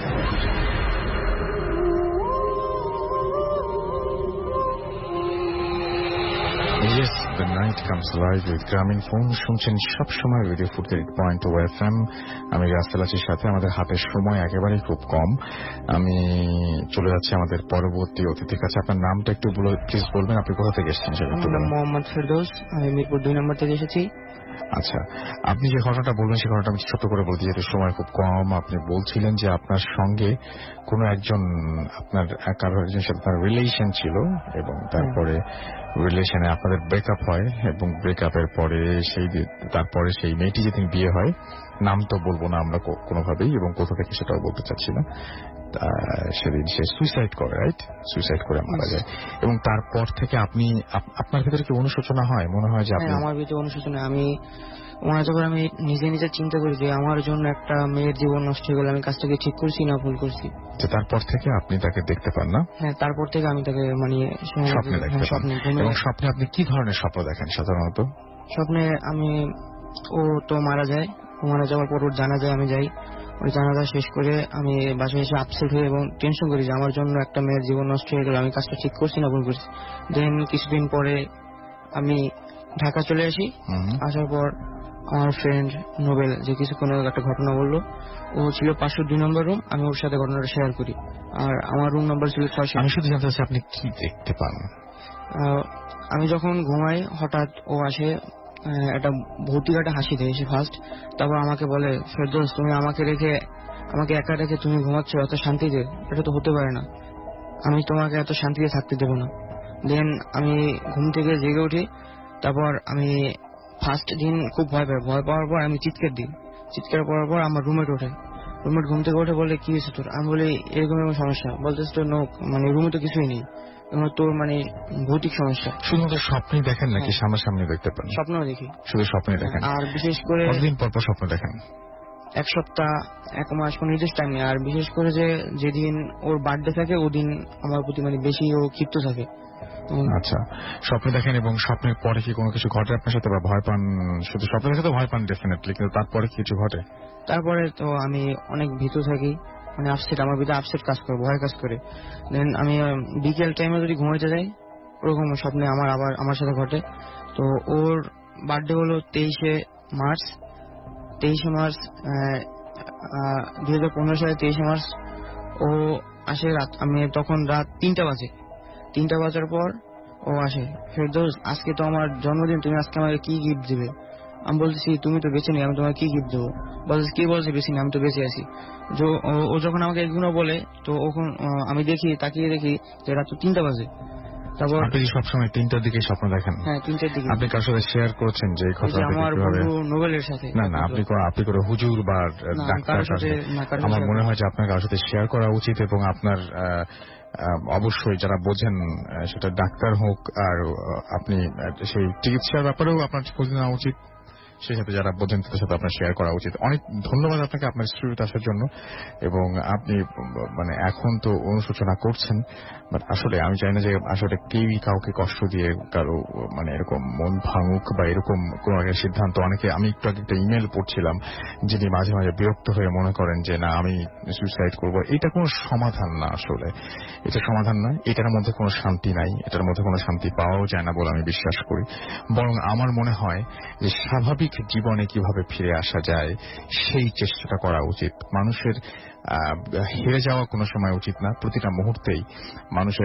Yes, the night comes alive with Gramophone. শুনছেন সবসময় রেডিও ফুর্তি 8.2 FM। আমি রাসেল আছির সাথে। আমাদের হাতের সময় একেবারেই খুব কম। আমি চলে যাচ্ছি আমাদের পরবর্তী অতিথির কাছে। আপনার নামটা একটু প্লিজ বলবেন, আপনি কোথা থেকে এসেছেন সেটা একটু বলুন। মোহাম্মদ ফেরদৌস, আমি মিরপুর 2 নম্বর থেকে এসেছি। আচ্ছা, আপনি যে ঘটনাটা বলবেন সেই ঘটনাটা আমি ছোট করে বলতে, যেহেতু সময় খুব কম। আপনি বলছিলেন যে আপনার সঙ্গে কোনো একজন, আপনার কারো একজনের সাথে আপনার রিলেশন ছিল, এবং তারপরে রিলেশনে আপনাদের ব্রেকআপ হয়, এবং ব্রেকআপের পরে তারপরে সেই মেয়েটি যেদিন বিয়ে হয়, নাম তো বলবো না আমরা কোনোভাবেই, এবং কোথা থেকে সেটাও বলতে চাচ্ছি না, সেদিন সে সুইসাইড করে, রাইট? সুইসাইড করে মারা যায়। এবং তারপর থেকে আপনার ভিতরে কি অনুশোচনা হয়? মনে হয় যে আমার ভিতরে অনুশোচনা, আমি মনে যখন আমি নিজে নিজে চিন্তা করি যে আমার জন্য একটা মেয়ের জীবন নষ্ট হয়ে গেল, আমি কাজটাকে ঠিক করছি না ভুল করছি। তারপর থেকে আপনি তাকে দেখতে পান না? হ্যাঁ, তারপর থেকে আমি তাকে মানে স্বপ্নে দেখতে পান। এবং স্বপ্নে আপনি কি ধরনের স্বপ্ন দেখেন সাধারণত? স্বপ্নে ও তো মারা যায়, ও মারা যাওয়ার পর ওর জানাজা আমি যাই। ওই জানাজা শেষ করে আমি বাসায় এসে আপসেট হয়ে এবং টেনশন করি যে আমার জন্য একটা মেয়ের জীবন নষ্ট হয়ে গেল, আমি কাজটা ঠিক করছি না ভুল করছি। দেন কিছুদিন পরে আমি ঢাকা চলে আসি। আসার পর আমার ফ্রেন্ড নোবেল যে কিছুক্ষণ একটা ঘটনা বললো, ও ছিল 502 নম্বর রুম, আমি ওর সাথে ঘটনাটা শেয়ার করি। আর আমার রুম নাম্বার ছিল 600। আমি শুধু জানতে চাচ্ছি আপনি কি দেখতে পান? আমি যখন ঘুমাই হঠাৎ ও আসে, একটা ভৌতিক একটা হাসি দেয় সে ফার্স্ট। তারপর আমাকে বলে, ফেরদৌস তুমি আমাকে একা রেখে তুমি ঘুমাচ্ছ এত শান্তিতে, এটা তো হতে পারে না, আমি তোমাকে এত শান্তিতে থাকতে দেবো না। দেন আমি ঘুম থেকে জেগে উঠি। তারপর আমি ফার্স্ট দিন খুব ভয় পাওয়ার পর আমি চিৎকার করার পর আমার রুমমেট ঘুম থেকে উঠে বলে, কি হয়েছে তোর? আমি বলি এরকম সমস্যা। বলতেছে তোর মানে রুমে তো কিছুই নেই, তোর মানে ভৌতিক সমস্যা। শুধুমাত্র স্বপ্নই দেখেন নাকি সামনাসামনি দেখতে পান? স্বপ্নও দেখি। শুধু স্বপ্নই দেখেন? আর বিশেষ করে কতদিন পর স্বপ্ন দেখেন? 1 সপ্তাহ 1 মাস কোনো নির্দিষ্ট টাইম নেই। আর বিশেষ করে যে যেদিন ওর বার্থডে থাকে ওদিন আমার প্রতি মানে বেশি ও ক্ষিপ্ত থাকে। আচ্ছা, স্বপ্নে দেখেন, এবং স্বপ্নের পরে কি কোনো কিছু ঘটে আপনার সাথে, বা ভয় পান? শুধু স্বপ্নে দেখে তো ভয় পান ডেফিনেটলি, কিন্তু তারপরে কিছু ঘটে? তারপরে তো আমি অনেক ভীত থাকি, মানে আমার ভিতরে আপসেট কাজ করে, ভয় কাজ করে। দেন আমি বিকেল টাইমে যদি ঘুমাইতে যাই, ওরকম স্বপ্নে আমার সাথে ঘটে। তো ওর বার্থডে হলো 23শে মার্চ 2015 সালে 23শে মার্চ। ও আসে আমি তখন রাত 3টা বাজে। 3টা বাজার পর ও আসে, ফেরদৌস আজকে তো আমার জন্মদিন, তুমি আজকে আমাকে কি গিফট দিবে? আমি বলতেছি তুমি তো বেঁচে নেই, আমি তোমাকে কি গিফট দেবো? বলতেছি কি বলছে বেশি নেই, আমি তো বেঁচে আছি। ও যখন আমাকে এগুলো বলে, তো ওখান আমি তাকিয়ে দেখি যে রাত 3টা বাজে। তারপর আপনি কি সবসময় 3টার দিকে স্বপ্ন দেখেন? হ্যাঁ 3টার দিকে। আপনি কার সাথে শেয়ার করেছেন যে এই ওই যে ঘটনাটা আমার কিভাবে? বন্ধু নোবেলের সাথে। না না, আপনি কোনো হুজুর বা না, ডাক্তার কারোর সাথে না, কারোর আমার সাথে মনে হয় যে আপনার কারোর সাথে শেয়ার করা উচিত, এবং আপনার অবশ্যই যারা বোঝেন, সেটা ডাক্তার হোক আর আপনি সেই চিকিৎসার ব্যাপারেও আপনার খোঁজ নেওয়া উচিত, সেই সাথে যারা বোঝেন তাদের সাথে আপনার শেয়ার করা উচিত। অনেক ধন্যবাদ আপনাকে আপনার স্টুডিওতে আসার জন্য, এবং আপনি মানে এখন তো অনুশোচনা করছেন, বাট আসলে আমি চাই না যে আসলে কেউই কাউকে কষ্ট দিয়ে কারো মানে এরকম মন ভাঙুক বা এরকম কোন একটা সিদ্ধান্ত। অনেকে, আমি একটু আগে একটা ইমেল পড়ছিলাম, যিনি মাঝে মাঝে বিরক্ত হয়ে মনে করেন যে না আমি সুইসাইড করব। এটা কোনো সমাধান না, আসলে এটা সমাধান না, এটার মধ্যে কোনো শান্তি নাই, এটার মধ্যে কোনো শান্তি পাওয়াও যায় না বলে আমি বিশ্বাস করি। বরং আমার মনে হয় যে স্বাভাবিক জীবনে কিভাবে ফিরে আসা যায় সেই চেষ্টাটা করা উচিত। মানুষের হেরে যাওয়া কোনো সময় উচিত না, প্রতিটা মুহূর্তেই মানুষের